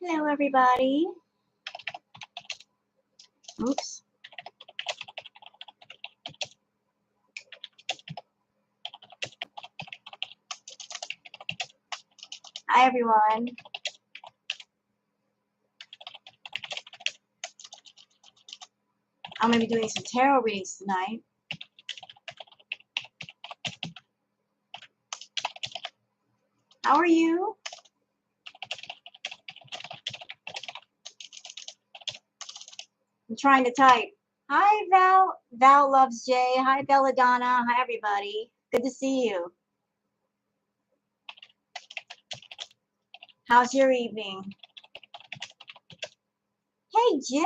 Hello, everybody. Oops. Hi, everyone. I'm going to be doing some tarot readings tonight. How are you? I'm trying to type. Hi, Val. Val loves Jay. Hi, Belladonna. Hi, everybody. Good to see you. How's your evening? Hey, Jim.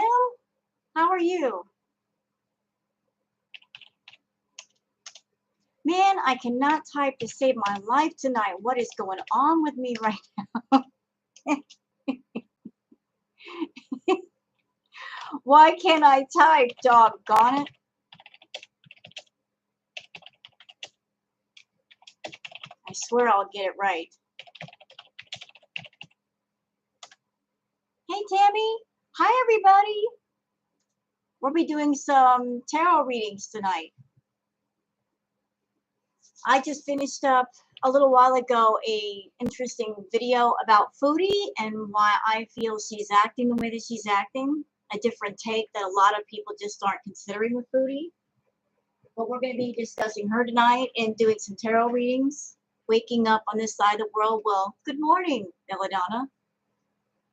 How are you? Man, I cannot type to save my life tonight. What is going on with me right now? Why can't I type? Doggone it. I swear I'll get it right. Hey, Tammy. Hi, everybody. We'll be doing some tarot readings tonight. I just finished up a little while ago a interesting video about Foodie and why I feel she's acting the way that she's acting. A different take that a lot of people just aren't considering with Foodie. But we're going to be discussing her tonight and doing some tarot readings. Waking up on this side of the world. Well, good morning, Belladonna.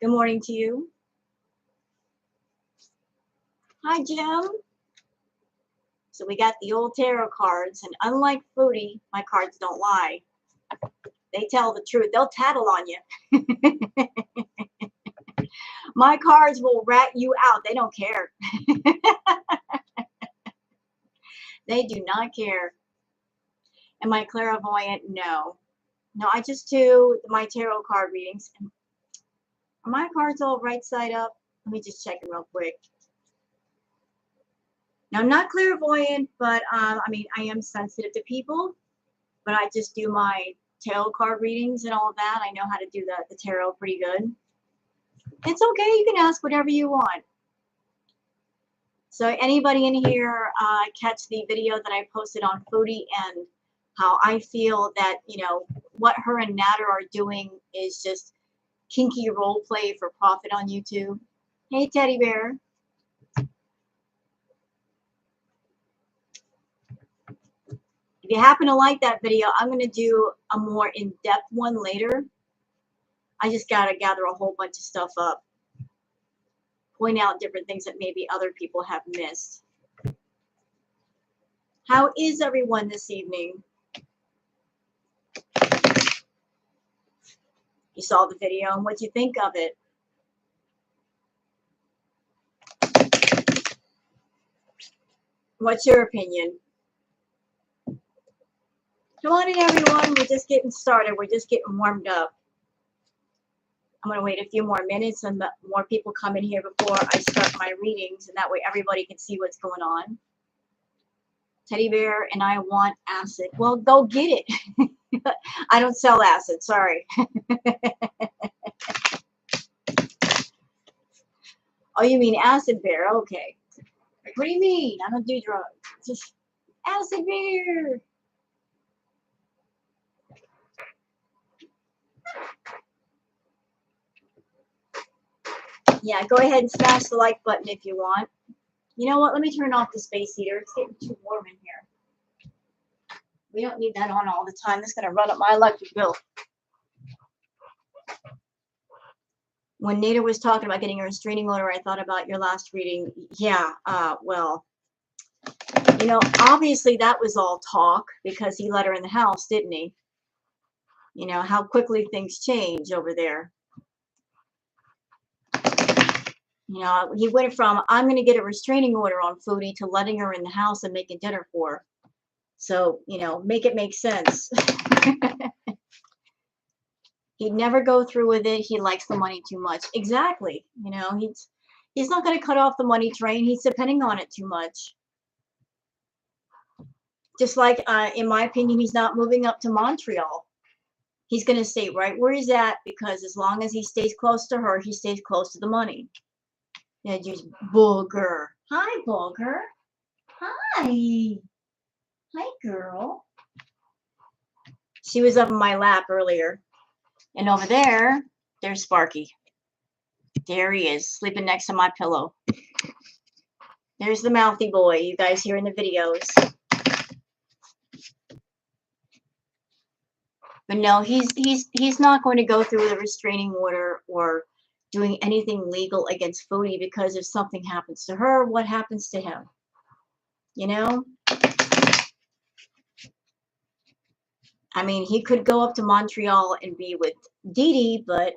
Good morning to you. Hi, Jim. So we got the old tarot cards, and unlike Foodie, my cards don't lie. They tell the truth. They'll tattle on you. My cards will rat you out. They don't care. They do not care. Am I clairvoyant? No. No, I just do my tarot card readings. Are my cards all right side up? Let me just check them real quick. Now, I'm not clairvoyant, but I mean, I am sensitive to people, but I just do my tarot card readings and all of that. I know how to do the tarot pretty good. It's okay. You can ask whatever you want. So anybody in here catch the video that I posted on Foodie and how I feel that, you know, what her and Nader are doing is just kinky role play for profit on YouTube. Hey, Teddy Bear. If you happen to like that video, I'm going to do a more in-depth one later. I just got to gather a whole bunch of stuff up. Point out different things that maybe other people have missed. How is everyone this evening? You saw the video and what you think of it. What's your opinion? Come on in, everyone. We're just getting started. We're just getting warmed up. I'm going to wait a few more minutes and more people come in here before I start my readings, and that way everybody can see what's going on. Teddy Bear and I want acid. Well, go get it. I don't sell acid. Sorry. Oh, you mean acid bear? Okay. What do you mean? I don't do drugs. Just acid bear. Yeah, go ahead and smash the like button if you want. You know what? Let me turn off the space heater. It's getting too warm in here. We don't need that on all the time. That's going to run up my electric bill. When Nader was talking about getting a restraining order, I thought about your last reading. Yeah, well, you know, obviously that was all talk because he let her in the house, didn't he? You know, how quickly things change over there. You know, he went from, I'm going to get a restraining order on Foodie to letting her in the house and making dinner for her. So, you know, make it make sense. He'd never go through with it. He likes the money too much. Exactly. You know, he's not going to cut off the money train. He's depending on it too much. Just like, in my opinion, he's not moving up to Montreal. He's going to stay right where he's at, because as long as he stays close to her, he stays close to the money. Yeah, just Booger. Hi, Booger. Hi. Hi, girl. She was up in my lap earlier. And over there, there's Sparky. There he is, sleeping next to my pillow. There's the mouthy boy you guys hear in the videos. But no, he's not going to go through the restraining order or doing anything legal against Foodie, because if something happens to her, what happens to him? You know? I mean, he could go up to Montreal and be with Dede, but,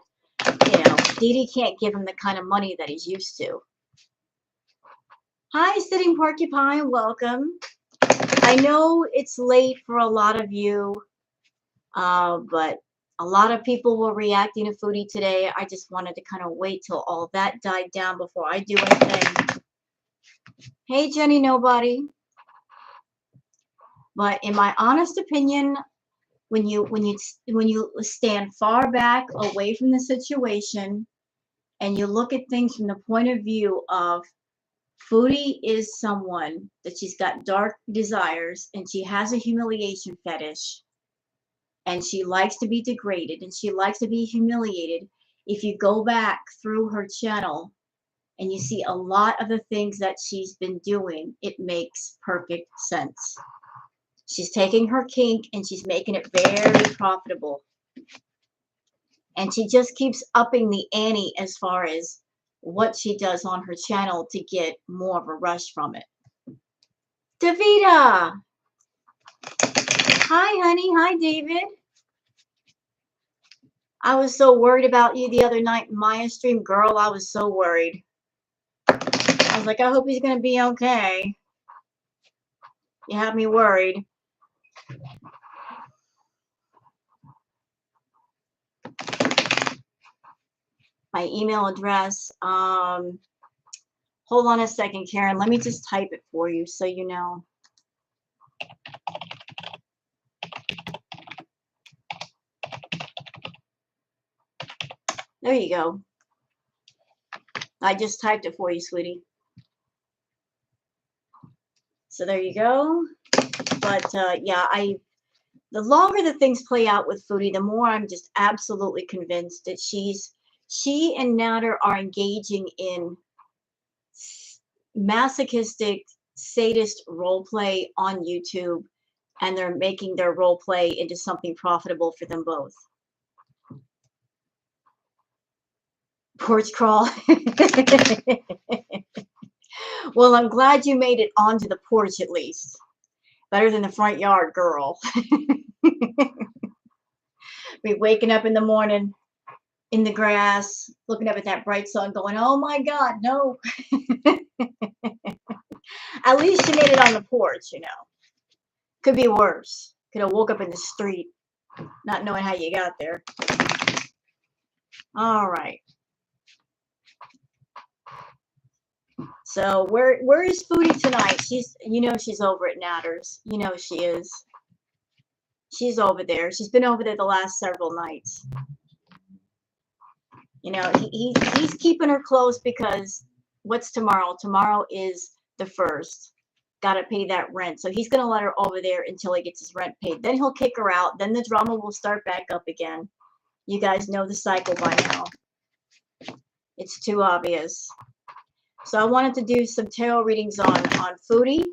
you know, Dede can't give him the kind of money that he's used to. Hi, Sitting Porcupine, welcome. I know it's late for a lot of you, but a lot of people were reacting to Foodie today. I just wanted to kind of wait till all that died down before I do anything. Hey, Jenny Nobody. But in my honest opinion, when you stand far back away from the situation and you look at things from the point of view of Foodie is someone that she's got dark desires, and she has a humiliation fetish, and she likes to be degraded, and she likes to be humiliated. If you go back through her channel and you see a lot of the things that she's been doing, it makes perfect sense. She's taking her kink and she's making it very profitable. And she just keeps upping the ante as far as what she does on her channel to get more of a rush from it. Davida! Hi, honey. Hi, David. I was so worried about you the other night in Maya stream. Girl, I was so worried. I was like, I hope he's going to be okay. You have me worried. My email address. Hold on a second, Karen. Let me just type it for you so you know. There you go. I just typed it for you, sweetie. So there you go. But yeah, the longer the things play out with Foodie, the more I'm just absolutely convinced that she and Nader are engaging in masochistic, sadist role play on YouTube, and they're making their role play into something profitable for them both. Porch crawl. Well, I'm glad you made it onto the porch at least. Better than the front yard, girl. Be waking up in the morning in the grass, looking up at that bright sun, going, oh my God, no. At least you made it on the porch, you know. Could be worse. Could have woke up in the street, not knowing how you got there. All right. So where is Foodie tonight? You know she's over at Nader's. You know she is. She's over there. She's been over there the last several nights. You know, he's keeping her close because what's tomorrow? Tomorrow is the 1st. Got to pay that rent. So he's going to let her over there until he gets his rent paid. Then he'll kick her out. Then the drama will start back up again. You guys know the cycle by now. It's too obvious. So I wanted to do some tarot readings on Foodie.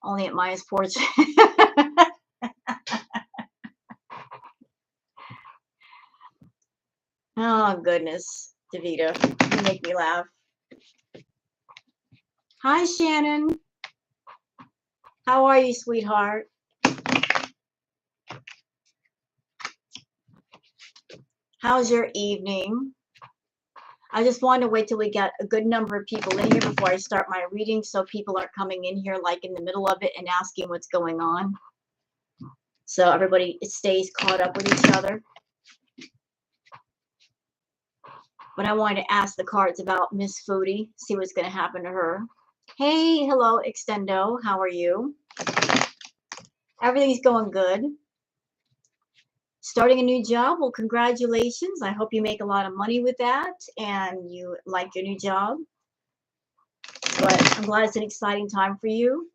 Only at Maya's porch. Oh, goodness. Davida, you make me laugh. Hi, Shannon. How are you, sweetheart? How's your evening? I just wanted to wait till we got a good number of people in here before I start my reading, so people aren't coming in here like in the middle of it and asking what's going on. So everybody stays caught up with each other. But I wanted to ask the cards about Miss Foodie, see what's going to happen to her. Hey, hello, Extendo. How are you? Everything's going good. Starting a new job, well, congratulations. I hope you make a lot of money with that and you like your new job. But I'm glad it's an exciting time for you.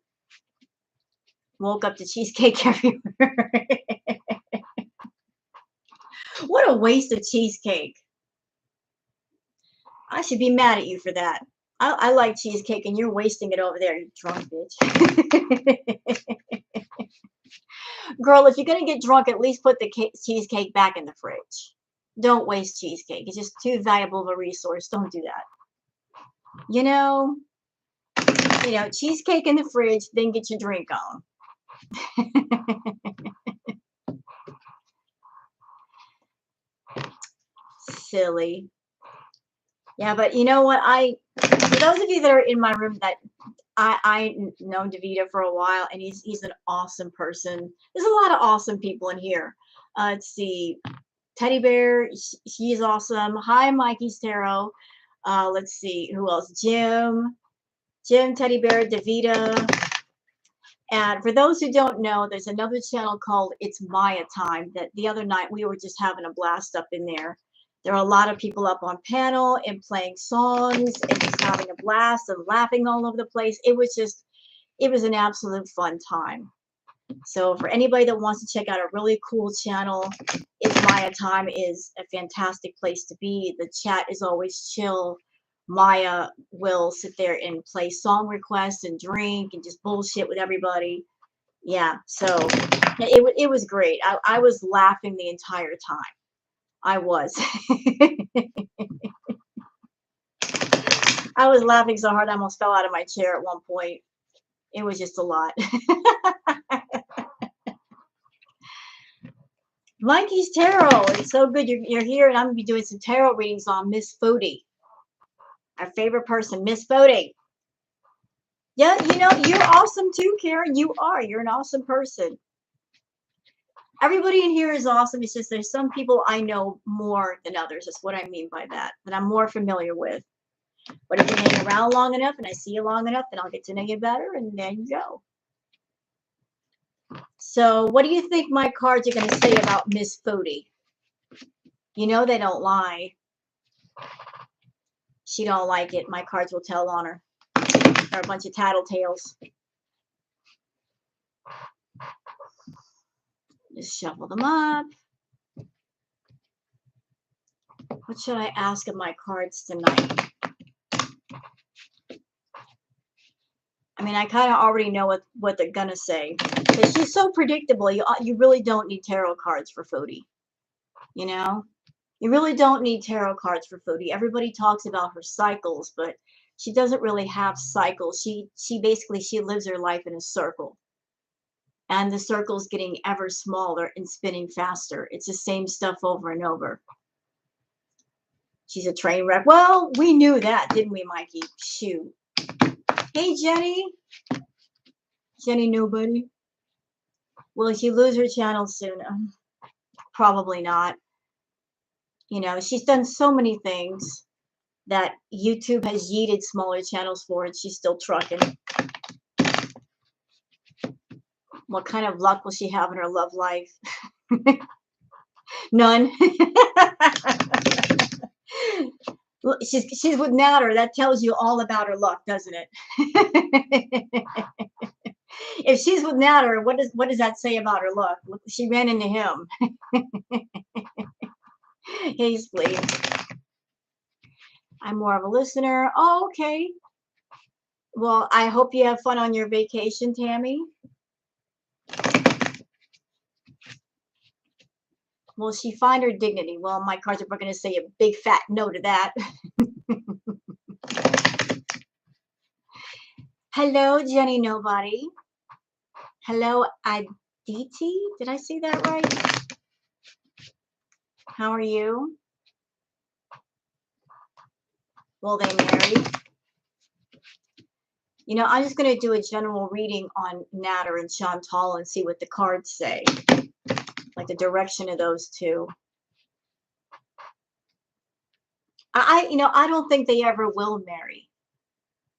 Woke up to cheesecake everywhere. What a waste of cheesecake. I should be mad at you for that. I like cheesecake and you're wasting it over there, you drunk bitch. Girl, if you're going to get drunk, at least put the cheesecake back in the fridge. Don't waste cheesecake. It's just too valuable of a resource. Don't do that. You know, cheesecake in the fridge, then get your drink on. Silly. Yeah, but you know what? For those of you that are in my room that I known Dede for a while, and he's an awesome person. There's a lot of awesome people in here. Let's see, Teddy Bear, she's awesome. Hi, Mikey's Tarot. Let's see, who else? Jim, Teddy Bear, Davida. And for those who don't know, there's another channel called It's Maya Time that the other night we were just having a blast up in there. There are a lot of people up on panel and playing songs and just having a blast and laughing all over the place. It was an absolute fun time. So for anybody that wants to check out a really cool channel, It's Maya Time is a fantastic place to be. The chat is always chill. Maya will sit there and play song requests and drink and just bullshit with everybody. Yeah, so it was great. I was laughing the entire time. I was. I was laughing so hard I almost fell out of my chair at one point. It was just a lot. Mikey's Tarot. It's so good you're here, and I'm going to be doing some tarot readings on Miss Foodie. Our favorite person, Miss Foodie. Yeah, you're awesome too, Karen. You're an awesome person. Everybody in here is awesome. It's just there's some people I know more than others. That's what I mean by that I'm more familiar with. But if you hang around long enough and I see you long enough, then I'll get to know you better, and there you go. So what do you think my cards are going to say about Miss Foodie? You know they don't lie. She don't like it. My cards will tell on her. They're a bunch of tattletales. Just shuffle them up. What should I ask of my cards tonight? I mean, I kind of already know what they're going to say. But she's so predictable. You really don't need tarot cards for Foodie. You know? You really don't need tarot cards for Foodie. Everybody talks about her cycles, but she doesn't really have cycles. She basically lives her life in a circle. And the circle's getting ever smaller and spinning faster. It's the same stuff over and over. She's a train wreck. Well, we knew that, didn't we, Mikey? Shoot. Hey, Jenny. Jenny nobody. Will she lose her channel soon? Probably not. She's done so many things that YouTube has yeeted smaller channels for, and she's still trucking. What kind of luck will she have in her love life? None. She's with Nader. That tells you all about her luck, doesn't it? If she's with Nader, what does that say about her luck? She ran into him. Hey, please. I'm more of a listener. Oh, okay. Well, I hope you have fun on your vacation, Tammy. Will she find her dignity? Well, my cards are going to say a big fat no to that. Hello, Jenny Nobody. Hello, Aditi. Did I say that right? How are you? Will they marry? I'm just going to do a general reading on Nader and Chantal and see what the cards say. Like the direction of those two. I don't think they ever will marry.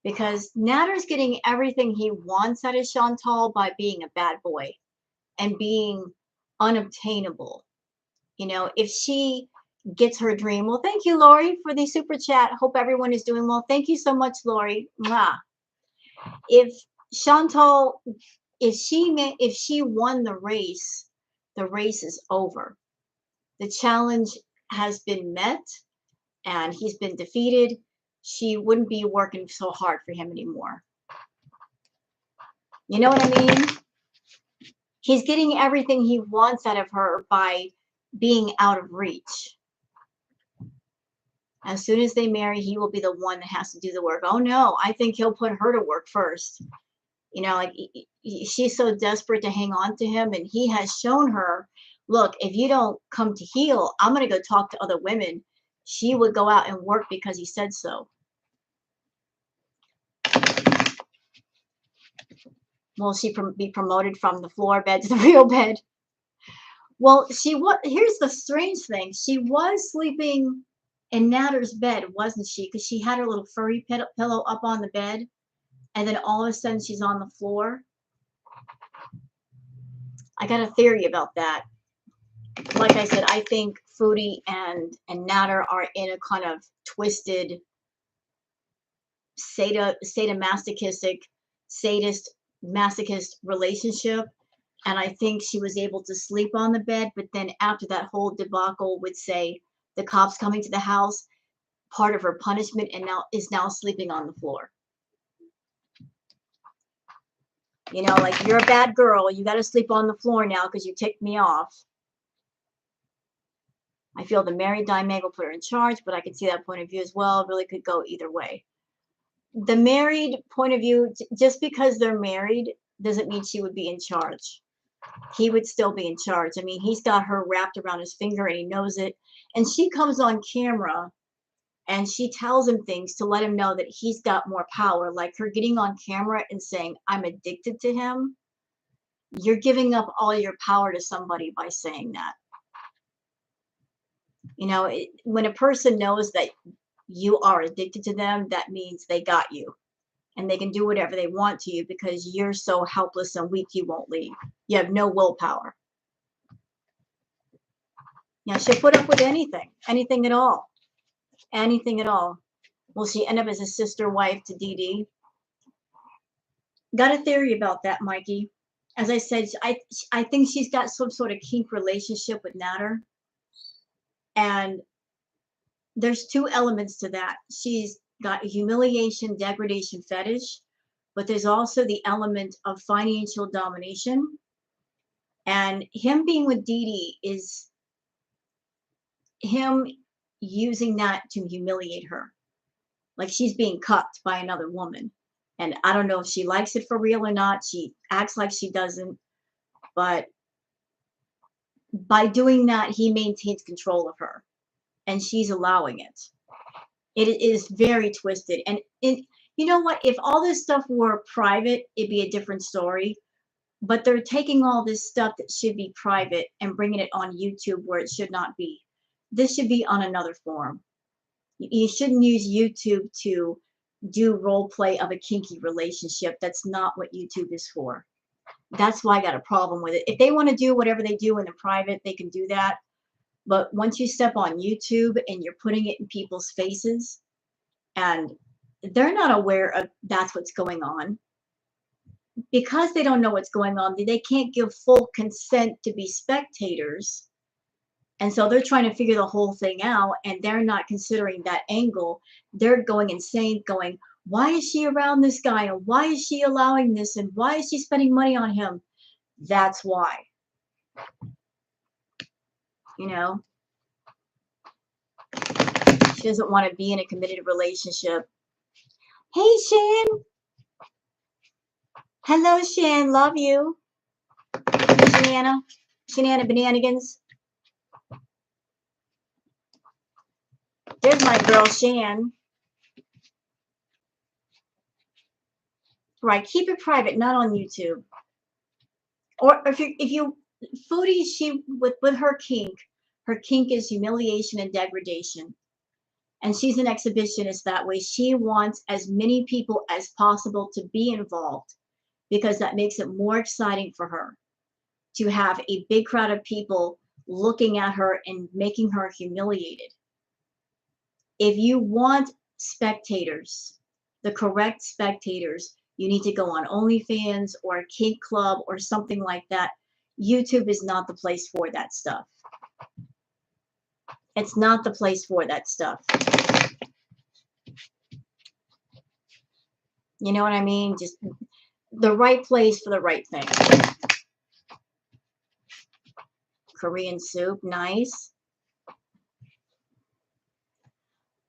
Because Nader's getting everything he wants out of Chantal by being a bad boy and being unobtainable. You know, if she gets her dream. Well, thank you, Lori, for the super chat. Hope everyone is doing well. Thank you so much, Lori. Mwah. If Chantal, if she won the race is over. The challenge has been met and he's been defeated. She wouldn't be working so hard for him anymore. You know what I mean? He's getting everything he wants out of her by being out of reach. As soon as they marry, he will be the one that has to do the work. Oh no, I think he'll put her to work first. You know, like she's so desperate to hang on to him, and he has shown her, look, if you don't come to heel, I'm going to go talk to other women. She would go out and work because he said so. Will she be promoted from the floor bed to the real bed? Well, here's the strange thing. She was sleeping in Nader's bed, wasn't she? Because she had her little furry pillow up on the bed, and then all of a sudden she's on the floor. I got a theory about that. Like I said, I think Foodie and Nader are in a kind of twisted, sadomasochistic, masochist relationship. And I think she was able to sleep on the bed, but then after that whole debacle would say the cops coming to the house, part of her punishment, and is now sleeping on the floor. You know, like, you're a bad girl. You got to sleep on the floor now because you ticked me off. I feel the married dynamic will put her in charge, but I can see that point of view as well. It really could go either way. The married point of view, just because they're married doesn't mean she would be in charge. He would still be in charge. I mean, he's got her wrapped around his finger and he knows it. And she comes on camera and she tells him things to let him know that he's got more power. Like her getting on camera and saying, I'm addicted to him. You're giving up all your power to somebody by saying that. You know, when a person knows that you are addicted to them, that means they got you. And they can do whatever they want to you because you're so helpless and weak you won't leave. You have no willpower. You know, she'll put up with anything at all. Anything at all. Will she end up as a sister wife to Dede? Got a theory about that, Mikey. As I said, I think she's got some sort of kink relationship with Nader. And there's two elements to that. She's got a humiliation, degradation fetish, but there's also the element of financial domination. And him being with Dede is him using that to humiliate her. Like she's being cucked by another woman. And I don't know if she likes it for real or not. She acts like she doesn't. But by doing that, he maintains control of her. And she's allowing it. It is very twisted. And you know what? If all this stuff were private, it'd be a different story. But they're taking all this stuff that should be private and bringing it on YouTube where it should not be. This should be on another forum. You shouldn't use YouTube to do role play of a kinky relationship. That's not what YouTube is for. That's why I got a problem with it. If they want to do whatever they do in the private, they can do that. But once you step on YouTube and you're putting it in people's faces and they're not aware of that's what's going on, because they don't know what's going on, they can't give full consent to be spectators. And so they're trying to figure the whole thing out and they're not considering that angle. They're going insane, going, why is she around this guy? And why is she allowing this? And why is she spending money on him? That's why. You know? She doesn't want to be in a committed relationship. Hey, Shan. Hello, Shan. Love you. Shanana. Shanana Bananigans. There's my girl, Shan. Right. Keep it private, not on YouTube. Or if you Foodie, she with her kink is humiliation and degradation. And she's an exhibitionist that way. She wants as many people as possible to be involved because that makes it more exciting for her to have a big crowd of people looking at her and making her humiliated. If you want spectators, the correct spectators, you need to go on OnlyFans or a Kink club or something like that. YouTube is not the place for that stuff. It's not the place for that stuff. You know what I mean? Just the right place for the right thing. Korean soup, nice.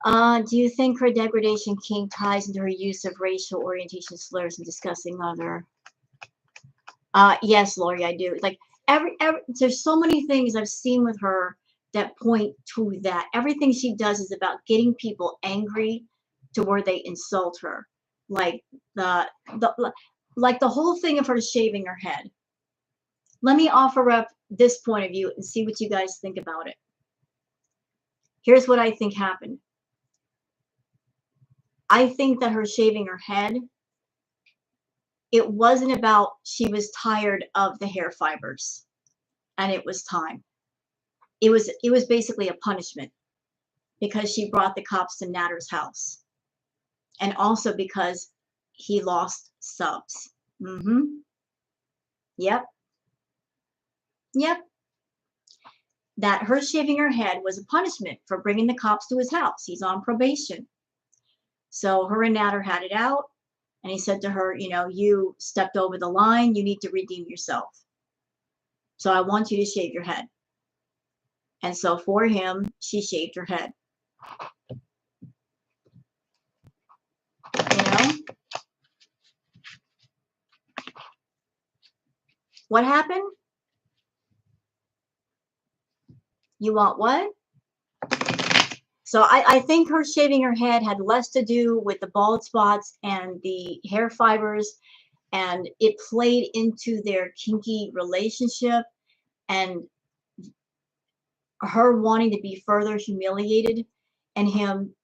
Do you think her degradation kink ties into her use of racial orientation slurs and discussing other? Yes, Lori, I do. Like there's so many things I've seen with her that point to that. Everything she does is about getting people angry to where they insult her. Like the whole thing of her shaving her head. Let me offer up this point of view and see what you guys think about it. Here's what I think happened. I think that her shaving her head, it wasn't about she was tired of the hair fibers and it was time. It was basically a punishment because she brought the cops to Nader's house. And also because he lost subs. Yep. That her shaving her head was a punishment for bringing the cops to his house. He's on probation. So her and Nader had it out. And he said to her, you know, you stepped over the line. You need to redeem yourself. So I want you to shave your head. And so for him, she shaved her head. You know? What happened? You want what? So I think her shaving her head had less to do with the bald spots and the hair fibers, and it played into their kinky relationship and her wanting to be further humiliated and him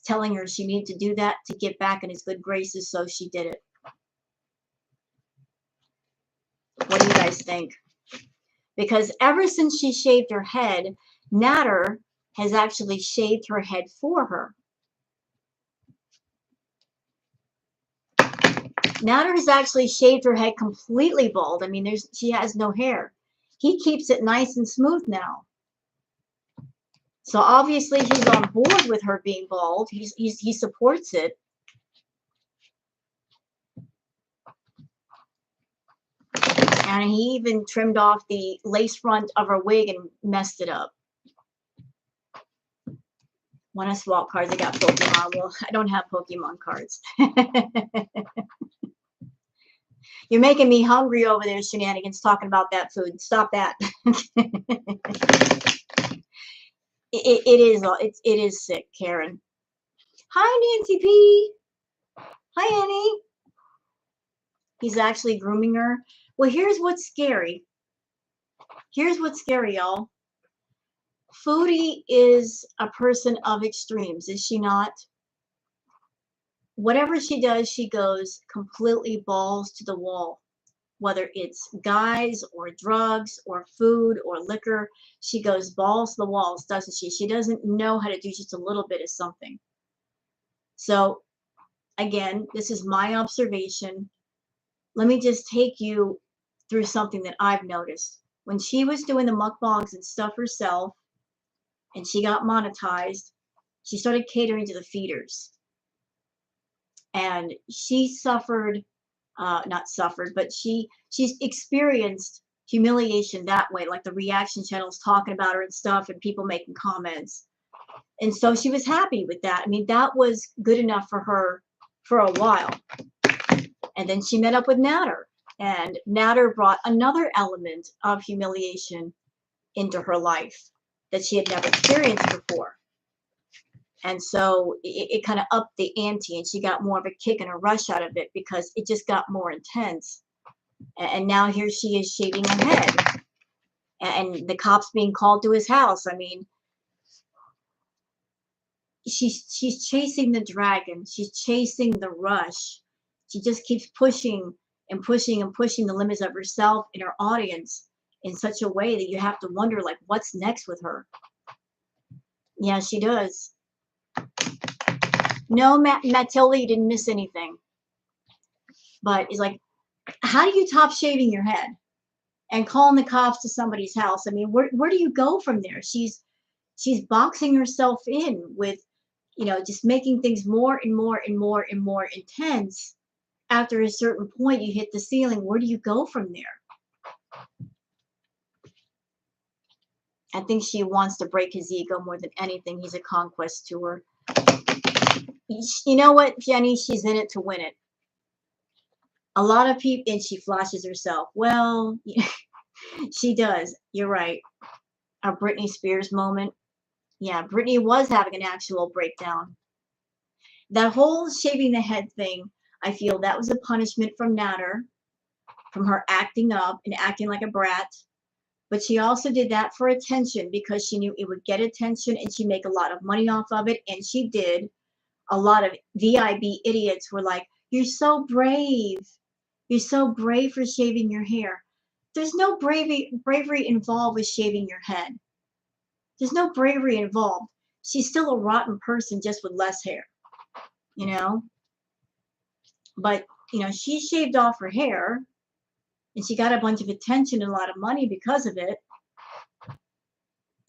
telling her she needed to do that to get back in his good graces, so she did it. What do you guys think? Because ever since she shaved her head, Nader has actually shaved her head for her. Nader has actually shaved her head completely bald. I mean, she has no hair. He keeps it nice and smooth now. So obviously he's on board with her being bald. He supports it. And he even trimmed off the lace front of her wig and messed it up. Want to swap cards? I got Pokemon. Well, I don't have Pokemon cards. You're making me hungry over there, Shenanigans, talking about that food. Stop that. It is sick, Karen. Hi, Nancy P. Hi, Annie. He's actually grooming her. Well, here's what's scary. Here's what's scary, y'all. Foodie is a person of extremes, is she not? Whatever she does, she goes completely balls to the wall. Whether it's guys or drugs or food or liquor, she goes balls to the walls, doesn't she? She doesn't know how to do just a little bit of something. So, again, this is my observation. Let me just take you through something that I've noticed. When she was doing the mukbangs and stuff herself, and she got monetized, she started catering to the feeders. And she suffered, not suffered, but she's experienced humiliation that way, like the reaction channels talking about her and stuff and people making comments. And so she was happy with that. I mean, that was good enough for her for a while. And then she met up with Nader. And Nader brought another element of humiliation into her life that she had never experienced before. And so it kind of upped the ante, and she got more of a kick and a rush out of it because it just got more intense. And now here she is shaving her head. And the cops being called to his house. I mean, she's chasing the dragon. She's chasing the rush. She just keeps pushing and pushing and pushing the limits of herself and her audience. in such a way that you have to wonder, like, what's next with her? Yeah, she does. No, Matilda, you didn't miss anything. But it's like, how do you top shaving your head and calling the cops to somebody's house? I mean, where do you go from there? She's boxing herself in with, you know, just making things more and more and more and more intense. After a certain point, you hit the ceiling. Where do you go from there? I think she wants to break his ego more than anything. He's a conquest to her. You know what, Jenny? She's in it to win it. A lot of people, and she flashes herself. Well, she does. You're right. Our Britney Spears moment. Yeah, Britney was having an actual breakdown. That whole shaving the head thing, I feel that was a punishment from Nader, from her acting up and acting like a brat. But she also did that for attention because she knew it would get attention and she'd make a lot of money off of it. And she did. A lot of VIB idiots were like, you're so brave. You're so brave for shaving your hair. There's no bravery involved with shaving your head. There's no bravery involved. She's still a rotten person just with less hair, you know? But, you know, she shaved off her hair and she got a bunch of attention and a lot of money because of it.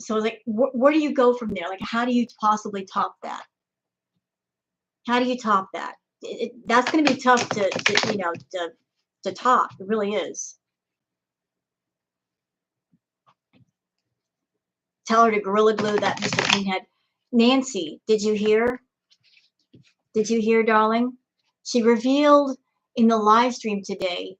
So, like, where do you go from there? Like, how do you possibly top that? How do you top that? That's going to be tough to you know, to top. It really is. Tell her to Gorilla Glue that Mr. Pinhead. Nancy, did you hear? Did you hear, darling? She revealed in the live stream today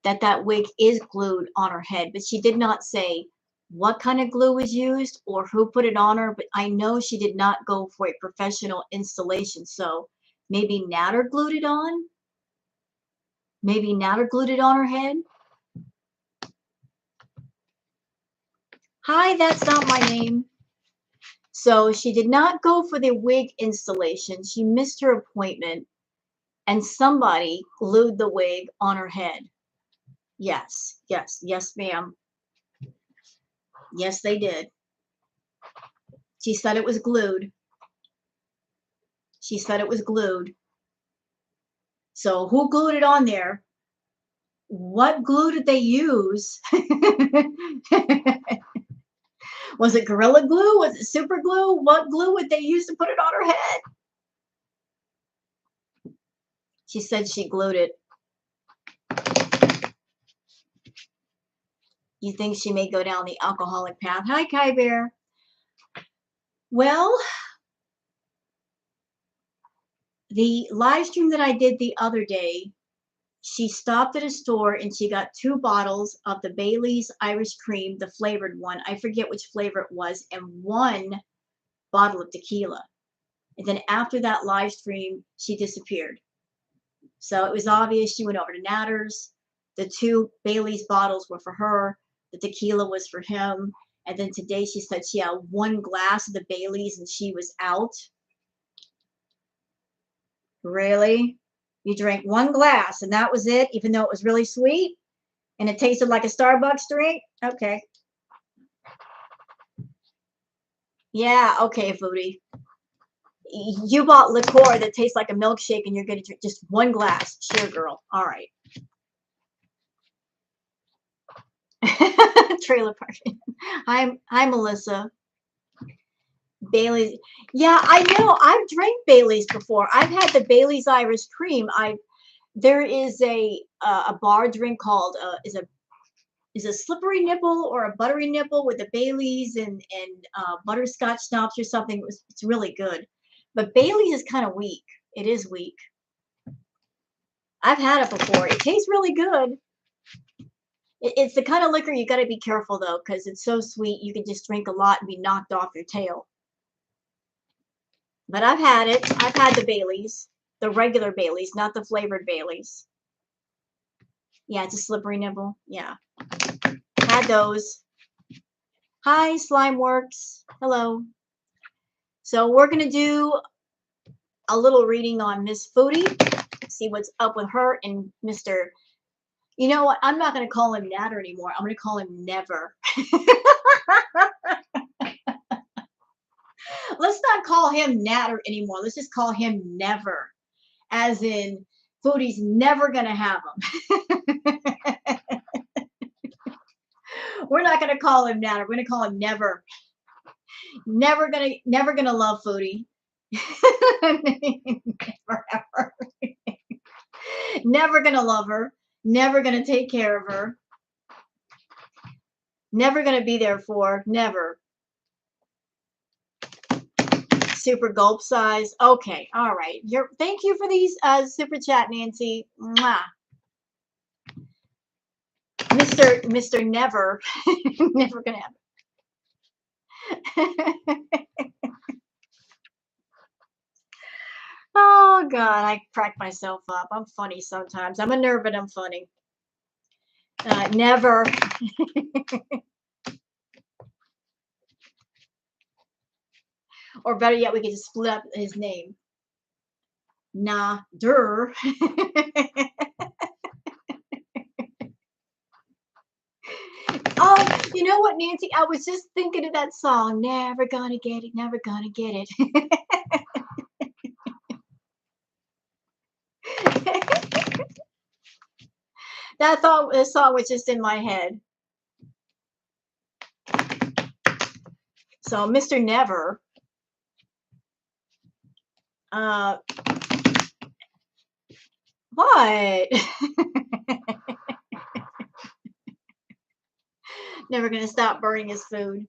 that that wig is glued on her head, but she did not say what kind of glue was used or who put it on her, but I know she did not go for a professional installation, so maybe Nader glued it on? Maybe Nader glued it on her head? Hi, that's not my name. So she did not go for the wig installation. She missed her appointment and somebody glued the wig on her head. Yes, yes, yes, ma'am. Yes, they did. She said it was glued. She said it was glued. So who glued it on there? What glue did they use? Was it Gorilla Glue? Was it super glue? What glue would they use to put it on her head? She said she glued it. You think she may go down the alcoholic path? Hi, Kai Bear. Well, the live stream that I did the other day, she stopped at a store and she got 2 bottles of the Bailey's Irish Cream, the flavored one. I forget which flavor it was, and 1 bottle of tequila. And then after that live stream, she disappeared. So it was obvious she went over to Nader's. The 2 Bailey's bottles were for her. The tequila was for him. And then today she said she had 1 glass of the Bailey's and she was out. Really? You drank 1 glass and that was it, even though it was really sweet and it tasted like a Starbucks drink? Okay. Yeah, okay, Foodie. You bought liqueur that tastes like a milkshake and you're going to drink just 1 glass. Sure, girl. All right. Trailer park. Hi, Melissa. Bailey's. Yeah, I know. I've drank Bailey's before. I've had the Bailey's Irish Cream. There is a bar drink called is a slippery nipple or a buttery nipple with the Bailey's and butterscotch schnapps or something. It's really good. But Bailey's is kind of weak. It is weak. I've had it before. It tastes really good. It's the kind of liquor you got to be careful though, because it's so sweet. You can just drink a lot and be knocked off your tail. But I've had it. I've had the Bailey's, the regular Bailey's, not the flavored Bailey's. Yeah, it's a slippery nipple. Yeah, had those. Hi, Slimeworks. Hello. So we're gonna do a little reading on Miss Foodie. See what's up with her and Mr. You know what? I'm not going to call him Nader anymore. I'm going to call him Never. Let's not call him Nader anymore. Let's just call him Never. As in, Foodie's never going to have him. We're not going to call him Nader. We're going to call him Never. Never gonna love Foodie. Never ever. Never gonna love her. Never gonna take care of her. Never gonna be there for her. Never. Super gulp size. Okay, all right. Thank you for these super chat, Nancy. Mwah. Mr. Never. Never gonna have it. Oh God, I crack myself up. I'm funny sometimes. I'm a nerd, but I'm funny. Never. Or better yet, we could just split up his name. Nader. Oh, you know what, Nancy? I was just thinking of that song. Never gonna get it. Never gonna get it. That song was just in my head. So, Mr. Never. What? Never gonna stop burning his food.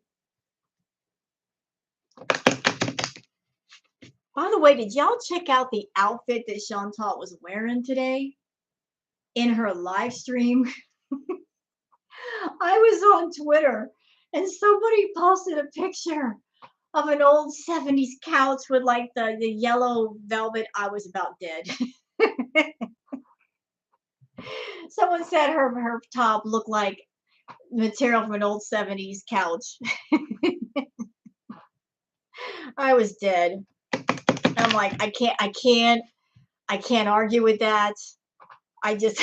By the way, did y'all check out the outfit that Chantal was wearing today in her live stream? I was on Twitter and somebody posted a picture of an old 70s couch with like the yellow velvet. I was about dead. Someone said her top looked like material from an old 70s couch. I was dead. I'm like, I can't argue with that. I just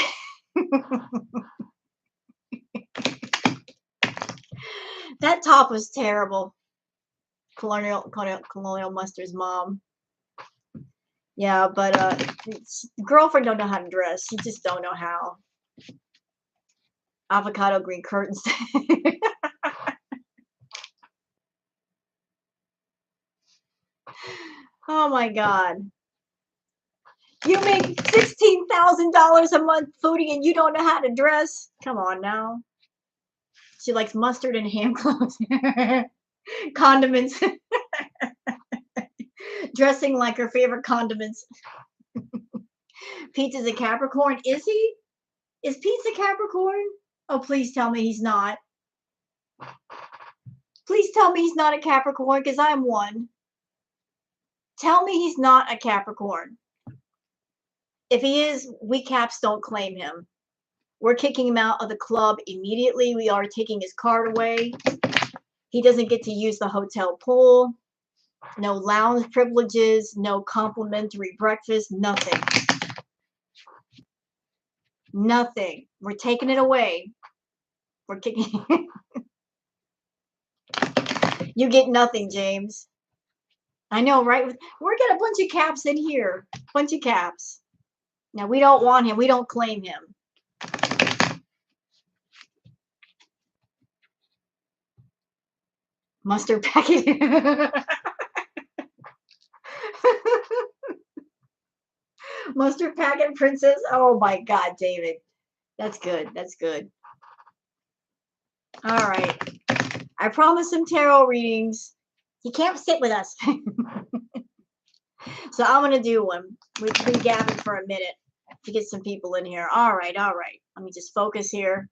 that top was terrible. Colonial Mustard's mom. Yeah, but girlfriend don't know how to dress. She just don't know how. Avocado green curtains. Oh my God. You make $16,000 a month, Foodie, and you don't know how to dress? Come on now. She likes mustard and ham clothes. Condiments. Dressing like her favorite condiments. Pizza's a Capricorn. Is he? Is Pizza Capricorn? Oh, please tell me he's not. Please tell me he's not a Capricorn, because I'm one. Tell me he's not a Capricorn. If he is, we Caps don't claim him. We're kicking him out of the club immediately. We are taking his card away. He doesn't get to use the hotel pool. No lounge privileges. No complimentary breakfast. Nothing. Nothing. We're taking it away. We're kicking. You get nothing, James. I know, right? We're getting a bunch of Caps in here. Bunch of Caps. Now, we don't want him. We don't claim him. Mustard packet. Mustard packet princess. Oh my God, David. That's good. That's good. All right. I promised him tarot readings. He can't sit with us. So I'm going to do one. We've been gabbing for a minute to get some people in here. All right. All right. Let me just focus here.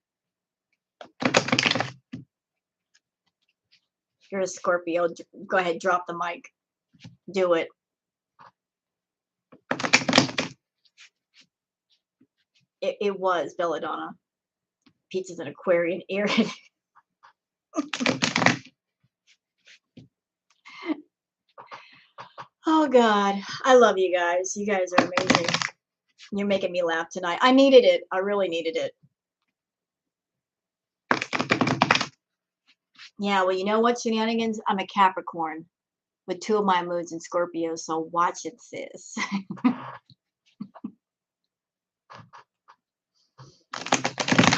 You're a Scorpio. Go ahead. Drop the mic. Do it. It was Belladonna. Pizza's an Aquarian. Arid. Oh God, I love you guys. You guys are amazing. You're making me laugh tonight. I needed it. I really needed it. Yeah, well, you know what, shenanigans? I'm a Capricorn with 2 of my moods in Scorpio, so watch it, sis.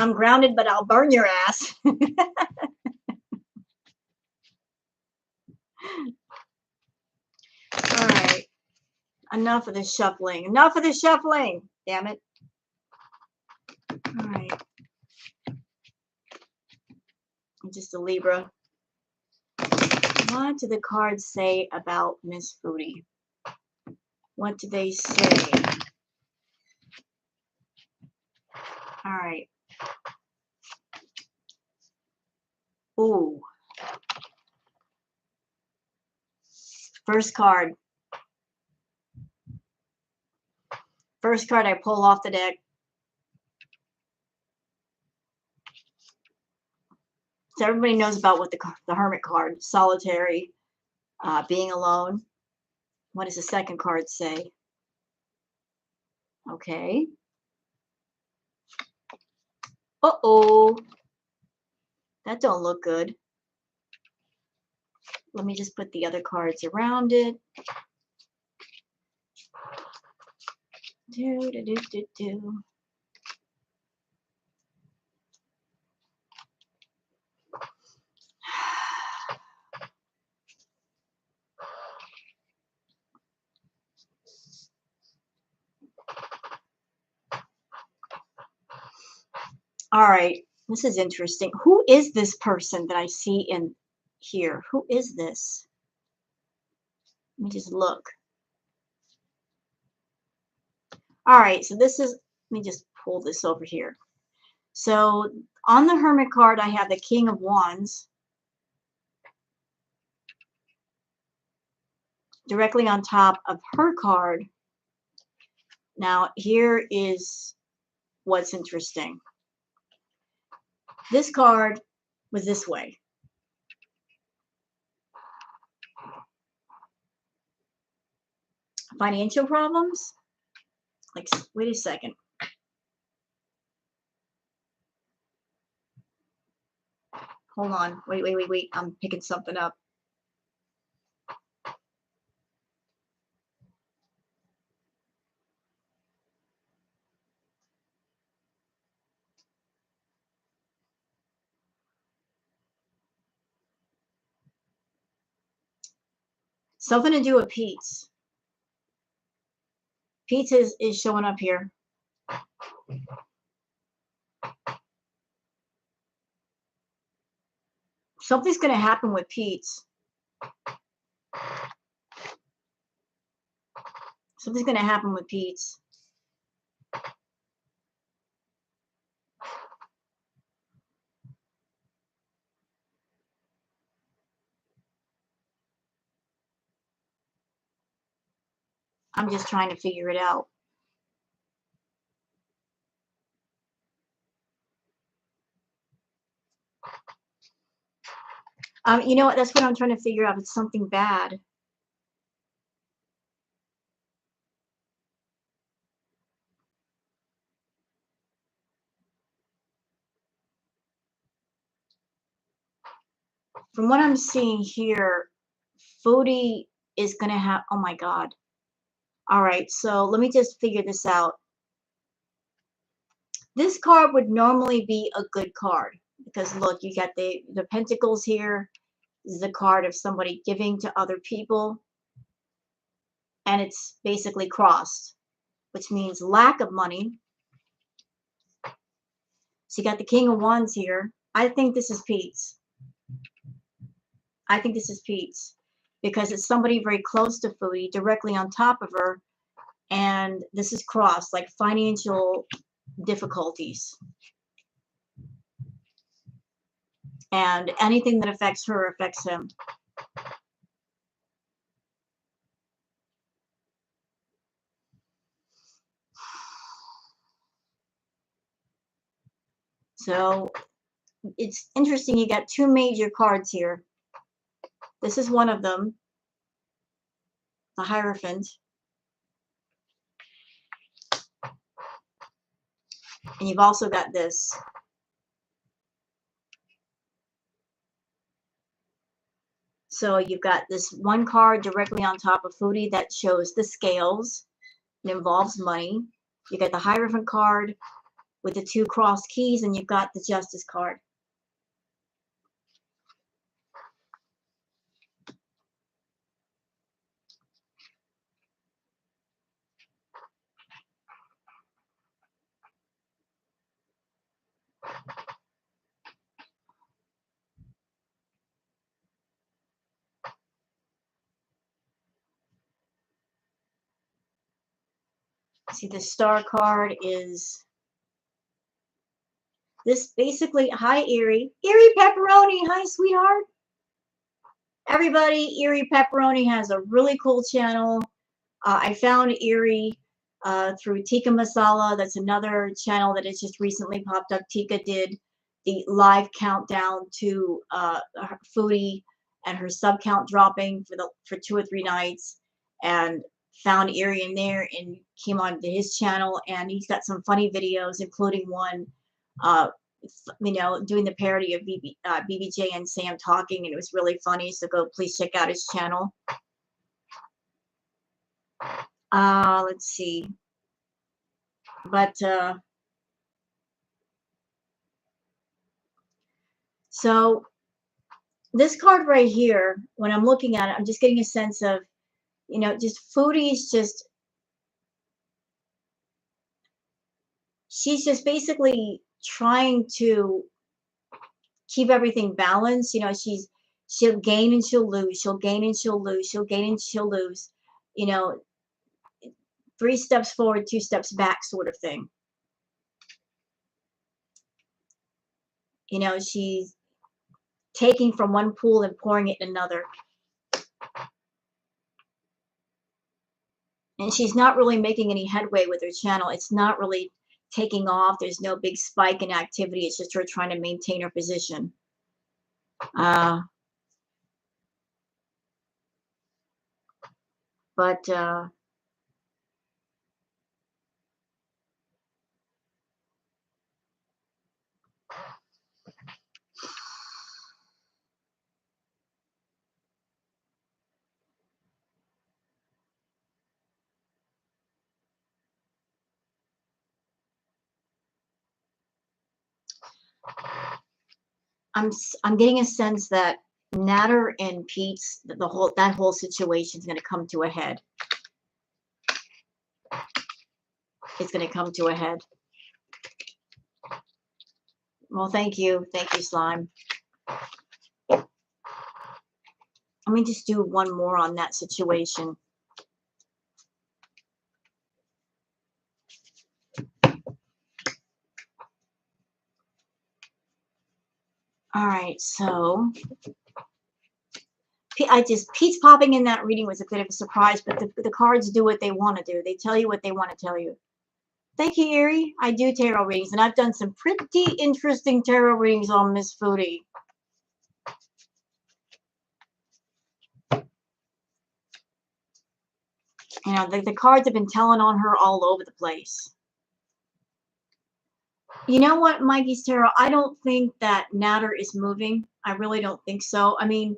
I'm grounded, but I'll burn your ass. All right. Enough of this shuffling. Enough of this shuffling. Damn it. All right. I'm just a Libra. What do the cards say about Miss Foodie? What do they say? All right. Ooh. First card. First card I pull off the deck. So everybody knows about what the Hermit card, solitary, being alone. What does the second card say? Okay. Uh-oh. That don't look good. Let me just put the other cards around it. Do, do, do, do, do. All right, this is interesting. Who is this person that I see in here? Who is this? Let me just look. All right, so this is, let me just pull this over here. So on the Hermit card, I have the King of Wands. Directly on top of her card. Now, here is what's interesting. This card was this way. Financial problems? Like, wait a second. Hold on. Wait. I'm picking something up. Something to do with Pete's. Pete's is showing up here. Something's going to happen with Pete's. Something's going to happen with Pete's. I'm just trying to figure it out. You know what? That's what I'm trying to figure out. It's something bad. From what I'm seeing here, Foodie is going to have, oh my God. All right, so let me just figure this out. This card would normally be a good card because look, you got the pentacles here. This is a card of somebody giving to other people. And it's basically crossed, which means lack of money. So you got the King of Wands here. I think this is Pete's. I think this is Pete's because it's somebody very close to Foodie, directly on top of her. And this is crossed, like financial difficulties. And anything that affects her affects him. So it's interesting. You got two major cards here. This is one of them, the Hierophant. And you've also got this. So you've got this one card directly on top of Foodie that shows the scales. It involves money. You got the Hierophant card with the 2 crossed keys, and you've got the Justice card. See, the Star card is this basically, hi Erie. Erie Pepperoni, hi sweetheart. Everybody, Erie Pepperoni has a really cool channel. I found Erie through Tikka Masala. That's another channel that has just recently popped up. Tikka did the live countdown to her Foodie and her sub count dropping for 2 or 3 nights, and found Erie in there and came on to his channel, and he's got some funny videos, including one doing the parody of BBJ and Sam talking, and it was really funny. So please check out his channel. Let's see. But so this card right here, when I'm looking at it, I'm just getting a sense of, just Foodie's she's just basically trying to keep everything balanced. She'll gain and she'll lose. She'll gain and she'll lose. She'll gain and she'll lose. 3 steps forward, 2 steps back sort of thing. She's taking from one pool and pouring it in another. And she's not really making any headway with her channel. It's not really taking off. There's no big spike in activity. It's just her trying to maintain her position. I'm getting a sense that Nader and Pete's that whole situation is going to come to a head. It's going to come to a head. Well, thank you, Slime. Let me just do one more on that situation. All right, so Pete's popping in that reading was a bit of a surprise, but the cards do what they want to do. They tell you what they want to tell you. Thank you, Erie. I do tarot readings, and I've done some pretty interesting tarot readings on Miss Foodie. The cards have been telling on her all over the place. You know what, Mikey's Tarot? I don't think that Nader is moving. I really don't think so. I mean,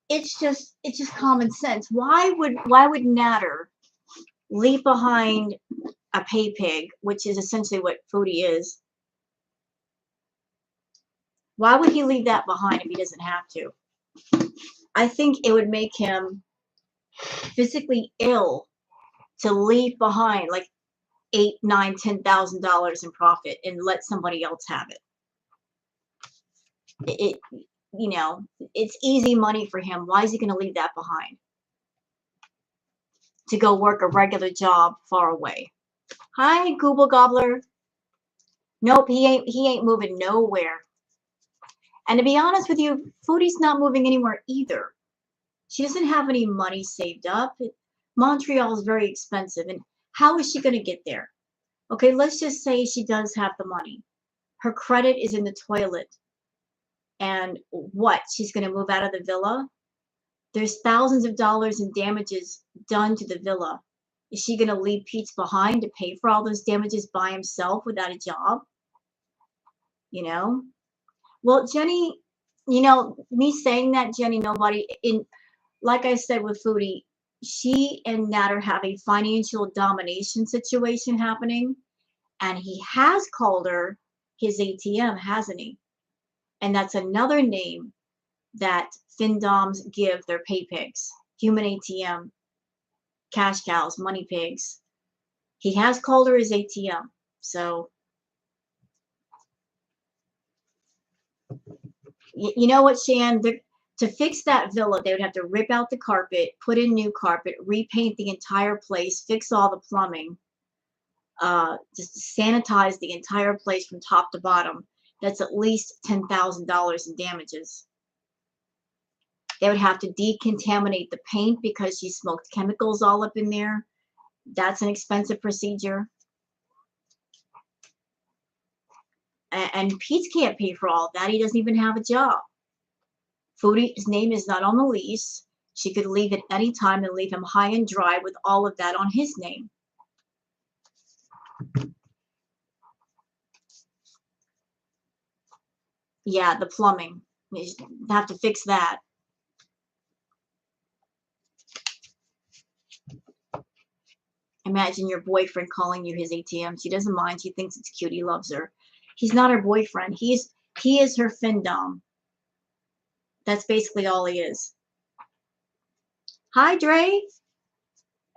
it's just common sense. Why would Nader leave behind a pay pig, which is essentially what Foodie is? Why would he leave that behind if he doesn't have to? I think it would make him physically ill to leave behind like $8,000, $9,000, $10,000 in profit and let somebody else have it. It's easy money for him. Why is he going to leave that behind to go work a regular job far away? Hi, Google Gobbler. Nope, he ain't moving nowhere. And to be honest with you, Foodie's not moving anywhere either. She doesn't have any money saved up. Montreal is very expensive, and how is she going to get there? Okay, let's just say she does have the money. Her credit is in the toilet. And what? She's going to move out of the villa? There's thousands of dollars in damages done to the villa. Is she going to leave Pete's behind to pay for all those damages by himself without a job? Well, Jenny, You know, me saying that, Jenny, nobody in, like I said with Foodie, she and Nader have a financial domination situation happening, and he has called her his ATM, hasn't he? And that's another name that FinDoms give their pay pigs. Human ATM, cash cows, money pigs. He has called her his ATM. So, you know what, Shan? To fix that villa, they would have to rip out the carpet, put in new carpet, repaint the entire place, fix all the plumbing, just sanitize the entire place from top to bottom. That's at least $10,000 in damages. They would have to decontaminate the paint because she smoked chemicals all up in there. That's an expensive procedure. And Pete can't pay for all that. He doesn't even have a job. Foodie's name is not on the lease. She could leave at any time and leave him high and dry with all of that on his name. Yeah, the plumbing. You have to fix that. Imagine your boyfriend calling you his ATM. She doesn't mind. She thinks it's cute. He loves her. He's not her boyfriend. He is her FinDom. That's basically all he is. Hi, Dre.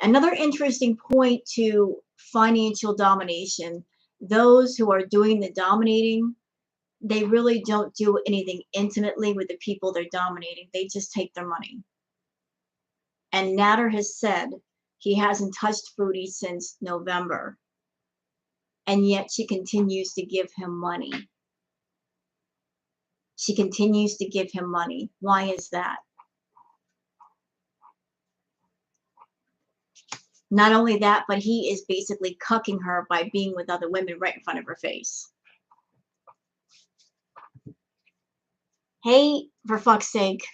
Another interesting point to financial domination. Those who are doing the dominating, they really don't do anything intimately with the people they're dominating. They just take their money. And Nader has said he hasn't touched Foodie since November. And yet she continues to give him money. She continues to give him money. Why is that? Not only that, but he is basically cucking her by being with other women right in front of her face. Hey, for fuck's sake.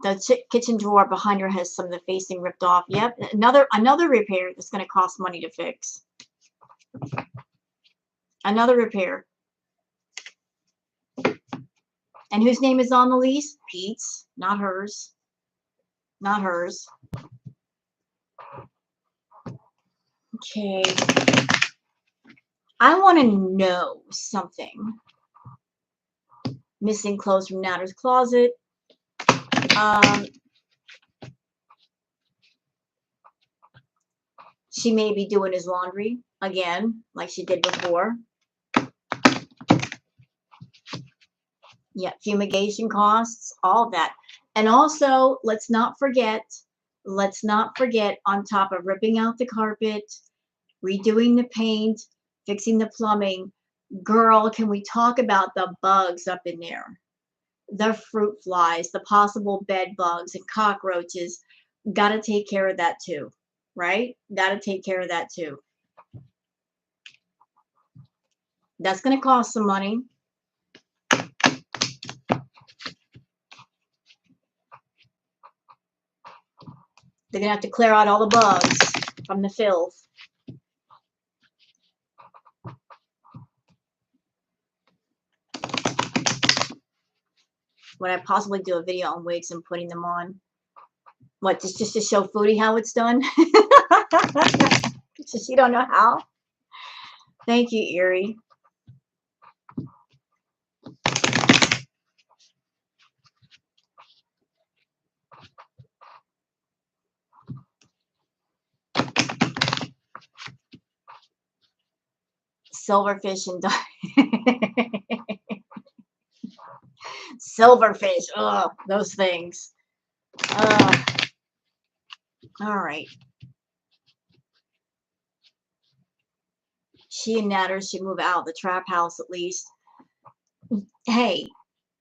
The kitchen drawer behind her has some of the facing ripped off. Yep, another repair that's going to cost money to fix. Another repair. And whose name is on the lease? Pete's, not hers. Not hers. Okay. I want to know something. Missing clothes from Nader's closet. She may be doing his laundry again, like she did before. Yeah, fumigation costs, all that. And also, let's not forget, on top of ripping out the carpet, redoing the paint, fixing the plumbing, girl, can we talk about the bugs up in there? The fruit flies, the possible bed bugs and cockroaches. Got to take care of that too, right? Got to take care of that too. That's going to cost some money. They're going to have to clear out all the bugs from the filth. Would I possibly do a video on wigs and putting them on? What, just to show Foodie how it's done? Just you don't know how? Thank you, Erie. Silverfish and silverfish. Ugh, those things. Ugh. All right. She and Nader should move out of the trap house at least. Hey,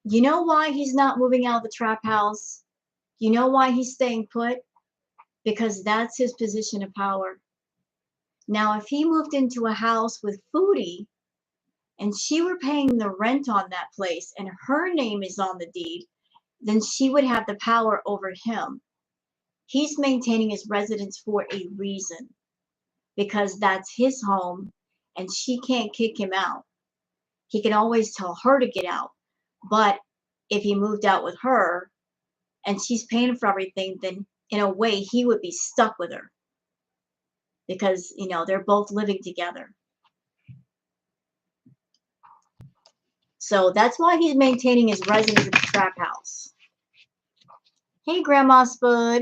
you know why he's not moving out of the trap house? You know why he's staying put? Because that's his position of power. Now, if he moved into a house with Foodie and she were paying the rent on that place and her name is on the deed, then she would have the power over him. He's maintaining his residence for a reason, because that's his home and she can't kick him out. He can always tell her to get out. But if he moved out with her and she's paying for everything, then in a way he would be stuck with her because, you know, they're both living together. So that's why he's maintaining his residence at the trap house. Hey, Grandma Spud.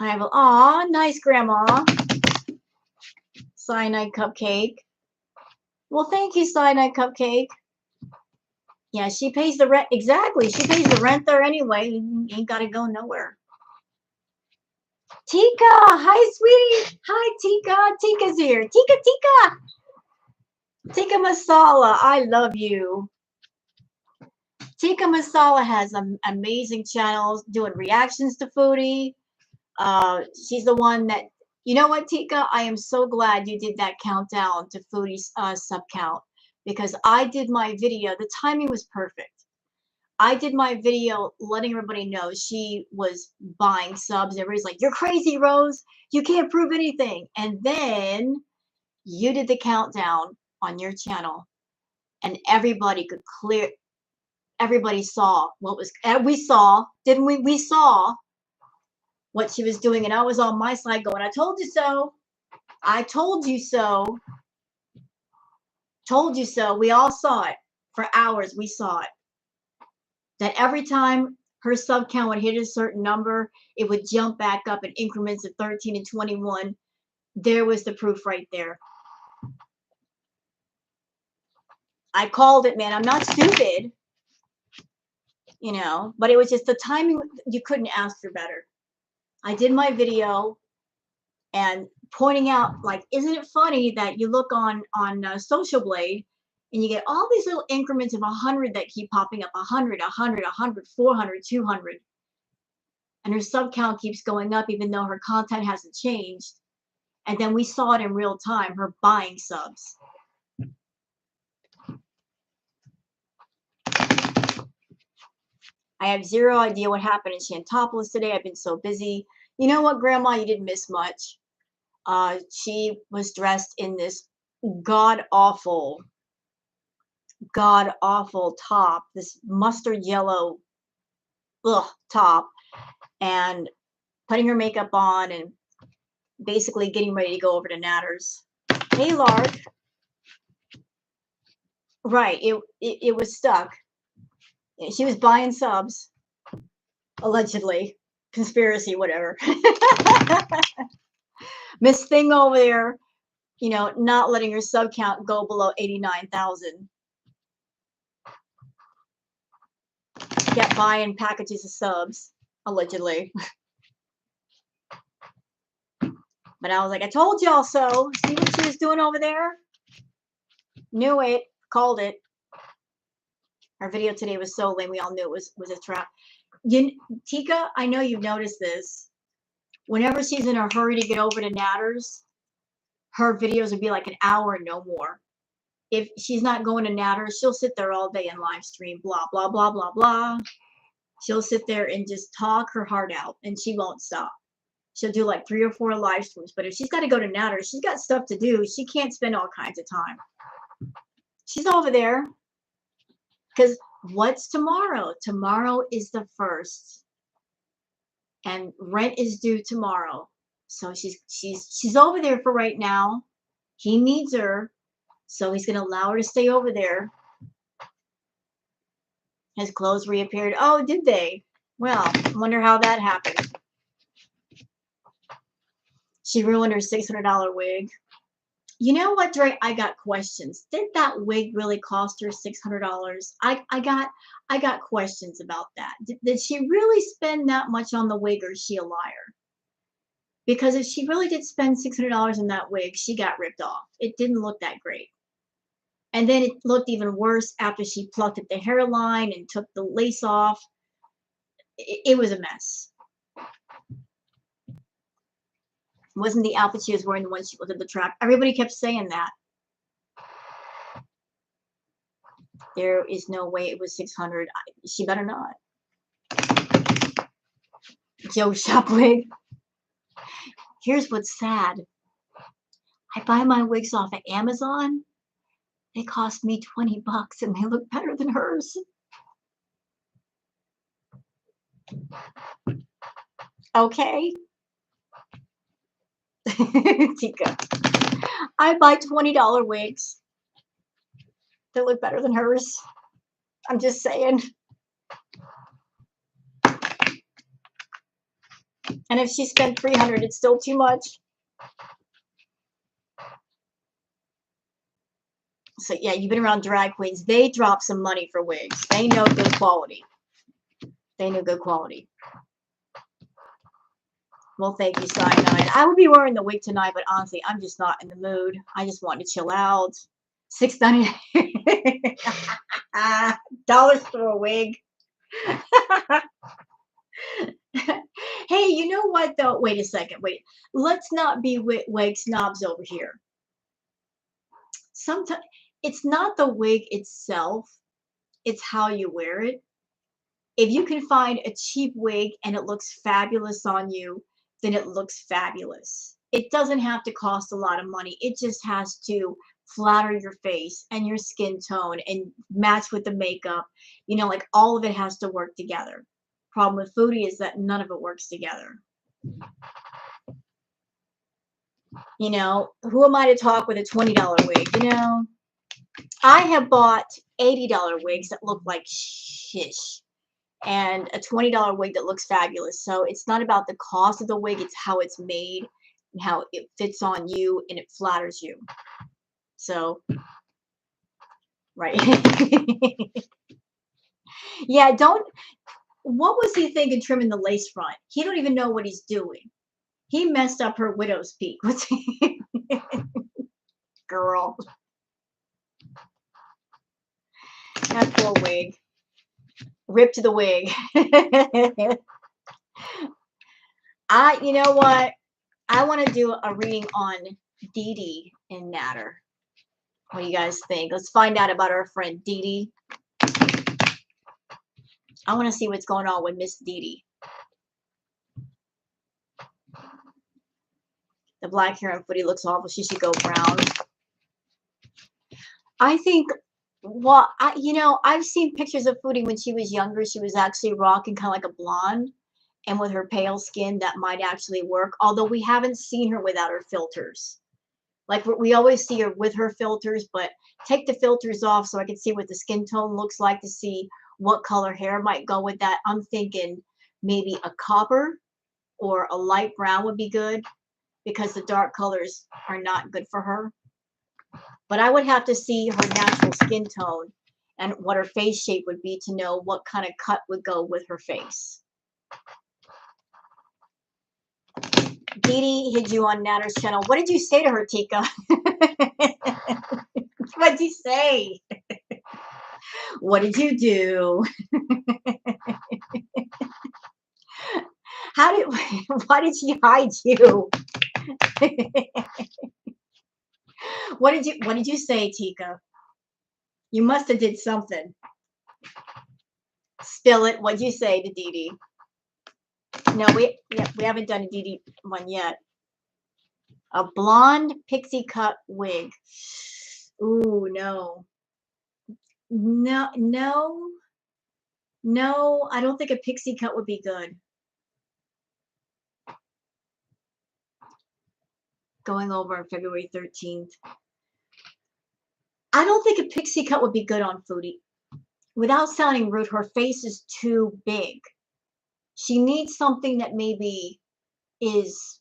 I have, aw, nice, Grandma. Cyanide Cupcake. Well, thank you, Cyanide Cupcake. Yeah, she pays the rent. Exactly. She pays the rent there anyway. You ain't got to go nowhere. Tika. Hi, sweetie. Hi, Tika. Tika's here. Tika. Tika Masala. I love you. Tika Masala has amazing channels doing reactions to foodie. She's the one that, you know what, Tika? I am so glad you did that countdown to foodie's sub count, because I did my video. The timing was perfect. I did my video letting everybody know she was buying subs. Everybody's like, you're crazy, Rose. You can't prove anything. And then you did the countdown on your channel, and everybody could everybody saw what was, we saw, didn't we? We saw what she was doing, and I was on my side going, I told you so. I told you so. Told you so. We all saw it. For hours, we saw it. That every time her sub count would hit a certain number, it would jump back up in increments of 13 and 21. There was the proof right there. I called it, man. I'm not stupid, you know, but it was just the timing. You couldn't ask for better. I did my video and pointing out, like, isn't it funny that you look on Social Blade and you get all these little increments of 100 that keep popping up, 100, 100, 100, 400, 200. And her sub count keeps going up even though her content hasn't changed. And then we saw it in real time, her buying subs. I have zero idea what happened in Chantal today. I've been so busy. You know what, Grandma? You didn't miss much. She was dressed in this god-awful top, this mustard yellow top, and putting her makeup on and basically getting ready to go over to Nader's. Hey, Lark. Right, it was stuck. She was buying subs, allegedly. Conspiracy, whatever. Miss Thing over there, you know, not letting her sub count go below 89,000. Kept buying packages of subs, allegedly. But I was like, I told y'all so. See what she was doing over there? Knew it. Called it. Our video today was so lame. We all knew it was a trap. Tika, I know you've noticed this. Whenever she's in a hurry to get over to Nader's, her videos would be like an hour and no more. If she's not going to Nader's, she'll sit there all day and live stream, blah, blah, blah, blah, blah. She'll sit there and just talk her heart out, and she won't stop. She'll do like 3 or 4 live streams. But if she's got to go to Nader's, she's got stuff to do. She can't spend all kinds of time. She's over there. Because what's tomorrow? Tomorrow is the 1st. And rent is due tomorrow. So she's over there for right now. He needs her. So he's going to allow her to stay over there. His clothes reappeared. Oh, did they? Well, I wonder how that happened. She ruined her $600 wig. You know what, Dre? I got questions. Did that wig really cost her $600? I got questions about that. Did she really spend that much on the wig, or is she a liar? Because if she really did spend $600 on that wig, she got ripped off. It didn't look that great. And then it looked even worse after she plucked at the hairline and took the lace off. It was a mess. It wasn't the outfit she was wearing the one she was at the trap. Everybody kept saying that. There is no way it was 600. She better not. Joe Shopwig. Here's what's sad. I buy my wigs off of Amazon. They cost me 20 bucks and they look better than hers. Okay. Tika. I buy $20 wigs. They look better than hers. I'm just saying. And if she spent $300, it's still too much. So yeah, you've been around drag queens. They drop some money for wigs. They know good quality. They know good quality. Well, thank you, Cyanide. I would be wearing the wig tonight, but honestly, I'm just not in the mood. I just want to chill out. $6.99. Dollars for a wig. Hey, you know what though? Wait a second. Wait. Let's not be wig snobs over here. Sometimes it's not the wig itself, it's how you wear it. If you can find a cheap wig and it looks fabulous on you, then it looks fabulous. It doesn't have to cost a lot of money. It just has to flatter your face and your skin tone and match with the makeup. You know, like all of it has to work together. Problem with Foodie is that none of it works together. You know, who am I to talk with a $20 wig? You know, I have bought $80 wigs that look like shish and a $20 wig that looks fabulous. So it's not about the cost of the wig, it's how it's made and how it fits on you and it flatters you. So, right. Yeah, what was he thinking trimming the lace front? He don't even know what he's doing. He messed up her widow's peak. What's he? Girl. That poor wig. Rip to the wig. You know what? I want to do a reading on Dede and Nader. What do you guys think? Let's find out about our friend Dede. I want to see what's going on with Miss Dede. The black hair on Footy looks awful. She should go brown. I think, well, you know, I've seen pictures of Footy when she was younger. She was actually rocking kind of like a blonde. And with her pale skin, that might actually work. Although we haven't seen her without her filters. Like we always see her with her filters, but take the filters off so I can see what the skin tone looks like to see what color hair might go with that. I'm thinking maybe a copper or a light brown would be good because the dark colors are not good for her. But I would have to see her natural skin tone and what her face shape would be to know what kind of cut would go with her face. Dede hid you on Nader's channel. What did you say to her, Tika? What did you say? What did you do? Why did she hide you? What did you say, Tika? You must have did something. Spill it. What'd you say to Dede? No, we haven't done a Dede one yet. A blonde pixie cut wig. Ooh, no. No, I don't think a pixie cut would be good. Going over on February 13th. I don't think a pixie cut would be good on Foodie. Without sounding rude, her face is too big. She needs something that maybe is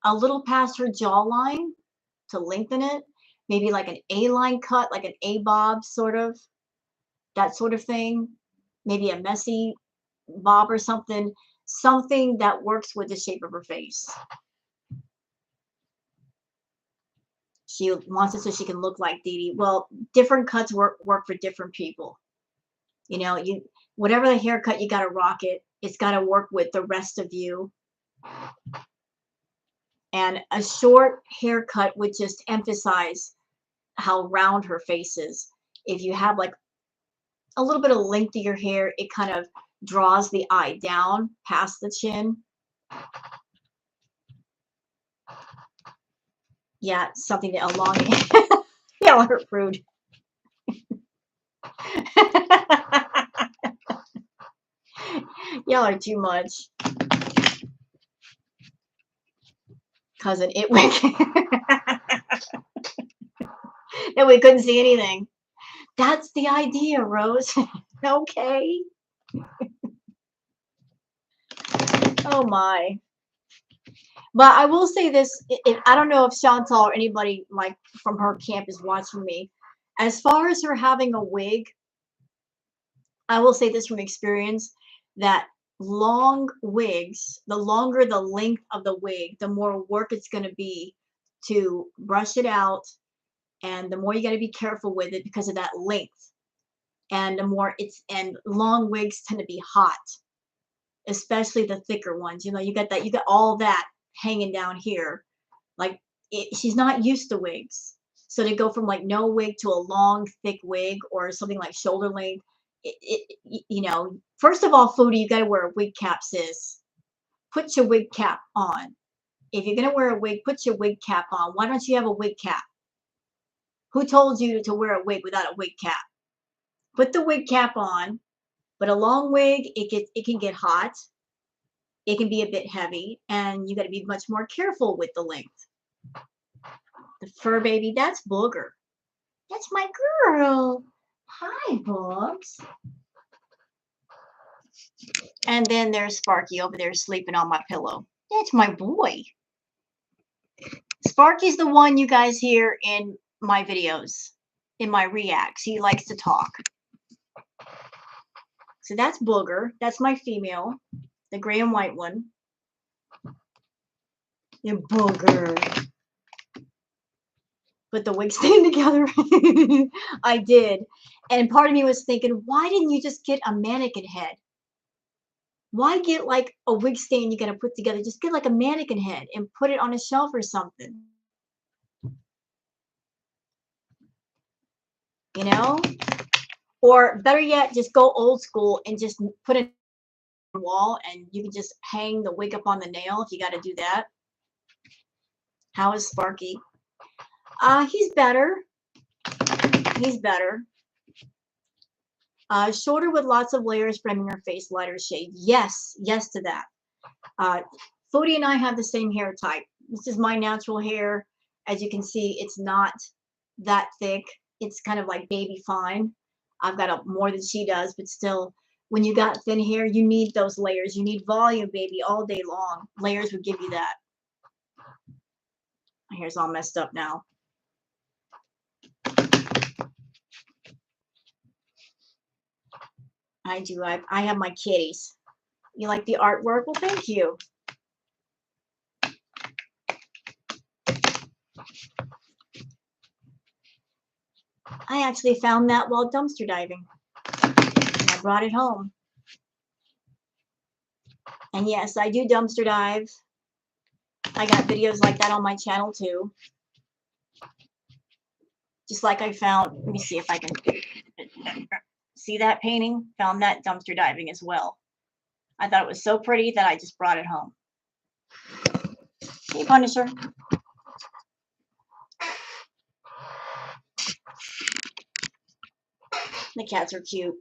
a little past her jawline to lengthen it. Maybe like an A-line cut, like an A-bob sort of, that sort of thing. Maybe a messy bob or something. Something that works with the shape of her face. She wants it so she can look like Dede. Well, different cuts work for different people. You know, whatever the haircut, you got to rock it. It's got to work with the rest of you. And a short haircut would just emphasize how round her face is. If you have like a little bit of length to your hair, it kind of draws the eye down past the chin. Yeah, something to elongate. Y'all are rude. Y'all are too much. Cousin Itwick. And we couldn't see anything. That's the idea, Rose. Okay. Oh my. But I will say this, I don't know if Chantal or anybody like from her camp is watching me. As far as her having a wig, I will say this from experience that long wigs, the longer the length of the wig, the more work it's going to be to brush it out, and the more you got to be careful with it because of that length. And the more and long wigs tend to be hot, especially the thicker ones. You know, you got all that hanging down here. Like she's not used to wigs. So to go from like no wig to a long, thick wig or something like shoulder length, you know, first of all, Foodie, you got to wear a wig cap, sis. Put your wig cap on. If you're going to wear a wig, put your wig cap on. Why don't you have a wig cap? Who told you to wear a wig without a wig cap? Put the wig cap on. But a long wig, it can get hot. It can be a bit heavy, and you got to be much more careful with the length. The fur baby, that's Booger. That's my girl. Hi, Boogs. And then there's Sparky over there sleeping on my pillow. That's my boy. Sparky's the one you guys hear in my videos, in my reacts. He likes to talk. So that's Booger. That's my female, the gray and white one. The Booger. Put the wig stand together. I did. And part of me was thinking, why didn't you just get a mannequin head? Why get like a wig stand you got to put together? Just get like a mannequin head and put it on a shelf or something. You know? Or better yet, just go old school and just put it on the wall and you can just hang the wig up on the nail if you got to do that. How is Sparky? He's better. He's better. Shorter with lots of layers, framing her face, lighter shade. Yes, yes to that. Foodie and I have the same hair type. This is my natural hair. As you can see, it's not that thick. It's kind of like baby fine. I've got more than she does, but still, when you got thin hair, you need those layers. You need volume, baby, all day long. Layers would give you that. My hair's all messed up now. I do. I have my kitties. You like the artwork? Well, thank you. I actually found that while dumpster diving. And I brought it home. And yes, I do dumpster dive. I got videos like that on my channel too. Just like I found, let me see if I can see that painting. Found that dumpster diving as well. I thought it was so pretty that I just brought it home. Hey, Punisher. The cats are cute.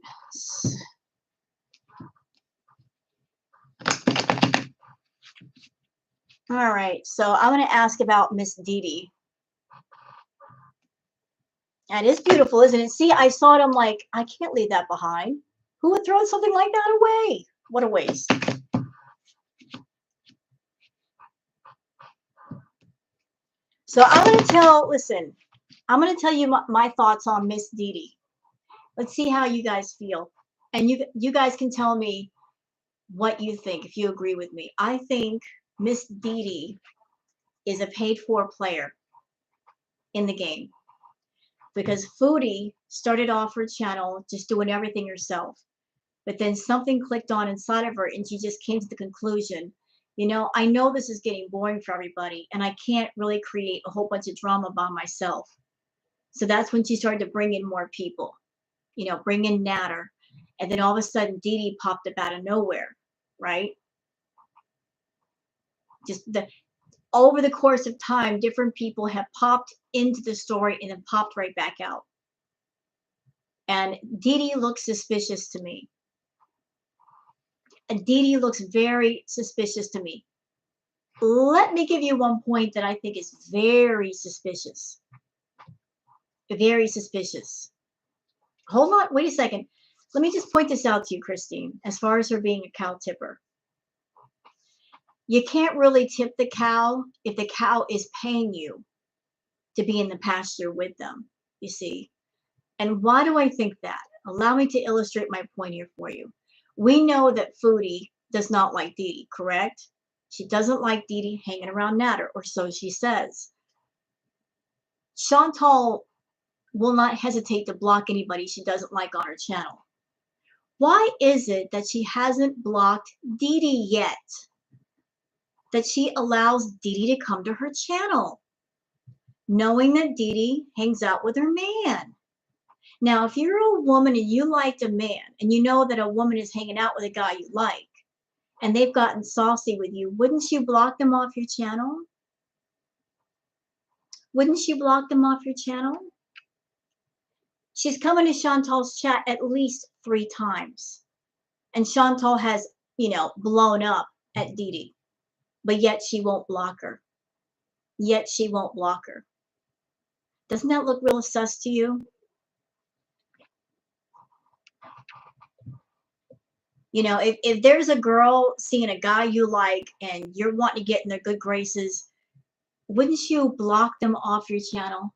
All right, so I'm going to ask about Miss Dede. That is beautiful, isn't it? See, I saw it. I'm like, I can't leave that behind. Who would throw something like that away? What a waste. So I'm going to I'm going to tell you my thoughts on Miss Dede. Let's see how you guys feel. And you guys can tell me what you think, if you agree with me. I think Miss Dede is a paid-for player in the game. Because Foodie started off her channel just doing everything herself. But then something clicked on inside of her and she just came to the conclusion, you know, I know this is getting boring for everybody and I can't really create a whole bunch of drama by myself. So that's when she started to bring in more people, you know, bring in Nader. And then all of a sudden Dede popped up out of nowhere, right? Just over the course of time, different people have popped into the story and then popped right back out. And Dede looks suspicious to me. And Dede looks very suspicious to me. Let me give you one point that I think is very suspicious. Very suspicious. Hold on, wait a second. Let me just point this out to you, Christine, as far as her being a cow tipper. You can't really tip the cow if the cow is paying you to be in the pasture with them, you see. And why do I think that? Allow me to illustrate my point here for you. We know that Foodie does not like Dede, correct? She doesn't like Dede hanging around Nader, or so she says. Chantal will not hesitate to block anybody she doesn't like on her channel. Why is it that she hasn't blocked Dede yet? That she allows Dede to come to her channel, knowing that Dede hangs out with her man. Now, if you're a woman and you liked a man, and you know that a woman is hanging out with a guy you like, and they've gotten saucy with you, wouldn't you block them off your channel? Wouldn't you block them off your channel? She's coming to Chantal's chat at least 3 times. And Chantal has, blown up at Dede. But yet she won't block her. Yet she won't block her. Doesn't that look real sus to you? If there's a girl seeing a guy you like and you're wanting to get in their good graces, wouldn't you block them off your channel?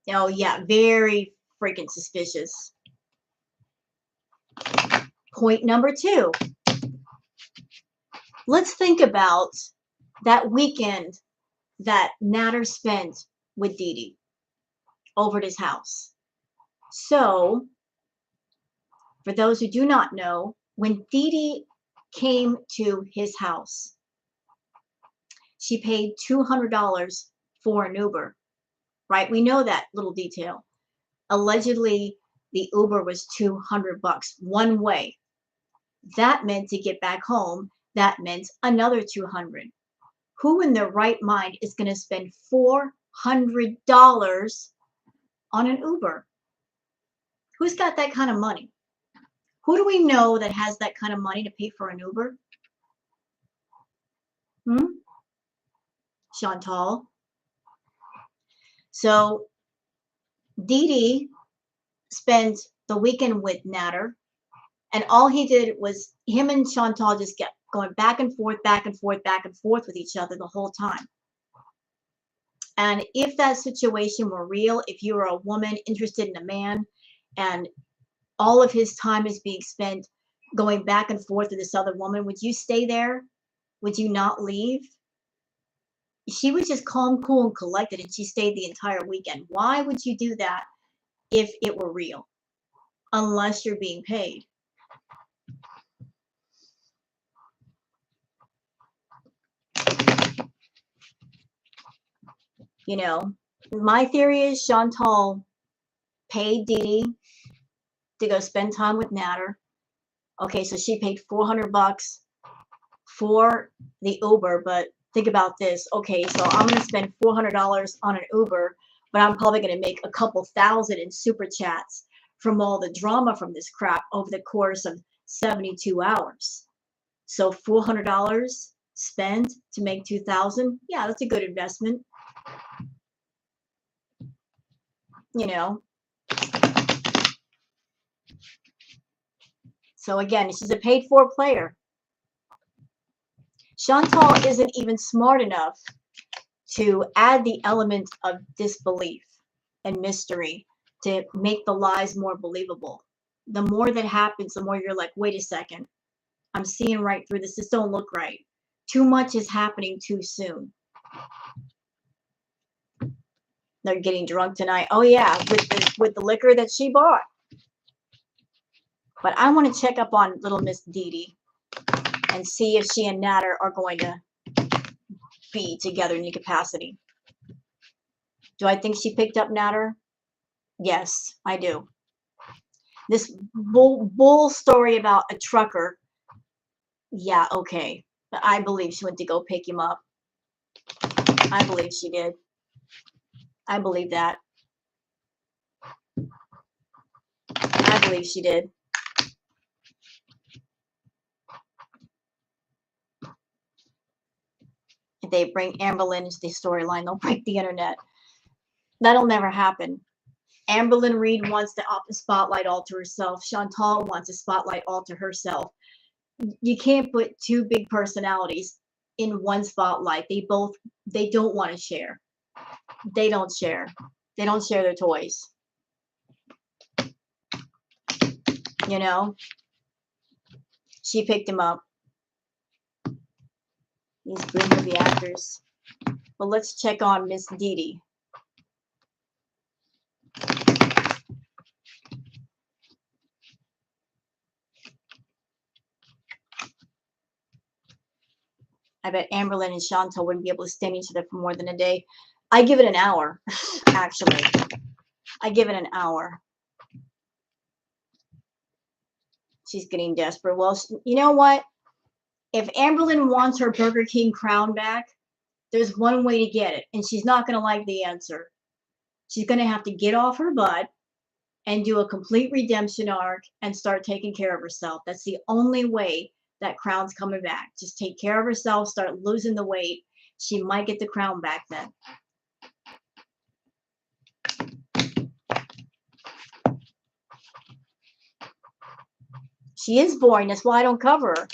Oh, yeah, very freaking suspicious. Point number 2. Let's think about that weekend that Nader spent with Dede over at his house. So, for those who do not know, when Dede came to his house, she paid $200 for an Uber, right? We know that little detail. Allegedly, the Uber was $200 one way. That meant to get back home, that meant another $200. Who in their right mind is going to spend $400 on an Uber? Who's got that kind of money? Who do we know that has that kind of money to pay for an Uber? Chantal. So Dede spent the weekend with Nader, and all he did was him and Chantal just kept going back and forth, back and forth, back and forth with each other the whole time. And if that situation were real, if you were a woman interested in a man and all of his time is being spent going back and forth with this other woman, would you stay there? Would you not leave? She was just calm, cool, and collected, and she stayed the entire weekend. Why would you do that if it were real? Unless you're being paid. My theory is Chantal paid Dede to go spend time with Nader. Okay, so she paid $400 for the Uber, but think about this. Okay, so I'm going to spend $400 on an Uber, but I'm probably going to make a couple thousand in super chats from all the drama from this crap over the course of 72 hours. So $400 spent to make $2,000. Yeah, that's a good investment. So again, she's a paid for player. Chantal isn't even smart enough to add the element of disbelief and mystery to make the lies more believable. The more that happens, the more you're like, wait a second, I'm seeing right through this. This don't look right. Too much is happening too soon. They're getting drunk tonight. Oh yeah, with the liquor that she bought. But I want to check up on little Miss Dede and see if she and Nader are going to be together in any capacity. Do I think she picked up Nader? Yes, I do. This bull story about a trucker. Yeah, okay. But I believe she went to go pick him up. I believe she did. I believe that. I believe she did. If they bring Amberlynn into the storyline, they'll break the internet. That'll never happen. Amberlynn Reed wants the spotlight all to herself. Chantal wants a spotlight all to herself. You can't put two big personalities in one spotlight. They don't want to share. They don't share. They don't share their toys. You know? She picked him up. These good movie actors. But let's check on Miss Dede. I bet Amberlynn and Chantal wouldn't be able to stand each other for more than a day. I give it an hour, actually. I give it an hour. She's getting desperate. Well, you know what? If Amberlynn wants her Burger King crown back, there's one way to get it, and she's not going to like the answer. She's going to have to get off her butt and do a complete redemption arc and start taking care of herself. That's the only way that crown's coming back. Just take care of herself, start losing the weight. She might get the crown back then. She is boring. That's why I don't cover her.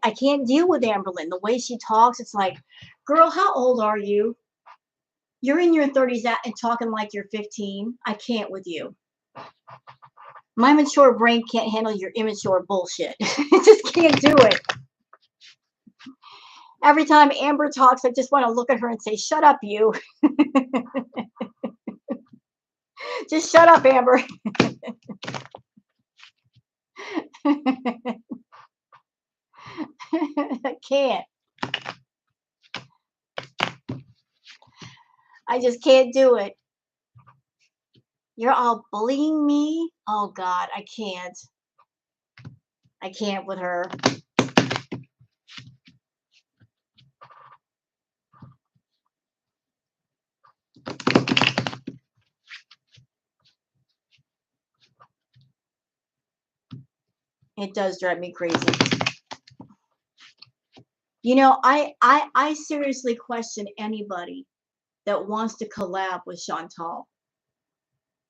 I can't deal with Amberlynn. The way she talks, it's like, girl, how old are you? You're in your 30s and talking like you're 15. I can't with you. My mature brain can't handle your immature bullshit. I just can't do it. Every time Amber talks, I just want to look at her and say, shut up, you. Just shut up, Amber. I can't. I just can't do it. You're all bullying me? Oh, God, I can't. I can't with her. It does drive me crazy. You know, I seriously question anybody that wants to collab with Chantal.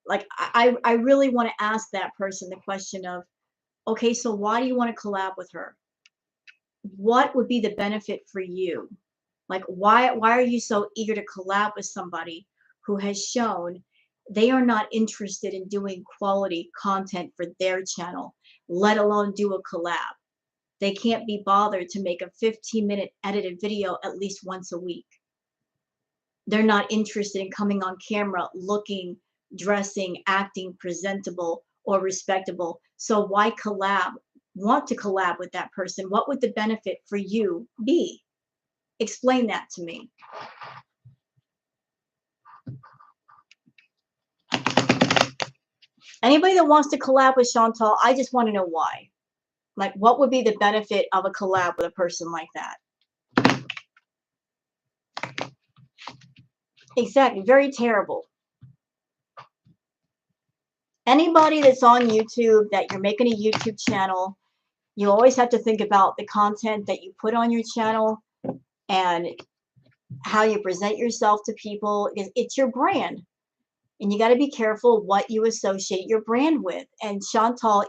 Like, I really want to ask that person the question of, okay, so why do you want to collab with her? What would be the benefit for you? Like, why are you so eager to collab with somebody who has shown they are not interested in doing quality content for their channel, let alone do a collab? They can't be bothered to make a 15-minute edited video at least once a week. They're not interested in coming on camera looking, dressing, acting presentable or respectable. So why want to collab with that person? What would the benefit for you be? Explain that to me. Anybody that wants to collab with Chantal, I just want to know why. Like, what would be the benefit of a collab with a person like that? Exactly. Very terrible. Anybody that's on YouTube, that you're making a YouTube channel, you always have to think about the content that you put on your channel and how you present yourself to people. It's your brand. And you got to be careful what you associate your brand with. And Chantal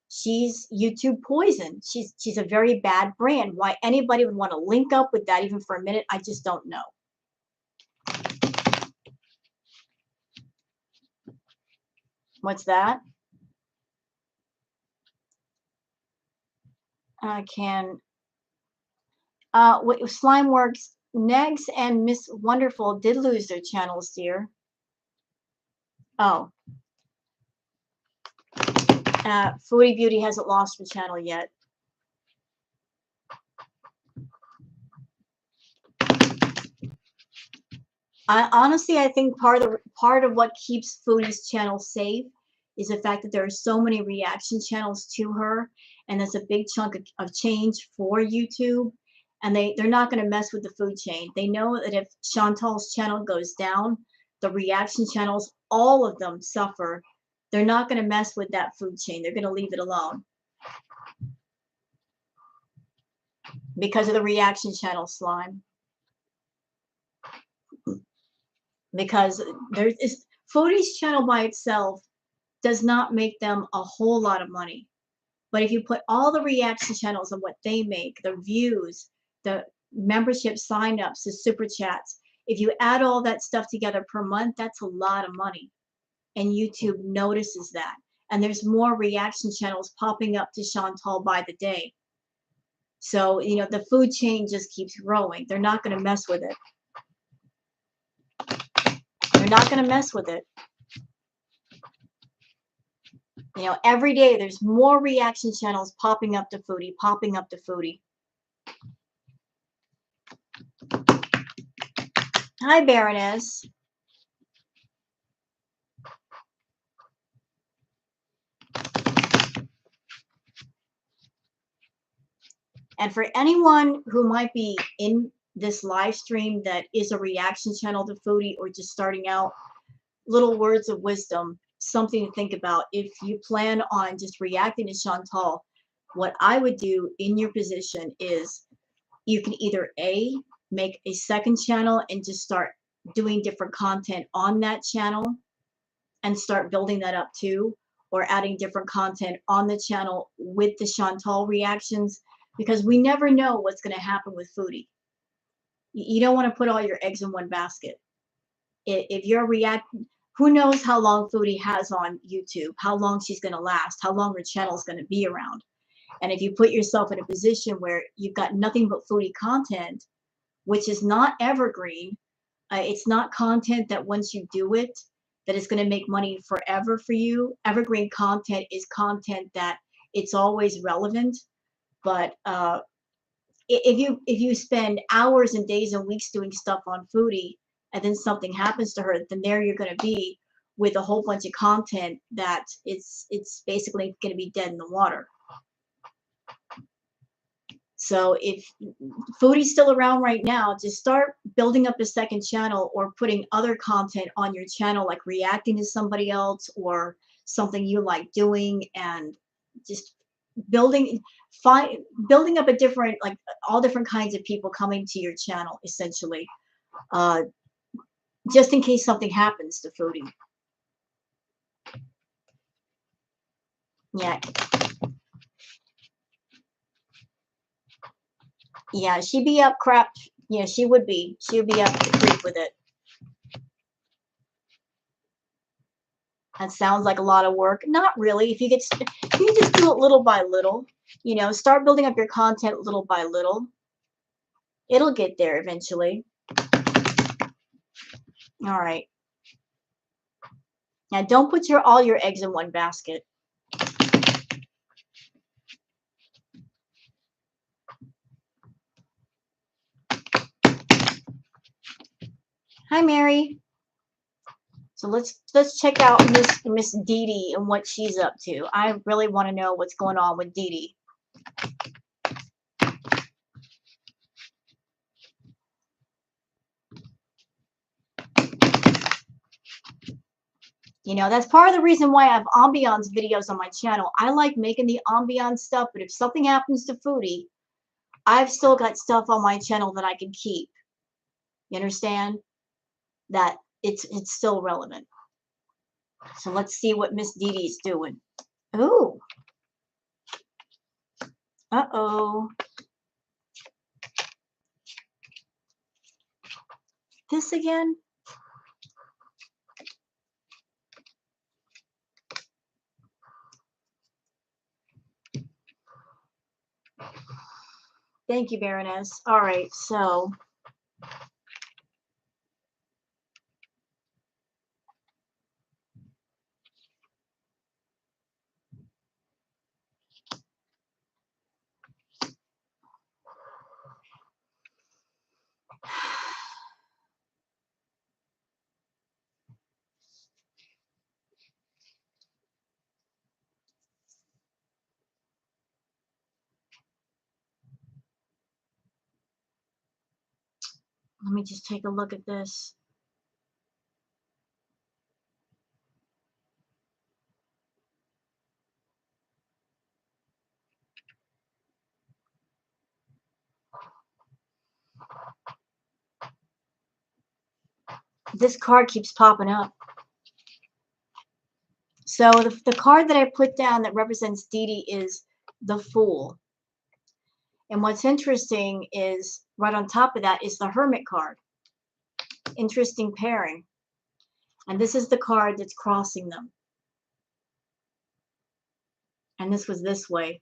she's YouTube poison. She's a very bad brand. Why anybody would want to link up with that even for a minute, I just don't know. What's that? I can. Slimeworks, Negs and Miss Wonderful did lose their channels, dear. Oh. Foodie Beauty hasn't lost her channel yet. Honestly, I think part of what keeps Foodie's channel safe is the fact that there are so many reaction channels to her, and that's a big chunk of change for YouTube. And they're not going to mess with the food chain. They know that if Chantal's channel goes down, the reaction channels, all of them suffer. They're not going to mess with that food chain. They're going to leave it alone because of the reaction channel slime. Because there is Foodie's channel by itself does not make them a whole lot of money. But if you put all the reaction channels and what they make, the views, the membership signups, the super chats, if you add all that stuff together per month, that's a lot of money. And YouTube notices that. And there's more reaction channels popping up to Chantal by the day. So, you know, the food chain just keeps growing. They're not going to mess with it. They're not going to mess with it. You know, every day there's more reaction channels popping up to Foodie, popping up to Foodie. Hi, Baroness. And for anyone who might be in this live stream that is a reaction channel to Foodie or just starting out, little words of wisdom, something to think about. If you plan on just reacting to Chantal, what I would do in your position is you can either A, make a second channel and just start doing different content on that channel and start building that up too, or adding different content on the channel with the Chantal reactions, because we never know what's going to happen with Foodie. You don't want to put all your eggs in one basket. If you're reacting, who knows how long Foodie has on YouTube, how long she's going to last, how long her channel is going to be around. And if you put yourself in a position where you've got nothing but Foodie content, which is not evergreen, it's not content that once you do it, that is going to make money forever for you. Evergreen content is content that it's always relevant. But if you spend hours and days and weeks doing stuff on Foodie, and then something happens to her, then there you're going to be with a whole bunch of content that it's basically going to be dead in the water. So if Foodie's still around right now, just start building up a second channel or putting other content on your channel, like reacting to somebody else or something you like doing, and just building up a different, like all different kinds of people coming to your channel, essentially, just in case something happens to Foodie. Yeah. Yeah, she'd be up crap. Yeah, she would be. She would be up the creek with it. That sounds like a lot of work. Not really. If you just do it little by little, you know, start building up your content little by little. It'll get there eventually. All right. Now, don't put all your eggs in one basket. Hi, Mary. So let's check out Miss Dede and what she's up to. I really want to know what's going on with Dede. You know, that's part of the reason why I have ambiance videos on my channel. I like making the ambiance stuff, but if something happens to Foodie, I've still got stuff on my channel that I can keep. You understand? That it's still relevant. So let's see what Miss Dede's doing. Ooh. Uh-oh. This again? Thank you, Baroness. All right, so Let me just take a look at this. This card keeps popping up. So the card that I put down that represents Dede is the Fool. And what's interesting is right on top of that is the Hermit card. Interesting pairing. And this is the card that's crossing them. And this was this way.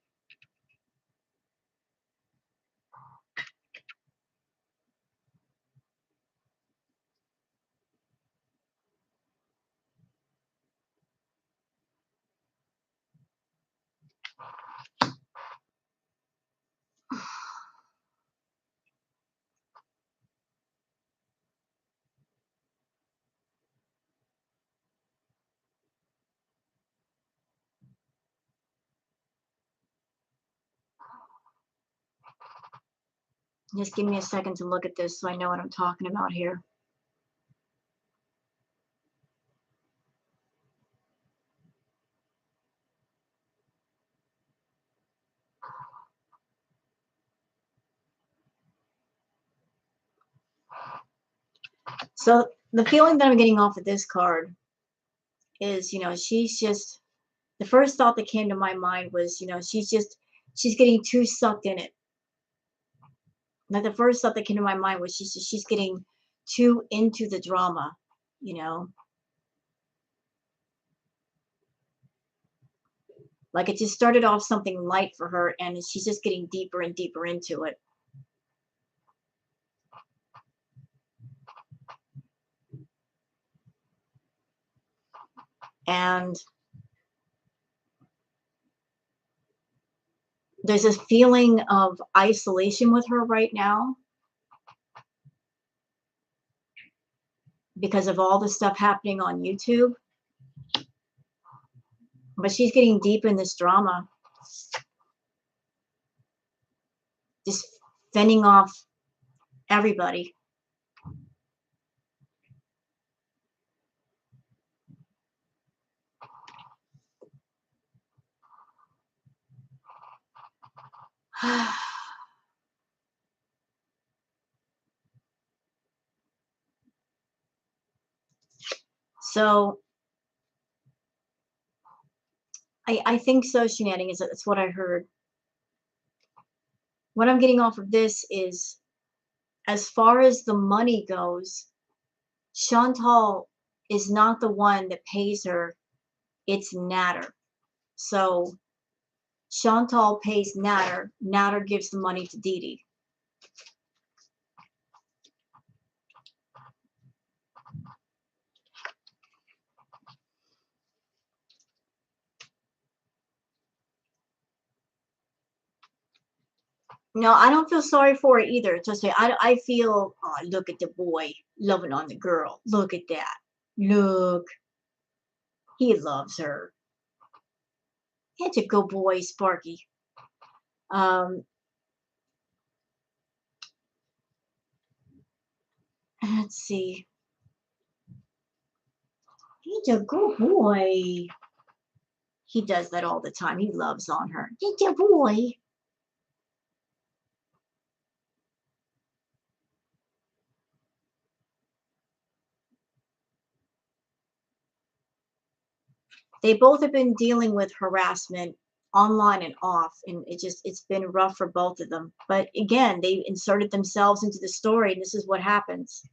Just give me a second to look at this so I know what I'm talking about here. So the feeling that I'm getting off of this card is, she's just, the first thought that came to my mind was, she's getting too sucked in it. Like the first thought that came to my mind was she's getting too into the drama, you know. Like it just started off something light for her and she's just getting deeper and deeper into it. And there's this feeling of isolation with her right now because of all the stuff happening on YouTube. But she's getting deep in this drama, just fending off everybody. So I think so, shenanigans. That's what I heard. What I'm getting off of this is, as far as the money goes, Chantal is not the one that pays her, it's Nader. So Chantal pays Nader, Nader gives the money to Dede. No, I don't feel sorry for it either. Trust me, I feel, oh, look at the boy loving on the girl. Look at that. Look, he loves her. It's a good boy, Sparky. Um, let's see. He's a good boy. He does that all the time. He loves on her. He's a boy. They both have been dealing with harassment online and off, and it's been rough for both of them. But again, they inserted themselves into the story, and this is what happens.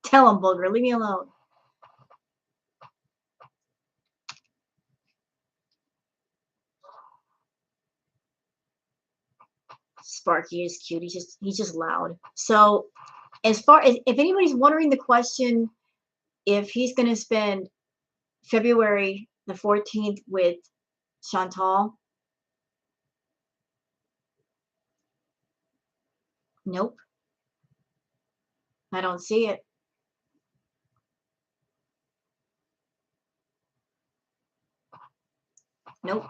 Tell him, Booger, leave me alone. Sparky is cute. He's just loud. So as far as if anybody's wondering the question, if he's going to spend February the 14th with Chantal, nope, I don't see it. Nope.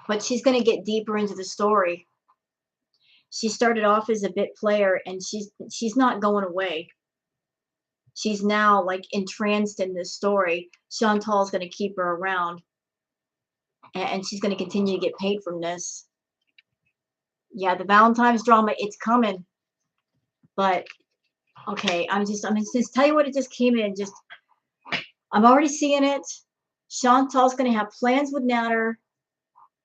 But she's going to get deeper into the story. She started off as a bit player, and she's not going away. She's now like entranced in this story. Chantal's going to keep her around, and she's going to continue to get paid from this. Yeah, the Valentine's drama, it's coming. But okay, I'm just tell you what, it just came in. Just I'm already seeing it. Chantal's going to have plans with Nader,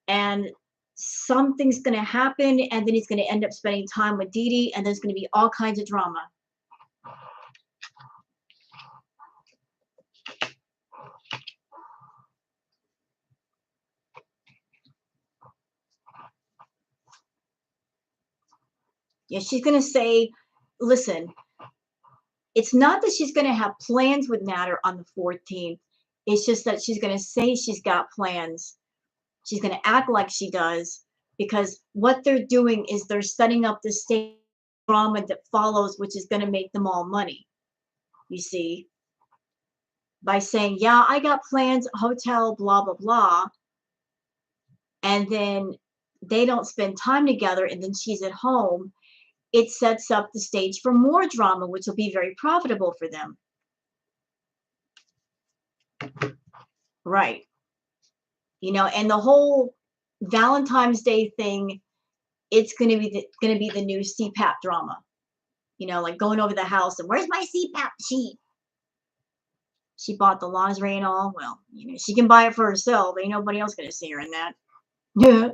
and something's going to happen, and then he's going to end up spending time with Dede, and there's going to be all kinds of drama. Yeah, she's going to say, listen, it's not that she's going to have plans with Nader on the 14th. It's just that she's going to say she's got plans. She's going to act like she does, because what they're doing is they're setting up the stage drama that follows, which is going to make them all money. You see, by saying, yeah, I got plans, hotel, blah, blah, blah. And then they don't spend time together, and then she's at home. It sets up the stage for more drama, which will be very profitable for them. Right. You know, and the whole Valentine's Day thing, it's going to be the new CPAP drama. You know, like going over the house and, where's my CPAP sheet? She bought the lingerie and all. Well, you know, she can buy it for herself. Ain't nobody else going to see her in that. Yeah.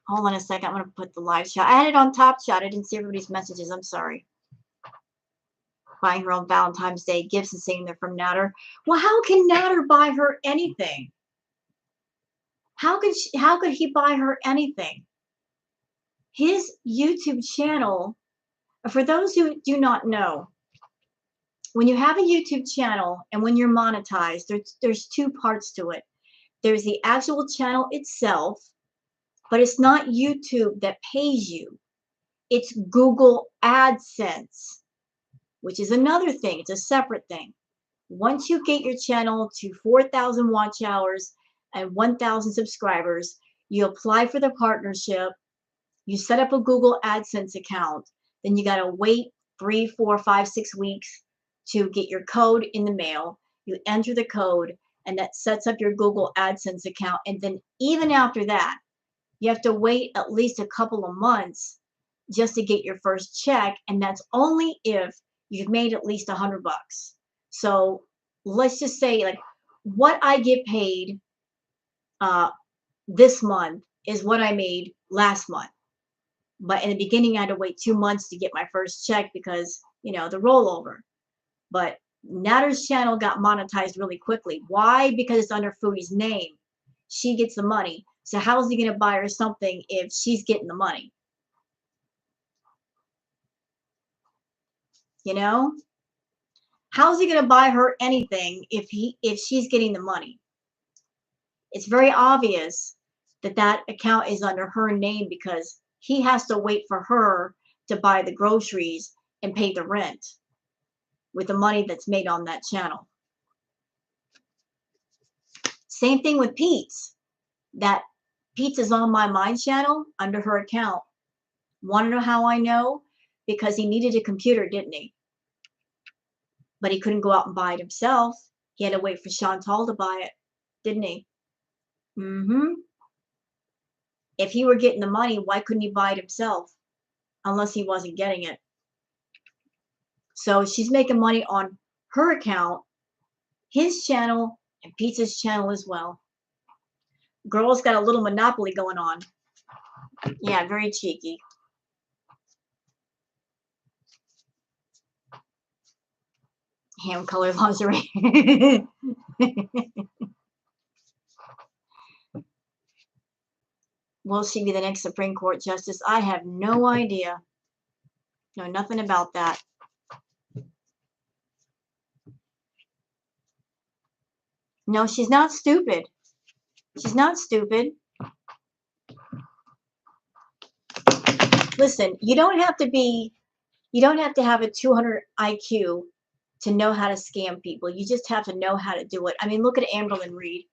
Hold on a second. I'm going to put the live shot. I had it on top shot. I didn't see everybody's messages. I'm sorry. Buying her own Valentine's Day gifts and saying they're from Nader. Well, how can Nader buy her anything? How could he buy her anything? His YouTube channel, for those who do not know, when you have a YouTube channel and when you're monetized, there's two parts to it. There's the actual channel itself, but it's not YouTube that pays you. It's Google AdSense, which is another thing. It's a separate thing. Once you get your channel to 4,000 watch hours and 1,000 subscribers, you apply for the partnership, you set up a Google AdSense account, then you got to wait 3, 4, 5, 6 weeks to get your code in the mail. You enter the code, and that sets up your Google AdSense account. And then even after that, you have to wait at least a couple of months just to get your first check. And that's only if you've made at least $100. So let's just say, like, what I get paid this month is what I made last month. But in the beginning, I had to wait 2 months to get my first check because, you know, the rollover. But Nader's channel got monetized really quickly. Why? Because it's under Foodie's name. She gets the money. So how is he going to buy her something if she's getting the money? You know? How's he going to buy her anything if she's getting the money? It's very obvious that that account is under her name, because he has to wait for her to buy the groceries and pay the rent with the money that's made on that channel. Same thing with Pete's. That Pete's is on my Mind channel under her account. Want to know how I know? Because he needed a computer, didn't he? But he couldn't go out and buy it himself. He had to wait for Chantal to buy it, didn't he? Mm-hmm. If he were getting the money, why couldn't he buy it himself? Unless he wasn't getting it. So she's making money on her account, his channel, and Pizza's channel as well. Girl's got a little monopoly going on. Yeah, very cheeky. Ham colored lingerie. Will she be the next Supreme Court justice? I have no idea. Know nothing about that. No, she's not stupid. She's not stupid. Listen, you don't have to have a 200 IQ to know how to scam people. You just have to know how to do it. I mean, look at Amberlyn Reed.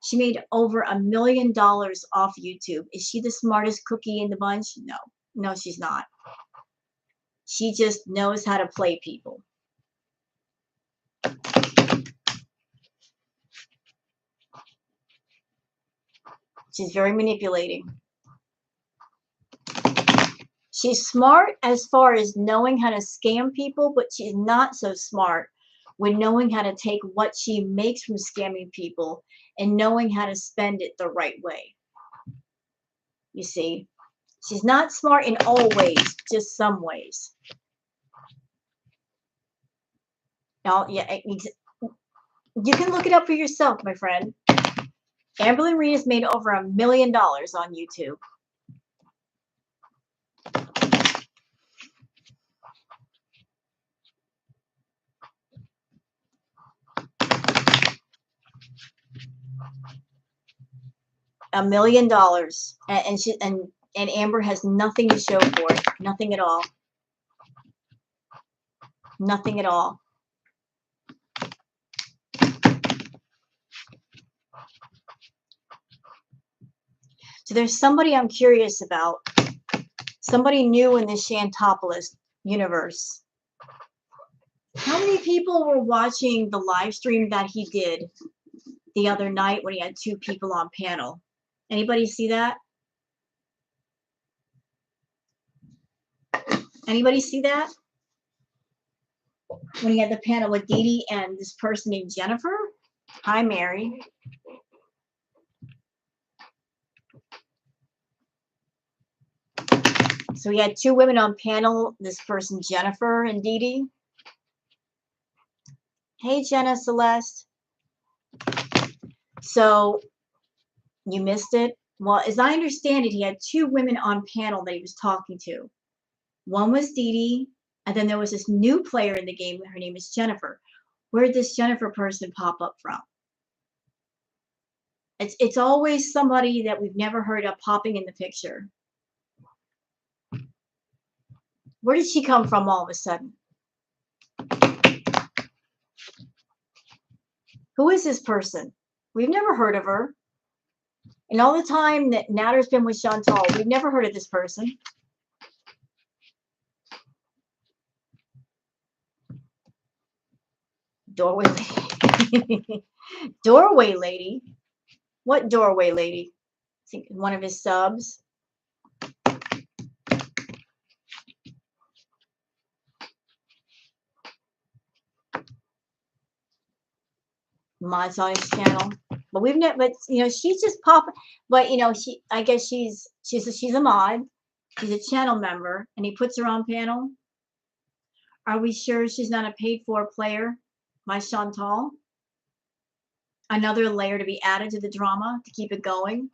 She made over $1 million off YouTube. Is she the smartest cookie in the bunch? No. No, she's not. She just knows how to play people. She's very manipulating. She's smart as far as knowing how to scam people, but she's not so smart with knowing how to take what she makes from scamming people and knowing how to spend it the right way. You see, she's not smart in all ways, just some ways. Now, yeah, you can look it up for yourself, my friend. Amberlyn Reed has made over $1 million on YouTube. $1 million, and Amber has nothing to show for it. Nothing at all. Nothing at all. So there's somebody I'm curious about. Somebody new in the Chantopolis universe. How many people were watching the live stream that he did the other night when he had 2 people on panel? Anybody see that? Anybody see that? When he had the panel with Dede and this person named Jennifer? Hi, Mary. So he had 2 women on panel, this person Jennifer and Dede. Hey, Jenna Celeste. So you missed it? Well, as I understand it, he had 2 women on panel that he was talking to. One was Dede, and then there was this new player in the game. Her name is Jennifer. Where did this Jennifer person pop up from? It's always somebody that we've never heard of popping in the picture. Where did she come from all of a sudden? Who is this person? We've never heard of her. And all the time that Nader's been with Chantal, we've never heard of this person. Doorway lady. Doorway lady? What doorway lady? I think one of his subs. Mods on his channel. But we've never, but you know, she's just popping. But you know, I guess she's a mod. She's a channel member, and he puts her on panel. Are we sure she's not a paid-for player by Chantal? Another layer to be added to the drama to keep it going.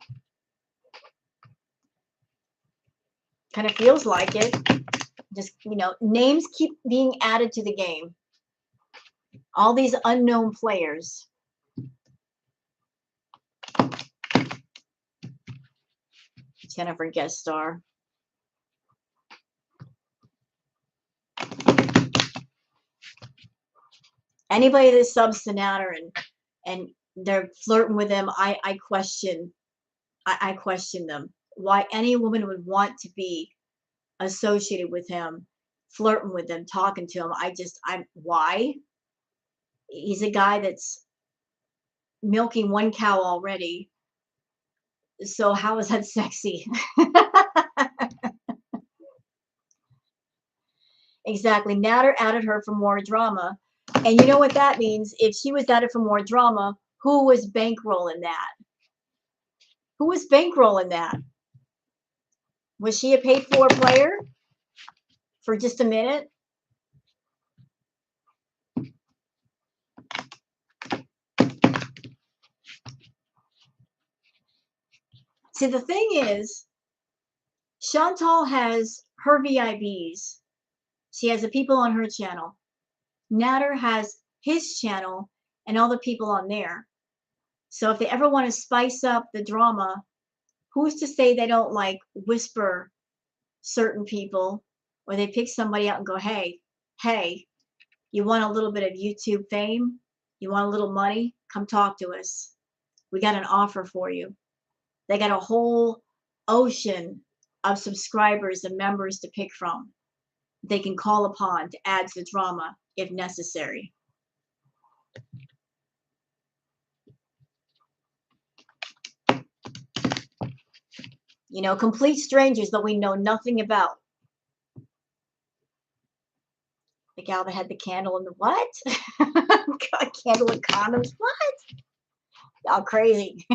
Kind of feels like it. Just, you know, names keep being added to the game. All these unknown players. Jennifer guest star. Anybody that subs to Nader and they're flirting with him, I question them. Why any woman would want to be associated with him, flirting with him, talking to him. Why? He's a guy that's milking 1 cow already. So how is that sexy? Exactly. Nader added her for more drama. And you know what that means? If she was added for more drama, who was bankrolling that? Who was bankrolling that? Was she a paid-for player for just a minute? See, the thing is, Chantal has her VIPs. She has the people on her channel. Nader has his channel and all the people on there. So if they ever want to spice up the drama, who's to say they don't like whisper certain people, or they pick somebody out and go, hey, you want a little bit of YouTube fame? You want a little money? Come talk to us. We got an offer for you. They got a whole ocean of subscribers and members to pick from. They can call upon to add to the drama if necessary. You know, complete strangers that we know nothing about. The gal that had the candle and the what? Candle and condoms? What? Y'all crazy.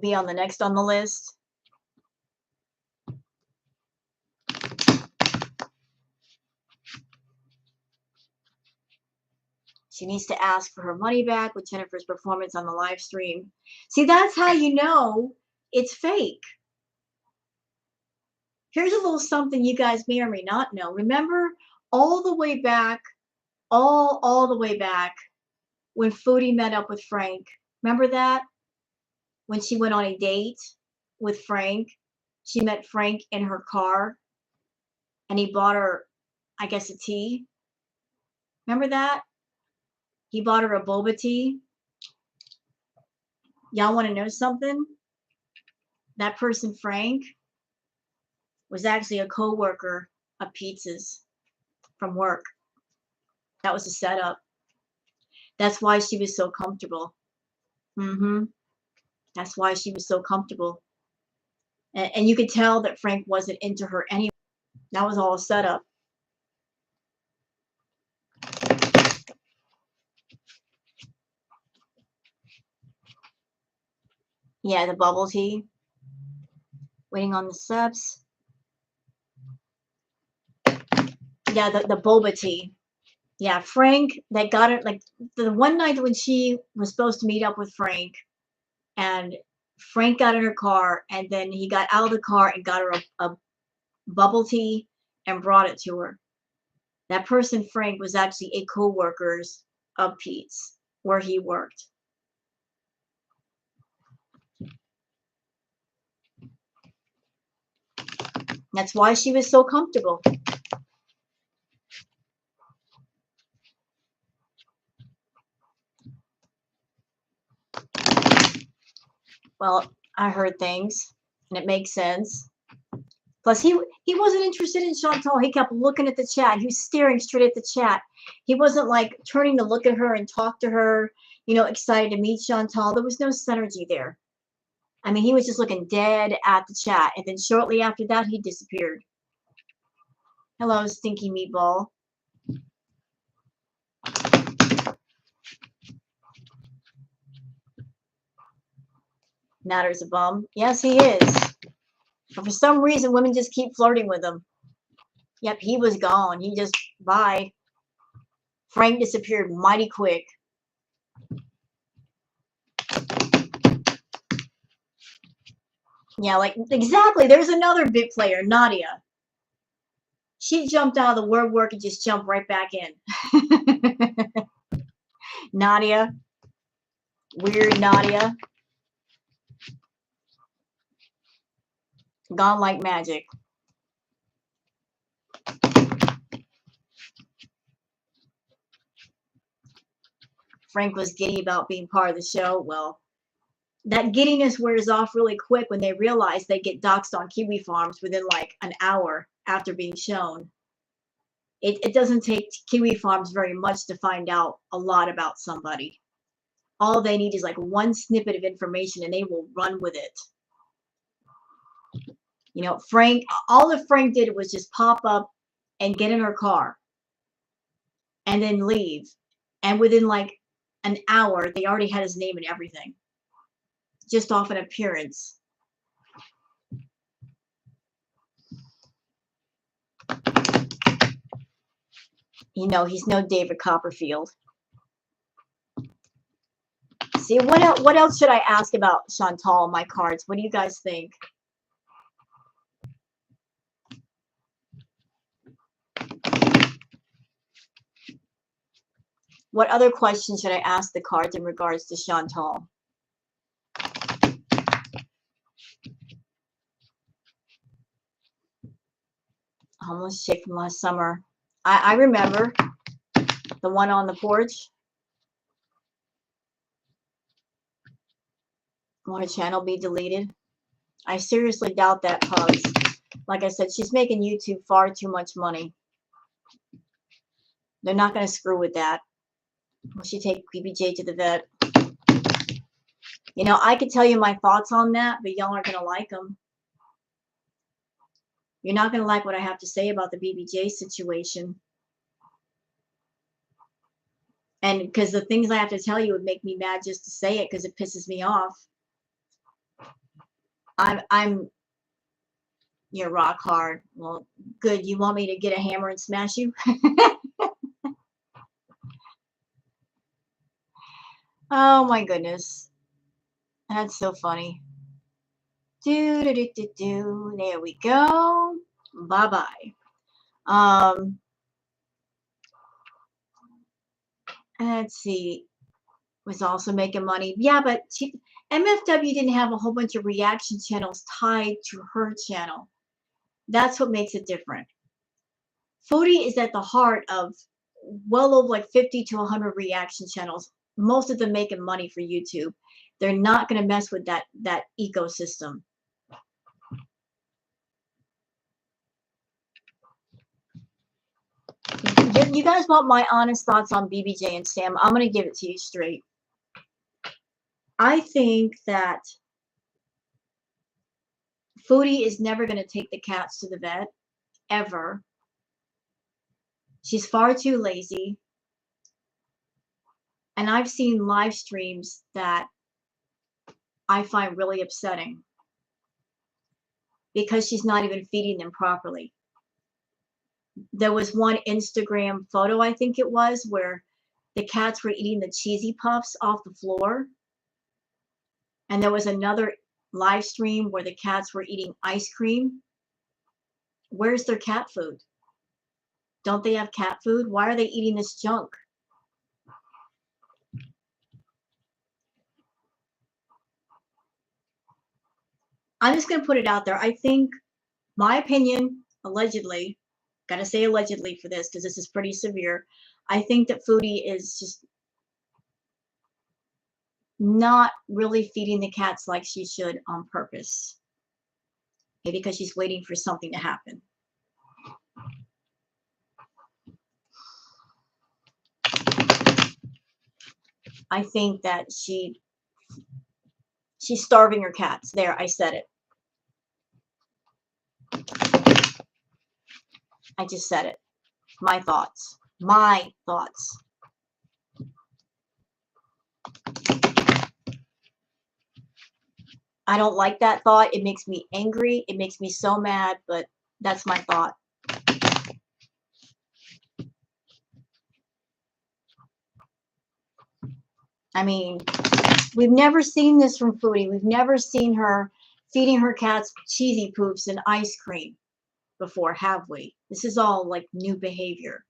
Be on the next on the list. She needs to ask for her money back with Jennifer's performance on the live stream. See, that's how you know it's fake. Here's a little something you guys may or may not know. Remember all the way back, all the way back when Foodie met up with Frank? Remember that? When she went on a date with Frank, she met Frank in her car and he bought her, I guess, a tea. Remember that? He bought her a boba tea. Y'all want to know something? That person, Frank, was actually a co-worker of Pizza's from work. That was a setup. That's why she was so comfortable. That's why she was so comfortable. And you could tell that Frank wasn't into her anyway. That was all a setup. Yeah, the bubble tea. Waiting on the subs. Yeah, the boba tea. Yeah, Frank, that got it, like the one night when she was supposed to meet up with Frank, and Frank got in her car, and then he got out of the car and got her a bubble tea and brought it to her. That person, Frank, was actually a co-worker of Pete's, where he worked. That's why she was so comfortable. Well, I heard things, and it makes sense. Plus, he wasn't interested in Chantal. He kept looking at the chat. He was staring straight at the chat. He wasn't like turning to look at her and talk to her, you know, excited to meet Chantal. There was no synergy there. I mean, he was just looking dead at the chat. And then shortly after that, he disappeared. Hello, stinky meatball. Nader's a bum. Yes, he is. But for some reason, women just keep flirting with him. Yep, he was gone. He just, bye. Frank disappeared mighty quick. Yeah, like, exactly. There's another big player, Nadia. She jumped out of the word work and just jumped right back in. Nadia. Weird Nadia. Gone like magic. Frank was giddy about being part of the show. Well, that giddiness wears off really quick when they realize they get doxxed on Kiwi Farms within like an hour after being shown. It doesn't take Kiwi Farms very much to find out a lot about somebody. All they need is like one snippet of information and they will run with it. You know, Frank, all that Frank did was just pop up and get in her car and then leave. And within like an hour, they already had his name and everything. Just off an appearance. You know, he's no David Copperfield. See, what else should I ask about Chantal, my cards? What do you guys think? What other questions should I ask the cards in regards to Chantal? Homeless chick from last summer. I remember the one on the porch. Will her channel be deleted? I seriously doubt that, cause, like I said, she's making YouTube far too much money. They're not going to screw with that. Will she take BBJ to the vet? You know, I could tell you my thoughts on that, but y'all aren't going to like them. You're not going to like what I have to say about the BBJ situation. And because the things I have to tell you would make me mad just to say it because it pisses me off. You're rock hard. Well, good. You want me to get a hammer and smash you? Oh my goodness. That's so funny. There we go. Bye-bye. Let's see. Was also making money. Yeah, but MFW didn't have a whole bunch of reaction channels tied to her channel. That's what makes it different. Foodie is at the heart of well over like 50 to 100 reaction channels. Most of them making money for YouTube. They're not going to mess with that ecosystem. You guys want my honest thoughts on BBJ and Sam? I'm going to give it to you straight. I think that Foodie is never going to take the cats to the vet, ever. She's far too lazy. And I've seen live streams that I find really upsetting because she's not even feeding them properly. There was one Instagram photo, I think it was, where the cats were eating the cheesy puffs off the floor. And there was another live stream where the cats were eating ice cream. Where's their cat food? Don't they have cat food? Why are they eating this junk? I'm just going to put it out there. I think, my opinion, allegedly, got to say allegedly for this because this is pretty severe. I think that Foodie is just not really feeding the cats like she should on purpose. Maybe because she's waiting for something to happen. I think that she's starving her cats. There, I said it. I just said it. My thoughts. My thoughts. I don't like that thought. It makes me angry. It makes me so mad, but that's my thought. I mean, we've never seen this from Foodie. We've never seen her feeding her cats cheesy poops and ice cream before, have we? This is all like new behavior.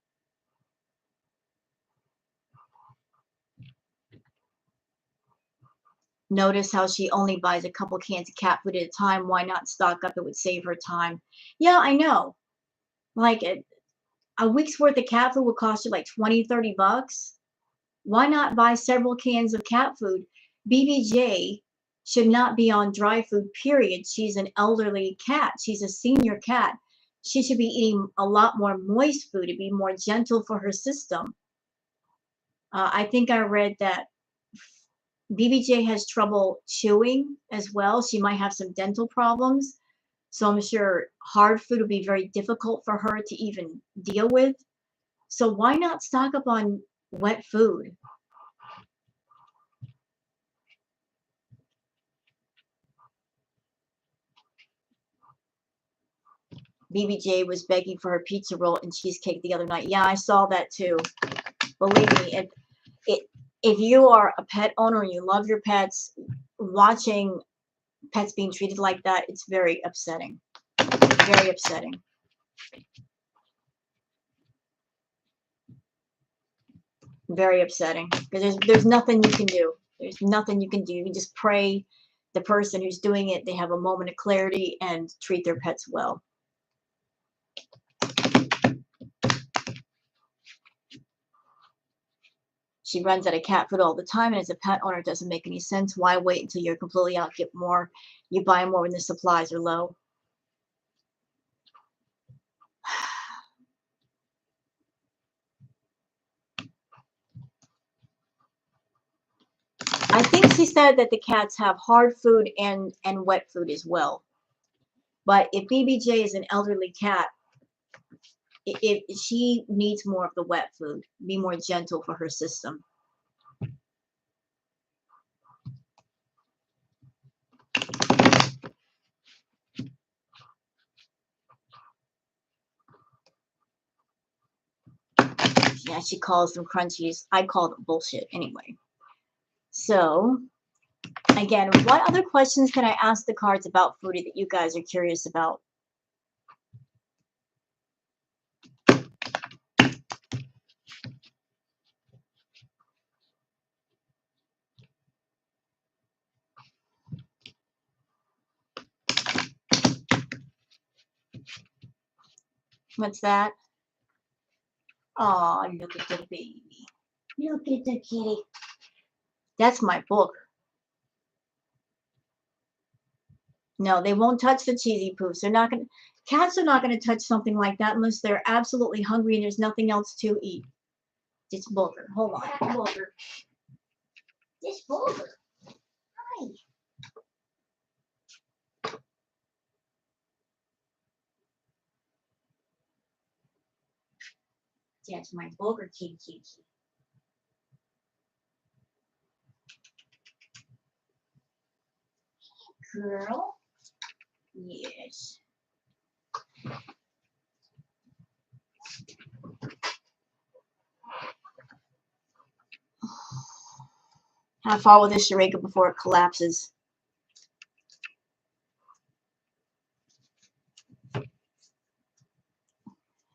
Notice how she only buys a couple cans of cat food at a time. Why not stock up? It would save her time. Yeah, I know. Like a week's worth of cat food would cost you like 20, 30 bucks. Why not buy several cans of cat food? BBJ should not be on dry food, period. She's an elderly cat. She's a senior cat. She should be eating a lot more moist food to be more gentle for her system. I think I read that BBJ has trouble chewing as well. She might have some dental problems. So I'm sure hard food will be very difficult for her to even deal with. So why not stock up on wet food? BBJ was begging for her pizza roll and cheesecake the other night. Yeah, I saw that too. Believe me, if you are a pet owner and you love your pets, watching pets being treated like that, it's very upsetting. Very upsetting. Very upsetting. Because there's nothing you can do. There's nothing you can do. You can just pray the person who's doing it, they have a moment of clarity and treat their pets well. She runs out of cat food all the time, and as a pet owner, it doesn't make any sense. Why wait until you're completely out? Get more. You buy more when the supplies are low. I think she said that the cats have hard food and wet food as well. But if BBJ is an elderly cat, she needs more of the wet food. Be more gentle for her system. Yeah, she calls them crunchies. I call them bullshit anyway. So, again, what other questions can I ask the cards about Foodie that you guys are curious about? What's that? Oh, look at the baby. Look at the kitty. That's my book. No, they won't touch the cheesy poofs. They're not going to. Cats are not going to touch something like that unless they're absolutely hungry and there's nothing else to eat. This booger. Hold on. Booger. This booger. Hi. That's my booger kitty. Girl. Yes. How far will this charade go before it collapses?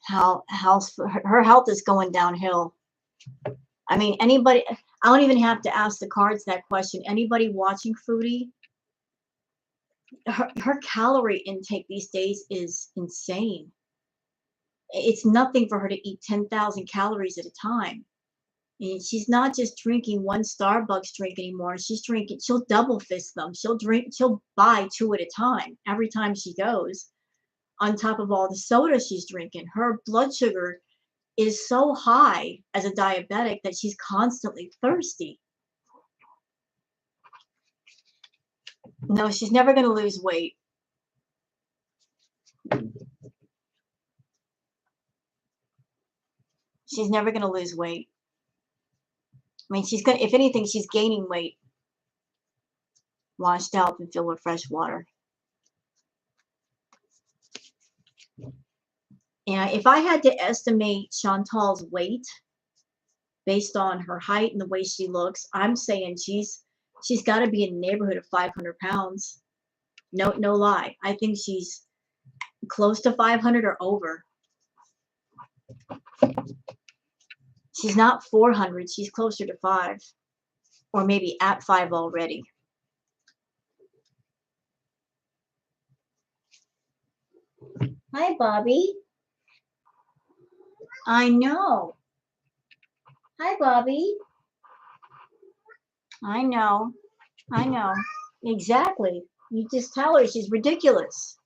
Her health is going downhill. I mean, anybody, I don't even have to ask the cards that question. Anybody watching Foodie, her calorie intake these days is insane. It's nothing for her to eat 10,000 calories at a time. And she's not just drinking one Starbucks drink anymore. She's drinking, she'll double fist them. She'll buy 2 at a time every time she goes. On top of all the soda she's drinking, her blood sugar is so high as a diabetic that she's constantly thirsty. No, she's never going to lose weight. She's never going to lose weight. I mean, she's going to, if anything, she's gaining weight. Washed out and filled with fresh water. And if I had to estimate Chantal's weight based on her height and the way she looks, I'm saying she's got to be in the neighborhood of 500 pounds. No lie. I think she's close to 500 or over. She's not 400. She's closer to 5, or maybe at 5 already. Hi, Bobby. I know. Hi, Bobby. I know. I know. Exactly. You just tell her she's ridiculous.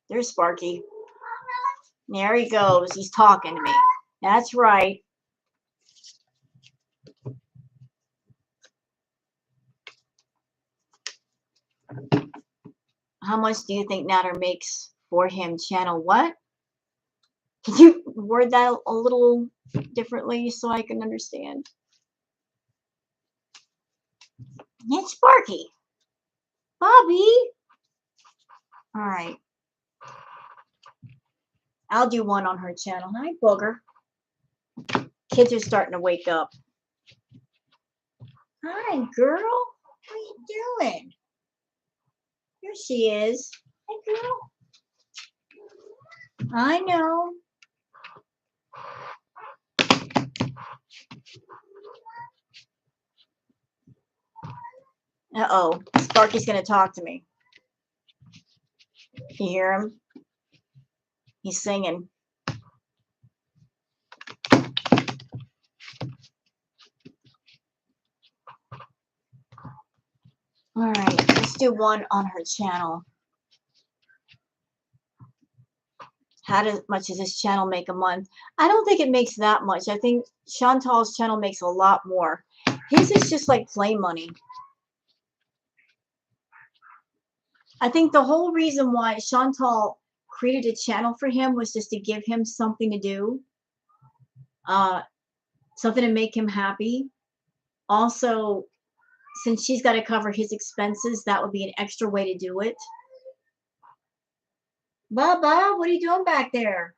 There's Sparky. There he goes. He's talking to me. That's right. How much do you think Nader makes for him? Channel what? Can you word that a little differently so I can understand? It's Sparky. Bobby. All right. I'll do one on her channel. Hi, Booger. Kids are starting to wake up. Hi, girl. How you doing? Here she is. Hi, girl. I know. Uh-oh. Sparky's going to talk to me. You hear him? He's singing. All right, let's do one on her channel. How much does this channel make a month? I don't think it makes that much. I think Chantal's channel makes a lot more. His is just like play money. I think the whole reason why Chantal created a channel for him was just to give him something to do, something to make him happy. Also, since she's got to cover his expenses, that would be an extra way to do it. Baba, what are you doing back there?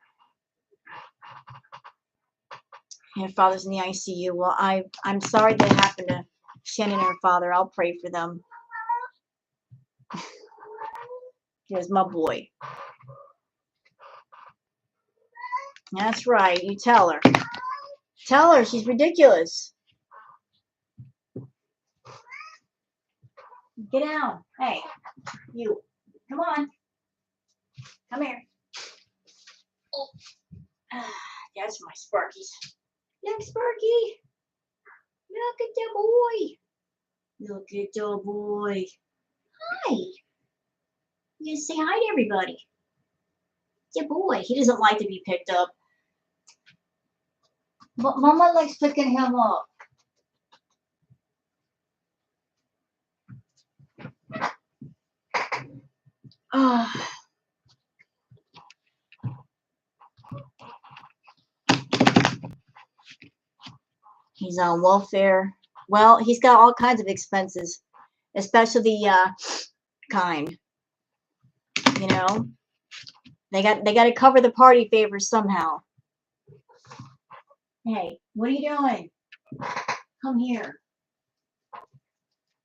Her father's in the ICU. Well, I'm sorry that happened to Shannon and her father. I'll pray for them. Here's my boy. That's right. You tell her. Tell her she's ridiculous. Get down. Hey, you. Come on. Come here. That's my Sparkies. Look, Sparky. Look at the boy. Look at the boy. Hi. You say hi to everybody. Good boy. He doesn't like to be picked up. But Mama likes picking him up. He's on welfare. Well, he's got all kinds of expenses, especially the kind. You know, they got to cover the party favors somehow. Hey, what are you doing? Come here.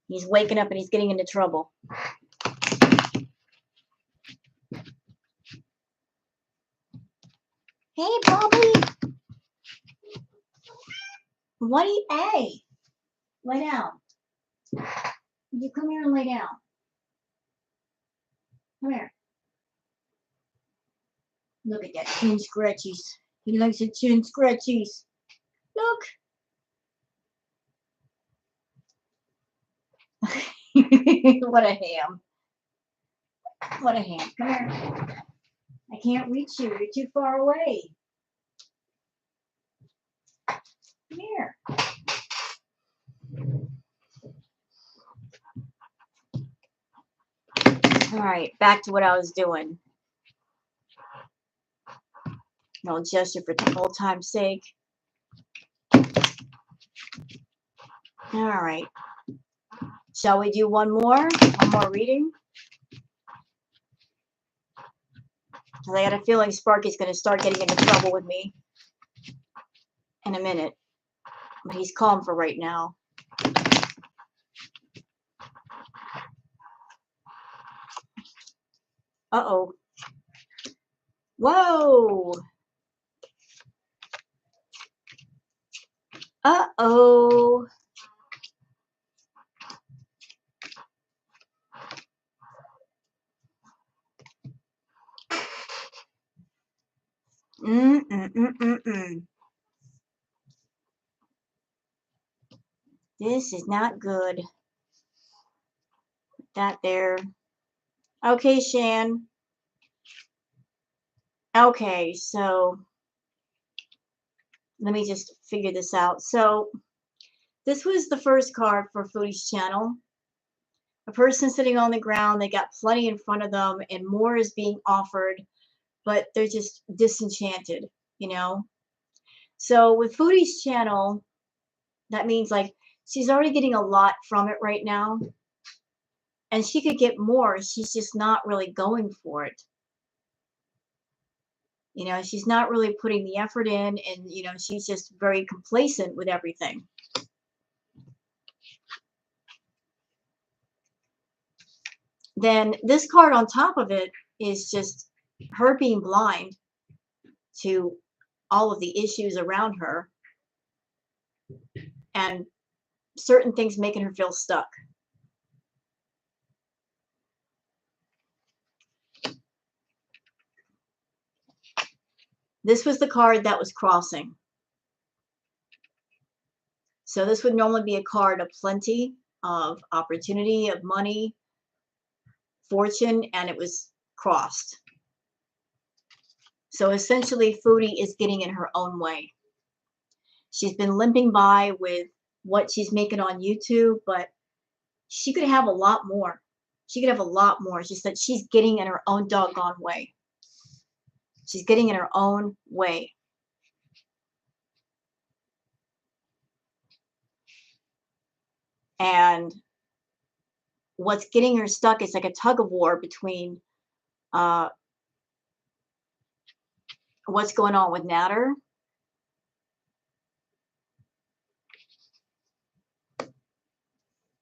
He's waking up and he's getting into trouble. Hey, Bobby. What do you, hey, lay down. You come here and lay down. Come here. Look at that chin scratchies. He likes the chin scratchies. Look. What a ham. What a ham. Come here. I can't reach you. You're too far away. Come here. All right, back to what I was doing. No gesture for old time's sake. All right. Shall we do one more? One more reading? Because I got a feeling Sparky's going to start getting into trouble with me in a minute. But he's calm for right now. Uh-oh. Whoa. Uh-oh. This is not good. Put that there. Okay, Shan. Okay, so let me just figure this out. So this was the first card for Foodie's channel. A person sitting on the ground, they got plenty in front of them and more is being offered, but they're just disenchanted, you know? So with Foodie's channel, that means like she's already getting a lot from it right now. And she could get more. She's just not really going for it. You know, she's not really putting the effort in and, you know, she's just very complacent with everything. Then this card on top of it is just her being blind to all of the issues around her and certain things making her feel stuck. This was the card that was crossing. So this would normally be a card of plenty, of opportunity, of money, fortune, and it was crossed. So essentially, Foodie is getting in her own way. She's been limping by with what she's making on YouTube, but she could have a lot more. She could have a lot more. She said she's getting in her own doggone way. She's getting in her own way. And what's getting her stuck is like a tug of war between what's going on with Nader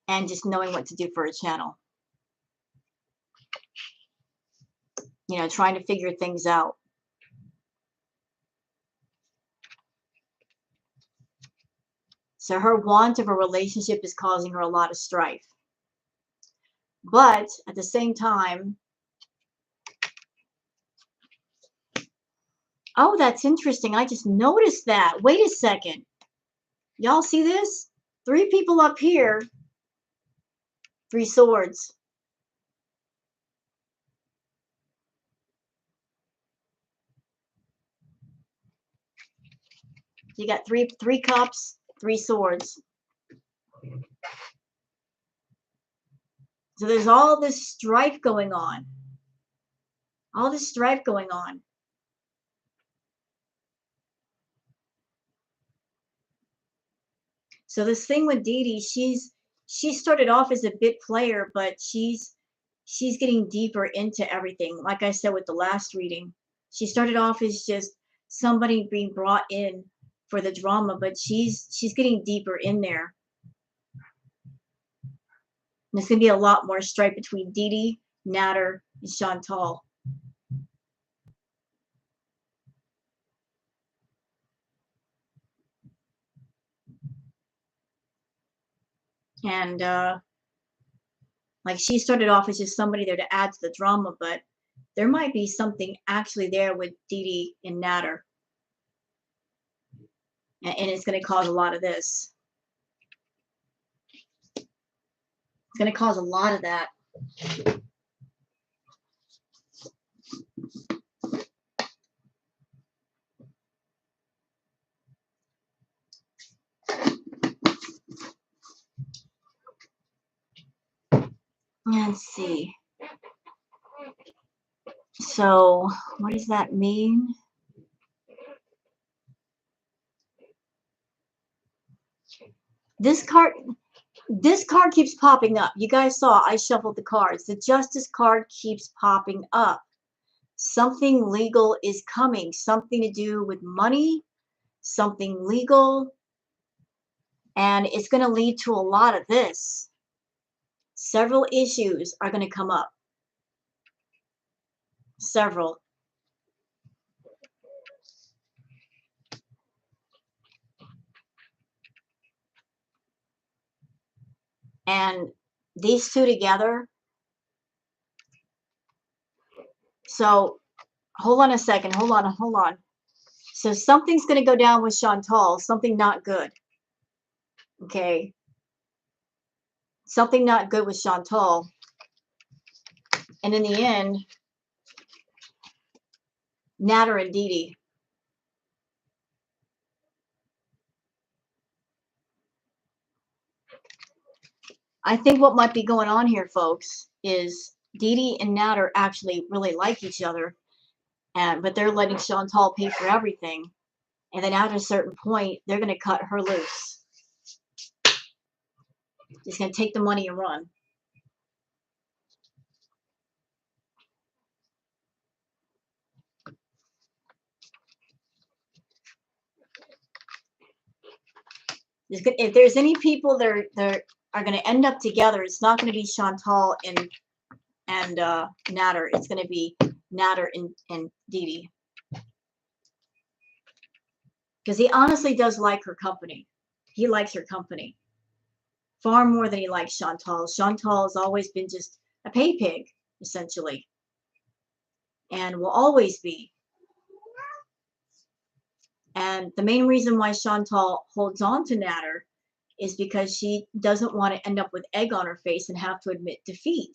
and just knowing what to do for a channel. You know, trying to figure things out. So her want of a relationship is causing her a lot of strife. But at the same time, oh, that's interesting. I just noticed that. Wait a second. Y'all see this? 3 people up here, 3 swords. You got three cups, 3 swords. So there's all this strife going on. All this strife going on. So this thing with Dede, she started off as a bit player, but she's getting deeper into everything. Like I said with the last reading, she started off as just somebody being brought in for the drama, but she's getting deeper in there. And there's gonna be a lot more strife between Dede, Nader, and Chantal. And like she started off as just somebody there to add to the drama, but there might be something actually there with Dede and Nader. And it's going to cause a lot of this. It's going to cause a lot of that. Let's see. So, what does that mean? This card keeps popping up. You guys saw I shuffled the cards. The Justice card keeps popping up. Something legal is coming. Something to do with money. Something legal. And it's going to lead to a lot of this. Several issues are going to come up. Several. And these 2 together. So hold on a second. Hold on. So something's going to go down with Chantal. Something not good. Okay. Something not good with Chantal. And in the end, Nader and Dede. I think what might be going on here, folks, is Dede and Nader actually really like each other, but they're letting Chantal pay for everything. And then at a certain point, they're going to cut her loose. Just going to take the money and run. If there's any people that are going to end up together, it's not going to be Chantal and Nader. It's going to be Nader and Dede. Because he honestly does like her company. He likes her company far more than he likes Chantal. Chantal has always been just a pay pig, essentially, and will always be. And the main reason why Chantal holds on to Nader is because she doesn't want to end up with egg on her face and have to admit defeat.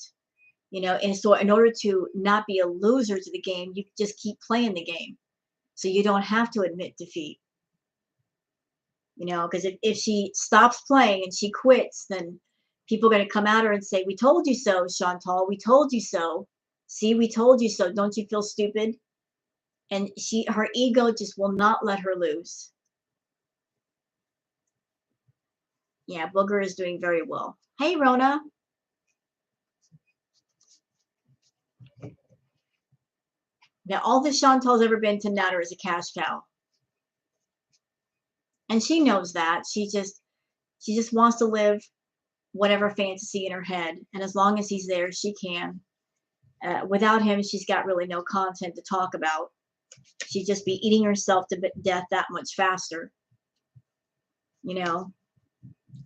And so in order to not be a loser to the game, you just keep playing the game. So you don't have to admit defeat. Because if she stops playing and she quits, then people are going to come at her and say, "We told you so, Chantal. We told you so. See, we told you so. Don't you feel stupid?" And her ego just will not let her lose. Yeah, Booger is doing very well. Hey, Rona. Now, all that Chantal's ever been to Nader is a cash cow. And she knows that. She just wants to live whatever fantasy in her head. And as long as he's there, she can. Without him, she's got really no content to talk about. She'd just be eating herself to death that much faster.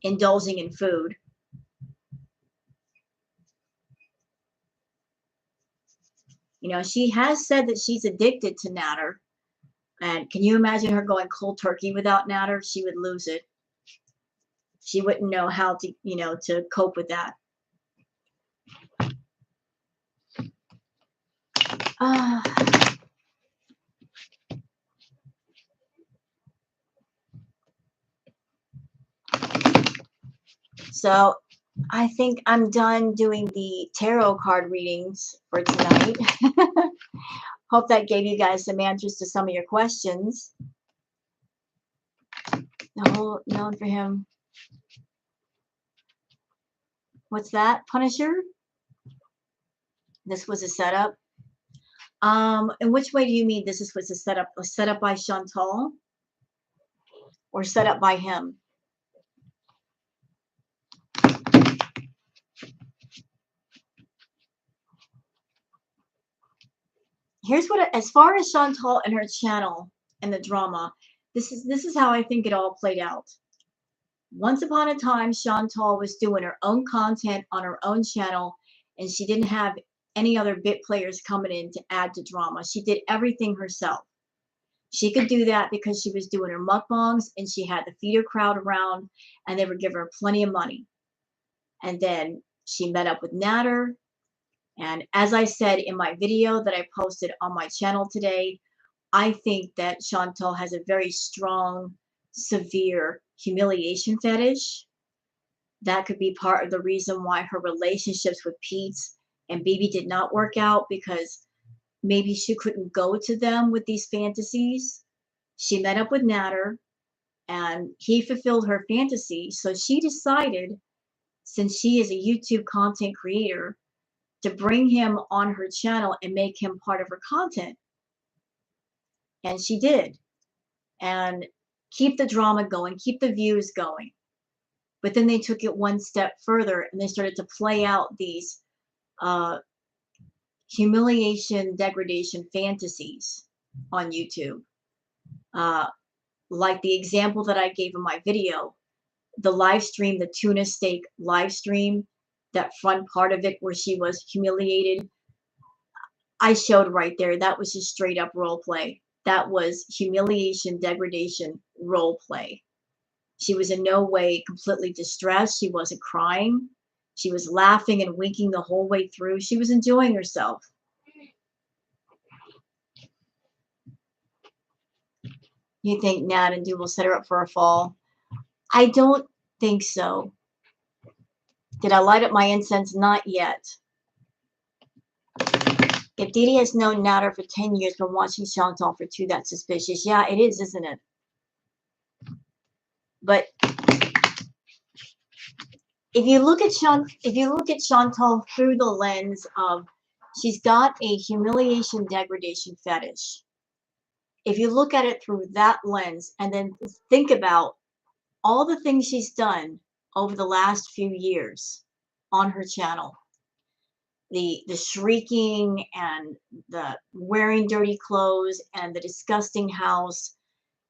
Indulging in food. She has said that she's addicted to Nader. And can you imagine her going cold turkey without Nader? She would lose it. She wouldn't know how to cope with that. So I think I'm done doing the tarot card readings for tonight. Hope that gave you guys some answers to some of your questions. The whole known for him. What's that, Punisher? This was a setup. In which way do you mean this was a setup? A setup by Chantal? Or set up by him? Here's what, as far as Chantal and her channel and the drama, this is how I think it all played out. Once upon a time, Chantal was doing her own content on her own channel, and she didn't have any other bit players coming in to add to drama. She did everything herself. She could do that because she was doing her mukbangs and she had the feeder crowd around and they were giving her plenty of money. And then she met up with Nader. And as I said in my video that I posted on my channel today, I think that Chantal has a very strong, severe humiliation fetish. That could be part of the reason why her relationships with Pete and Bibi did not work out, because maybe she couldn't go to them with these fantasies. She met up with Nader and he fulfilled her fantasy. So she decided, since she is a YouTube content creator, to bring him on her channel and make him part of her content. And she did. And keep the drama going, keep the views going. But then they took it one step further and they started to play out these humiliation, degradation fantasies on YouTube. Like the example that I gave in my video, the live stream, the tuna steak live stream, that front part of it where she was humiliated, I showed right there. That was just straight up role play. That was humiliation, degradation, role play. She was in no way completely distressed. She wasn't crying. She was laughing and winking the whole way through. She was enjoying herself. You think Nat and Du will set her up for a fall? I don't think so. Did I light up my incense? Not yet. If Dede has known Nader for 10 years but watching Chantal for 2, that's suspicious. Yeah, it is, isn't it? But if you look at Chantal through the lens of, she's got a humiliation, degradation fetish. If you look at it through that lens and then think about all the things she's done over the last few years on her channel, the shrieking and the wearing dirty clothes and the disgusting house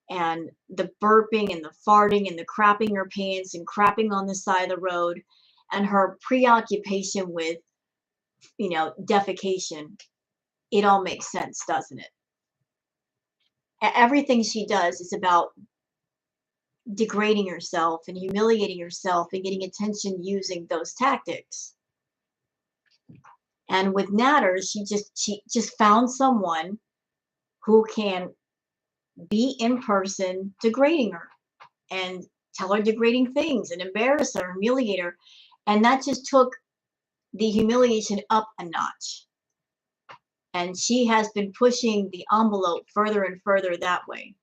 and the burping and the farting and the crapping her pants and crapping on the side of the road, and her preoccupation with, defecation, it all makes sense, doesn't it? Everything she does is about degrading herself and humiliating herself and getting attention using those tactics. And with Nader, she just found someone who can be in person degrading her and tell her degrading things and embarrass her, humiliate her. And that just took the humiliation up a notch. And she has been pushing the envelope further and further that way.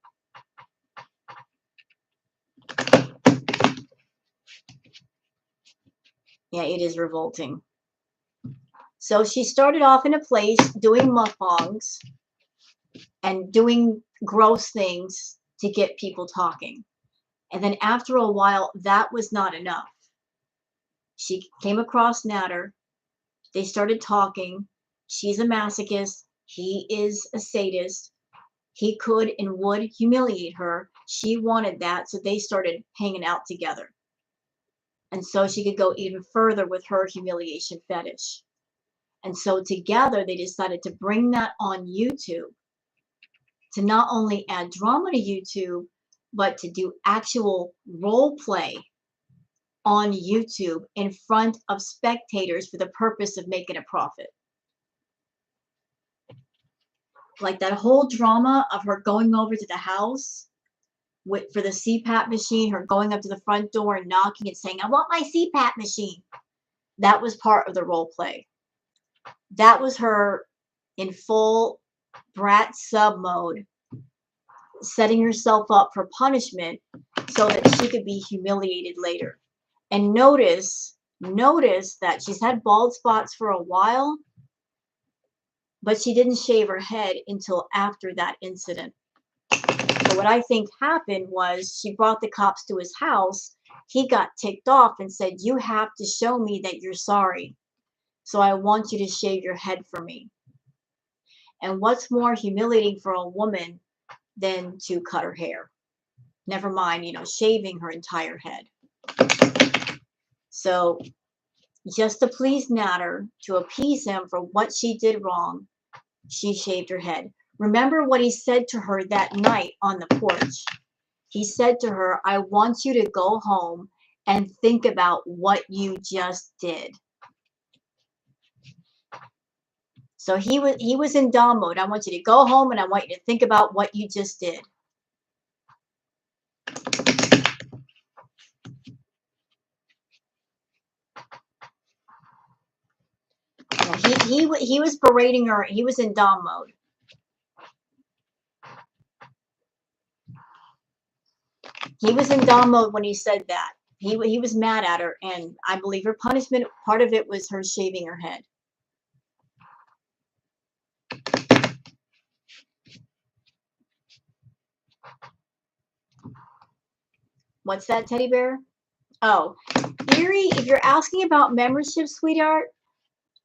Yeah, it is revolting. So she started off in a place doing mukbangs and doing gross things to get people talking. And then after a while, that was not enough. She came across Nader. They started talking. She's a masochist. He is a sadist. He could and would humiliate her. She wanted that, so they started hanging out together. And so she could go even further with her humiliation fetish. And so together they decided to bring that on YouTube, to not only add drama to YouTube, but to do actual role play on YouTube in front of spectators for the purpose of making a profit. Like that whole drama of her going over to the house for the CPAP machine, her going up to the front door and knocking and saying, "I want my CPAP machine." That was part of the role play. That was her in full brat sub mode, setting herself up for punishment so that she could be humiliated later. And notice that she's had bald spots for a while, but she didn't shave her head until after that incident. So what I think happened was she brought the cops to his house. He got ticked off and said, "You have to show me that you're sorry. So I want you to shave your head for me." And what's more humiliating for a woman than to cut her hair? Never mind, shaving her entire head. So just to please Nader, to appease him for what she did wrong, she shaved her head. Remember what he said to her that night on the porch. He said to her, "I want you to go home and think about what you just did." So he was in dom mode. "I want you to go home and I want you to think about what you just did." He was berating her. He was in dom mode. He was in dom mode when he said that. He was mad at her, and I believe her punishment, part of it was her shaving her head. What's that, teddy bear? Oh, Erie, if you're asking about membership, sweetheart,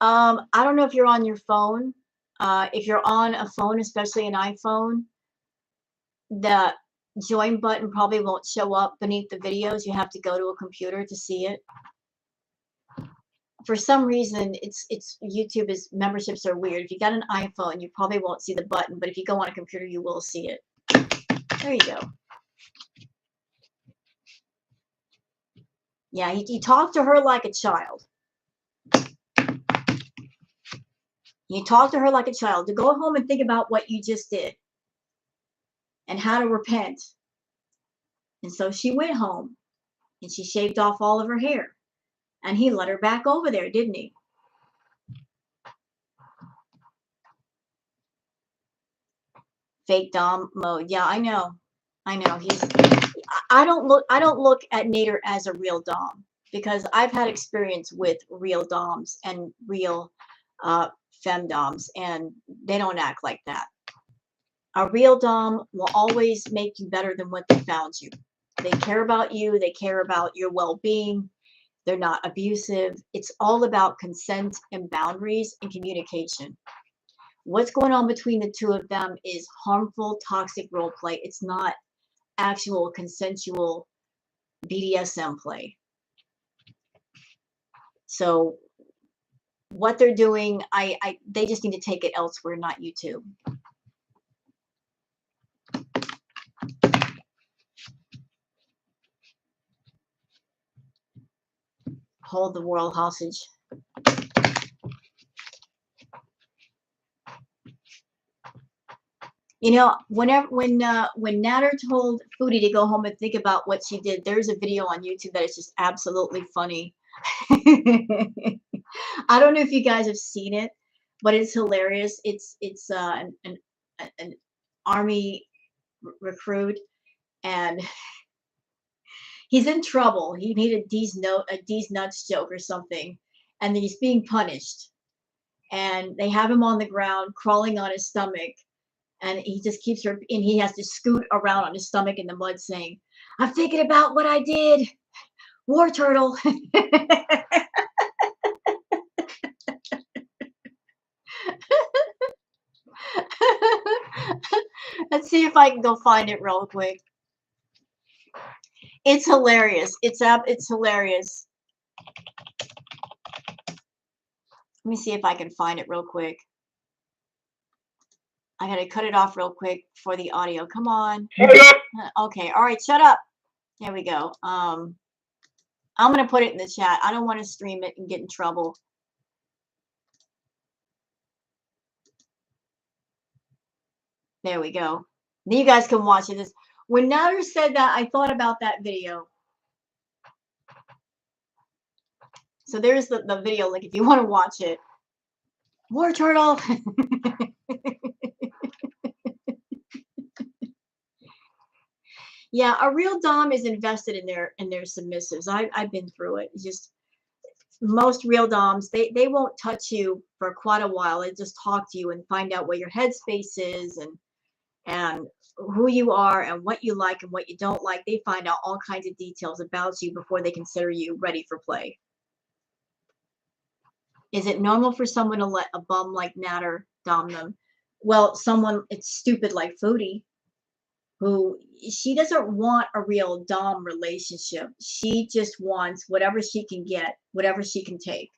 I don't know if you're on your phone. If you're on a phone, especially an iPhone, the join button probably won't show up beneath the videos. You have to go to a computer to see it. For some reason, it's YouTube's memberships are weird. If you got an iPhone, you probably won't see the button, but if you go on a computer, you will see it. There you go. Yeah, you talk to her like a child. You talk to her like a child. To go home and think about what you just did and how to repent. And so she went home and she shaved off all of her hair. And he let her back over there, didn't he? Fake dom mode. Yeah, I know. I know. I don't look at Nader as a real dom, because I've had experience with real doms and real femdoms, and they don't act like that. A real dom will always make you better than what they found you. They care about you. They care about your well-being. They're not abusive. It's all about consent and boundaries and communication. What's going on between the two of them is harmful, toxic role play. It's not actual consensual BDSM play. So what they're doing, they just need to take it elsewhere, not YouTube. hold the world hostage. You know, when Nader told Foodie to go home and think about what she did, there's a video on YouTube that is just absolutely funny. I don't know if you guys have seen it, but it's hilarious. It's an army recruit, and he's in trouble. He made a D's nuts joke or something, and he's being punished. And they have him on the ground, crawling on his stomach, and he just keeps and he has to scoot around on his stomach in the mud, saying, "I'm thinking about what I did, war turtle." Let's see if I can go find it real quick. It's hilarious. It's hilarious. Let me see if I can find it real quick. I gotta cut it off real quick for the audio. Come on. Okay. All right. Shut up. There we go. I'm gonna put it in the chat. I don't want to stream it and get in trouble. There we go. You guys can watch it. When Nader said that, I thought about that video. So there's the video link if you want to watch it. War turtle. Yeah, a real dom is invested in their submissives. I've been through it. It's just most real doms, they won't touch you for quite a while. They just talk to you and find out what your headspace is and who you are and what you like and what you don't like. They find out all kinds of details about you before they consider you ready for play. Is it normal for someone to let a bum like Nader dom them? Well, it's stupid like Foodie, who she doesn't want a real dom relationship. She just wants whatever she can get, whatever she can take.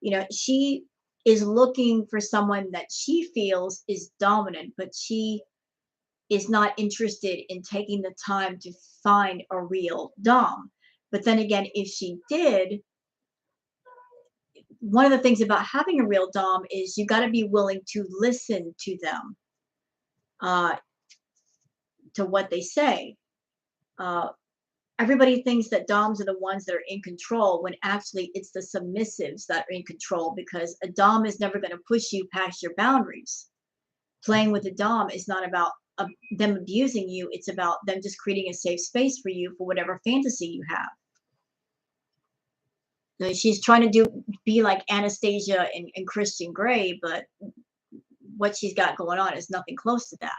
You know, she is looking for someone that she feels is dominant, but she is not interested in taking the time to find a real dom. But then again, if she did, one of the things about having a real dom is you got to be willing to listen to them, to what they say. Everybody thinks that doms are the ones that are in control, when actually it's the submissives that are in control, because a dom is never going to push you past your boundaries. Playing with a dom is not about them abusing you. It's about them just creating a safe space for you for whatever fantasy you have. Now, she's trying to be like Anastasia and Christian Grey, but what she's got going on is nothing close to that.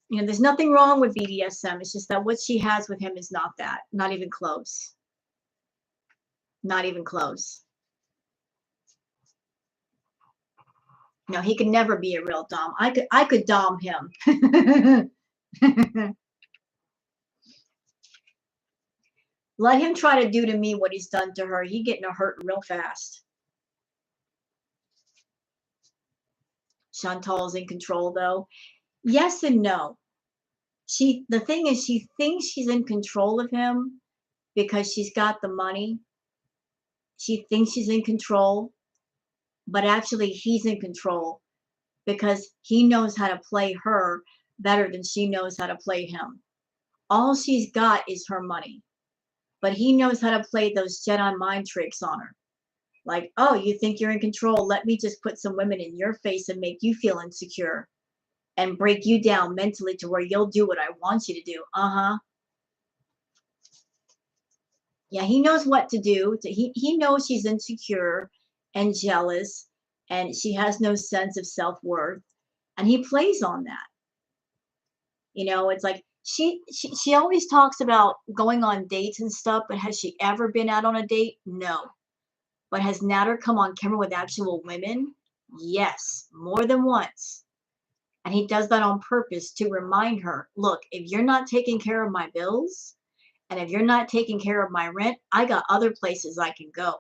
You know, there's nothing wrong with BDSM. It's just that what she has with him is not that. Not even close. Not even close. No, he could never be a real dom. I could dom him. Let him try to do to me what he's done to her. He getting hurt real fast. Chantal's in control, though. Yes and no. The thing is, she thinks she's in control of him because she's got the money. She thinks she's in control, but actually he's in control because he knows how to play her better than she knows how to play him. All she's got is her money, but he knows how to play those Jedi mind tricks on her. Like, oh, you think you're in control? Let me just put some women in your face and make you feel insecure and break you down mentally to where you'll do what I want you to do. Yeah, he knows what to do. He knows she's insecure and jealous and she has no sense of self-worth, and he plays on that. You know, it's like she always talks about going on dates and stuff, but has she ever been out on a date? No. But has Nader come on camera with actual women? Yes, more than once. And he does that on purpose to remind her, look, if you're not taking care of my bills, and if you're not taking care of my rent, I got other places I can go.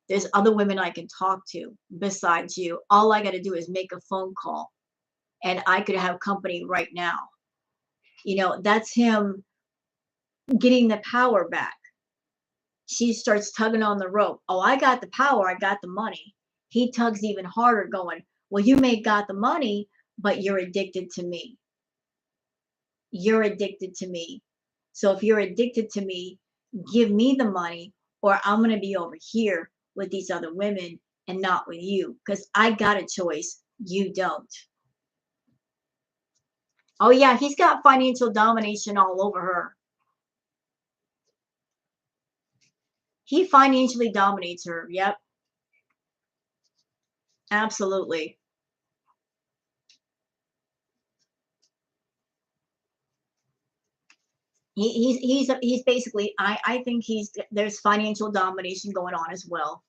There's other women I can talk to besides you. All I got to do is make a phone call, and I could have company right now. You know, that's him getting the power back. She starts tugging on the rope. Oh, I got the power. I got the money. He tugs even harder, going, well, you may got the money, but you're addicted to me. You're addicted to me. So if you're addicted to me, give me the money, or I'm going to be over here with these other women and not with you, because I got a choice. You don't. Oh, yeah, he's got financial domination all over her. He financially dominates her. Yep. Absolutely. He's basically, I think there's financial domination going on as well,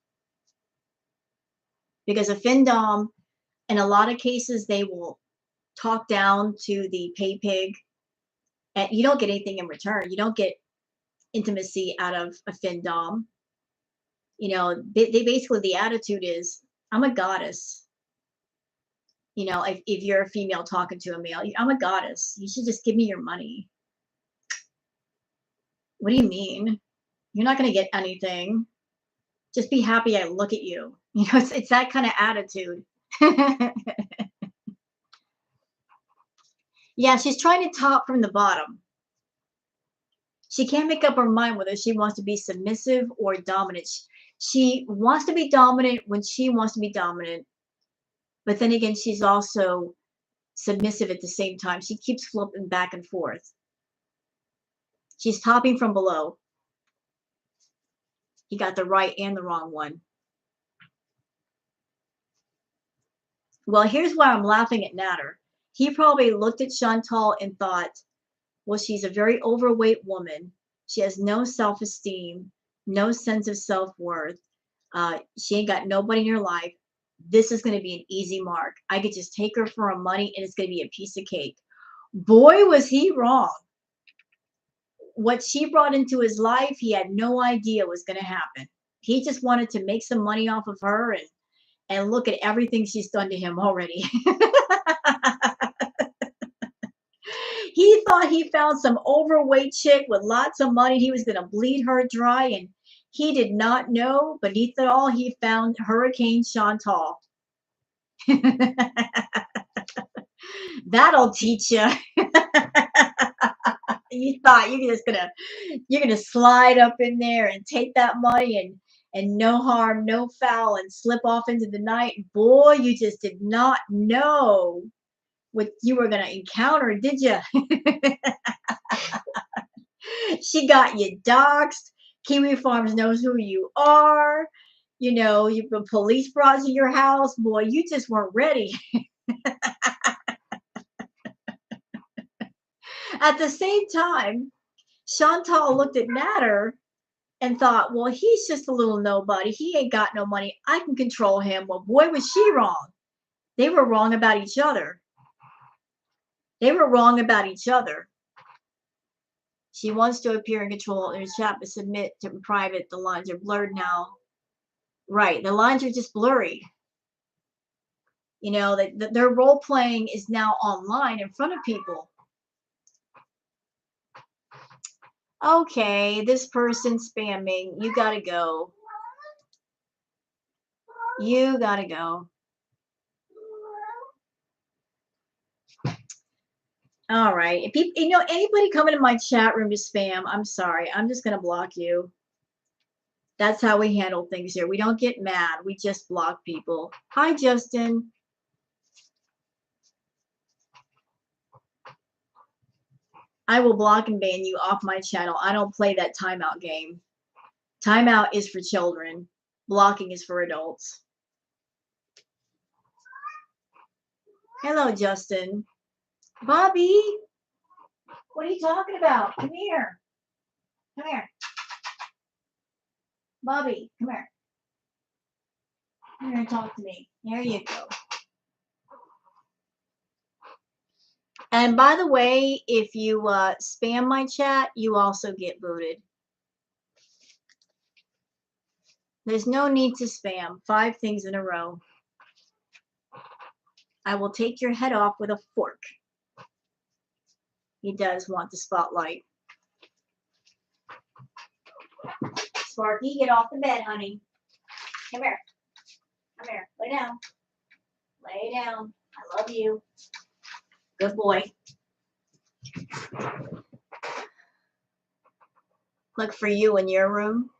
because a findom, in a lot of cases, they will talk down to the pay pig, and you don't get anything in return. You don't get intimacy out of a findom. You know, they basically, the attitude is, I'm a goddess. You know, if you're a female talking to a male, I'm a goddess. You should just give me your money. What do you mean? You're not going to get anything. Just be happy I look at you. You know, it's that kind of attitude. Yeah, she's trying to top from the bottom. She can't make up her mind whether she wants to be submissive or dominant. She wants to be dominant when she wants to be dominant, but then again, she's also submissive at the same time. She keeps flipping back and forth. She's topping from below. He got the right and the wrong one. Well, here's why I'm laughing at Nader. He probably looked at Chantal and thought, well, she's a very overweight woman. She has no self-esteem, no sense of self-worth. She ain't got nobody in her life. This is going to be an easy mark. I could just take her for her money and it's going to be a piece of cake. Boy, was he wrong. What she brought into his life, he had no idea was going to happen. He just wanted to make some money off of her, and look at everything she's done to him already. He thought he found some overweight chick with lots of money. He was going to bleed her dry, and he did not know. Beneath it all, he found Hurricane Chantal. That'll teach you. You thought you're gonna slide up in there and take that money and no harm, no foul, and slip off into the night. Boy, you just did not know what you were gonna encounter, did you? She got you doxxed. Kiwi Farms knows who you are. You know, the police brought to your house. Boy, you just weren't ready. At the same time, Chantal looked at Nader and thought, well, he's just a little nobody. He ain't got no money. I can control him. Well, boy, was she wrong. They were wrong about each other. They were wrong about each other. She wants to appear in control in his chat, but submit to private. The lines are blurred now. Right. The lines are just blurry. You know, their role playing is now online in front of people. Okay, this person spamming. You gotta go. You gotta go. All right. If people, anybody coming in my chat room to spam, I'm sorry. I'm just gonna block you. That's how we handle things here. We don't get mad. We just block people. Hi, Justin. I will block and ban you off my channel. I don't play that timeout game. Timeout is for children. Blocking is for adults. Hello, Justin. Bobby, what are you talking about? Come here. Come here. Bobby, come here. Come here and talk to me. There you go. And by the way, if you spam my chat, you also get booted. There's no need to spam 5 things in a row. I will take your head off with a fork. He does want the spotlight. Sparky, get off the bed, honey. Come here. Come here. Lay down. Lay down. I love you. Good boy. Look for you in your room.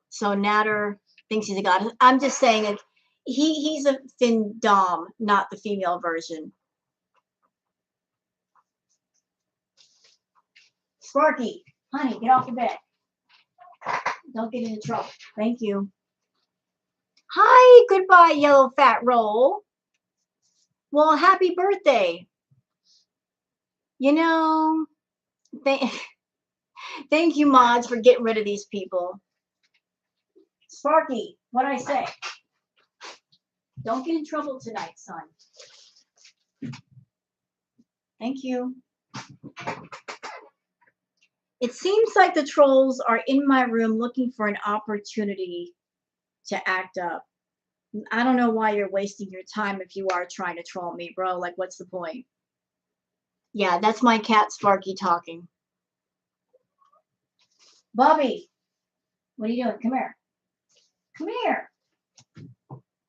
So Nader thinks he's a god. I'm just saying it. He's a thin dom, not the female version. Sparky, honey, get off the bed. Don't get into trouble. Thank you. Hi, goodbye, yellow fat roll. Well, happy birthday. You know, thank you, mods, for getting rid of these people. Sparky, what'd I say? Don't get in trouble tonight, son. Thank you. It seems like the trolls are in my room looking for an opportunity to act up. I don't know why you're wasting your time if you are trying to troll me, bro. Like, what's the point? Yeah, that's my cat Sparky talking. Bobby, what are you doing? Come here. Come here.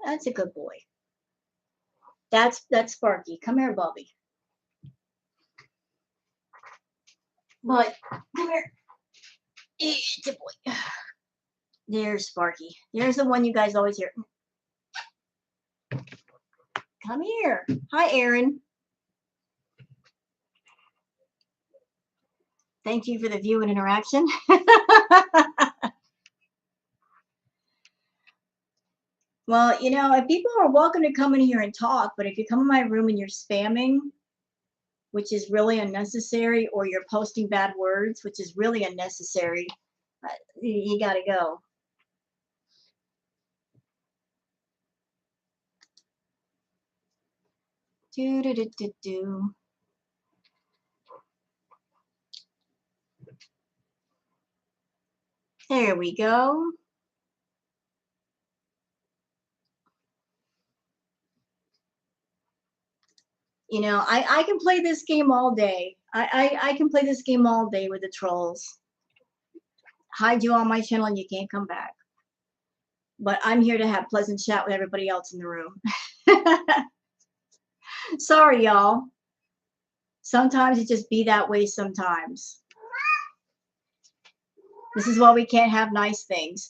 That's a good boy. That's Sparky. Come here, Bobby. But come here. It's a boy. There's Sparky. There's the one you guys always hear. Come here. Hi, Aaron. Thank you for the view and interaction. Well, you know, if people are welcome to come in here and talk, but if you come in my room and you're spamming, which is really unnecessary, or you're posting bad words, which is really unnecessary, you got to go. Do, do, do, do, do. There we go. You know, I can play this game all day. I can play this game all day with the trolls. Hide you on my channel and you can't come back. But I'm here to have pleasant chat with everybody else in the room. Sorry, y'all. Sometimes it just be that way sometimes. This is why we can't have nice things.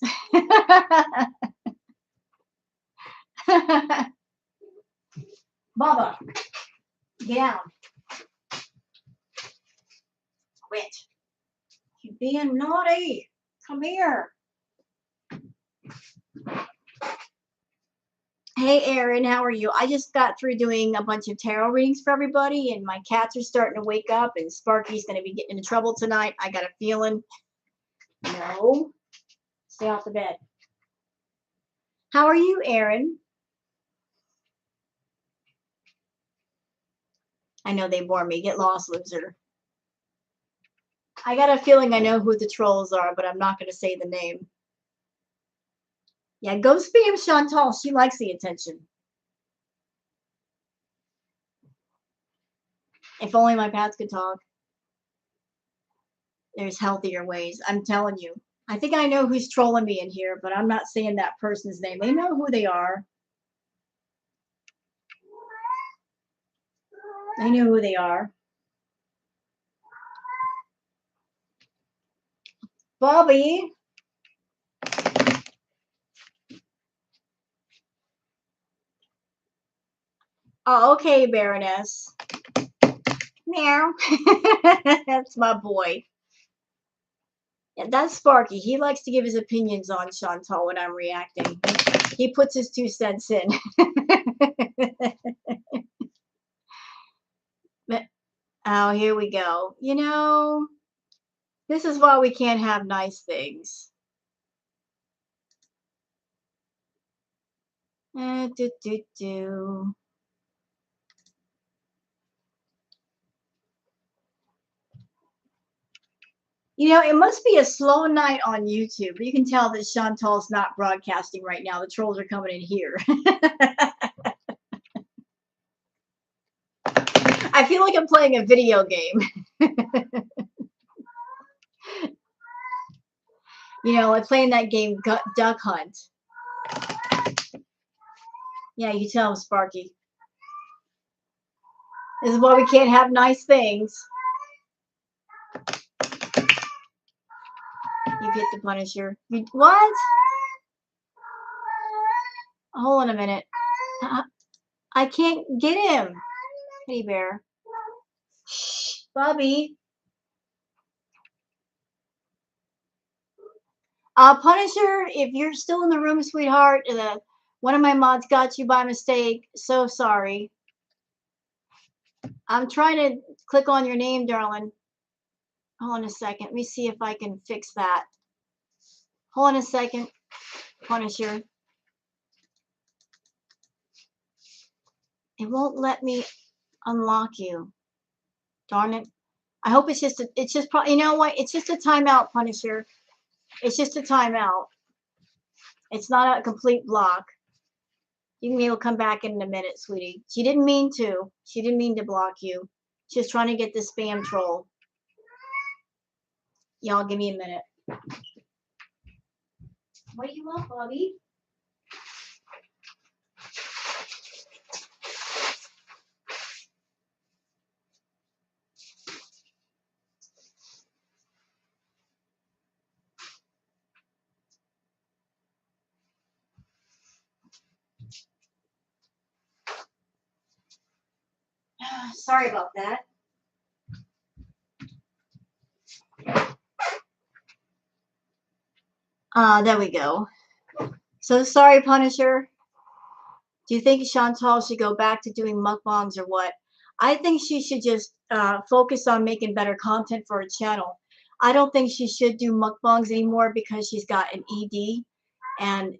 Baba, get down. Quit. You're being naughty. Come here. Hey, Aaron, how are you? I just got through doing a bunch of tarot readings for everybody, and my cats are starting to wake up, and Sparky's going to be getting into trouble tonight. I got a feeling. No. Stay off the bed. How are you, Aaron? I know they bore me. Get lost, loser. I got a feeling I know who the trolls are, but I'm not going to say the name. Yeah, go spam Chantal. She likes the attention. If only my pets could talk. There's healthier ways. I'm telling you. I think I know who's trolling me in here, but I'm not saying that person's name. They know who they are. They know who they are. Bobby. Oh, okay, Baroness. Meow. That's my boy. Yeah, that's Sparky. He likes to give his opinions on Chantal when I'm reacting. He puts his 2 cents in. Oh, here we go. You know, this is why we can't have nice things. Do. You know, it must be a slow night on YouTube. You can tell that Chantal's not broadcasting right now. The trolls are coming in here. I feel like I'm playing a video game. You know, like playing that game, Duck Hunt. Yeah, you tell him, Sparky. This is why we can't have nice things. You've hit the Punisher. What? Hold on a minute. I can't get him. Teddy bear. Shh, Bobby. Punisher, if you're still in the room, sweetheart, one of my mods got you by mistake. So sorry. I'm trying to click on your name, darling. Hold on a second. Let me see if I can fix that. Hold on a second, Punisher. It won't let me unlock you. Darn it. I hope it's just probably, you know what? It's just a timeout, Punisher. It's just a timeout. It's not a complete block. You can be able to come back in a minute, sweetie. She didn't mean to. She didn't mean to block you. She's trying to get the spam troll. Y'all give me a minute. What do you want, Bobby? Sorry about that. There we go. So sorry, Punisher. Do you think Chantal should go back to doing mukbangs or what? I think she should just focus on making better content for her channel. I don't think she should do mukbangs anymore because she's got an ED, and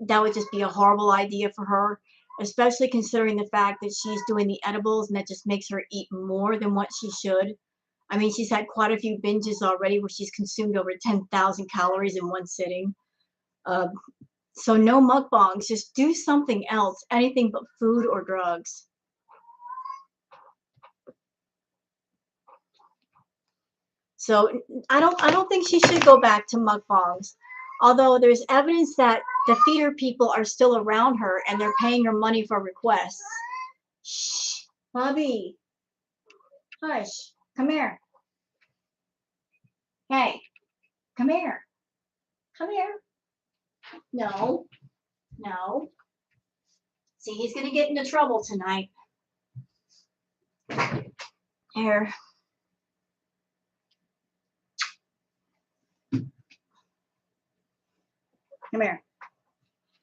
that would just be a horrible idea for her, especially considering the fact that she's doing the edibles and that just makes her eat more than what she should. I mean, she's had quite a few binges already where she's consumed over 10,000 calories in one sitting. Uh, so no mukbangs, just do something else, anything but food or drugs. So I don't think she should go back to mukbangs. Although there's evidence that the theater people are still around her and they're paying her money for requests. Shh, Bobby. Hush. Come here. Hey, come here. Come here. No. No. See, he's going to get into trouble tonight. Here. Come here.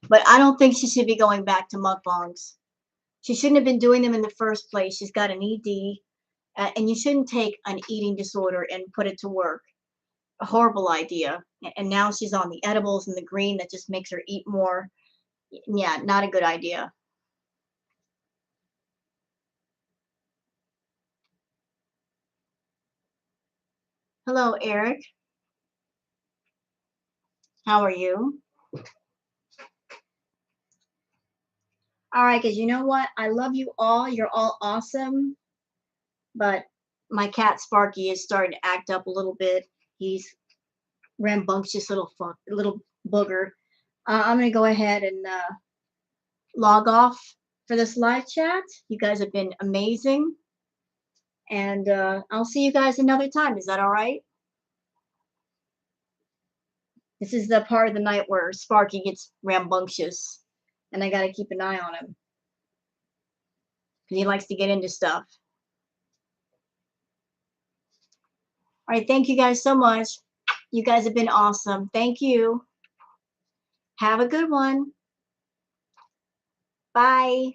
But I don't think she should be going back to mukbangs. She shouldn't have been doing them in the first place. She's got an ED, and you shouldn't take an eating disorder and put it to work. A horrible idea. And now she's on the edibles and the green that just makes her eat more. Yeah, not a good idea. Hello, Eric. How are you? All right, because you know what? I love you all. You're all awesome. But my cat Sparky is starting to act up a little bit. He's rambunctious little booger. I'm going to go ahead and log off for this live chat. You guys have been amazing. And I'll see you guys another time. Is that all right? This is the part of the night where Sparky gets rambunctious. And I got to keep an eye on him. Because he likes to get into stuff. All right. Thank you guys so much. You guys have been awesome. Thank you. Have a good one. Bye.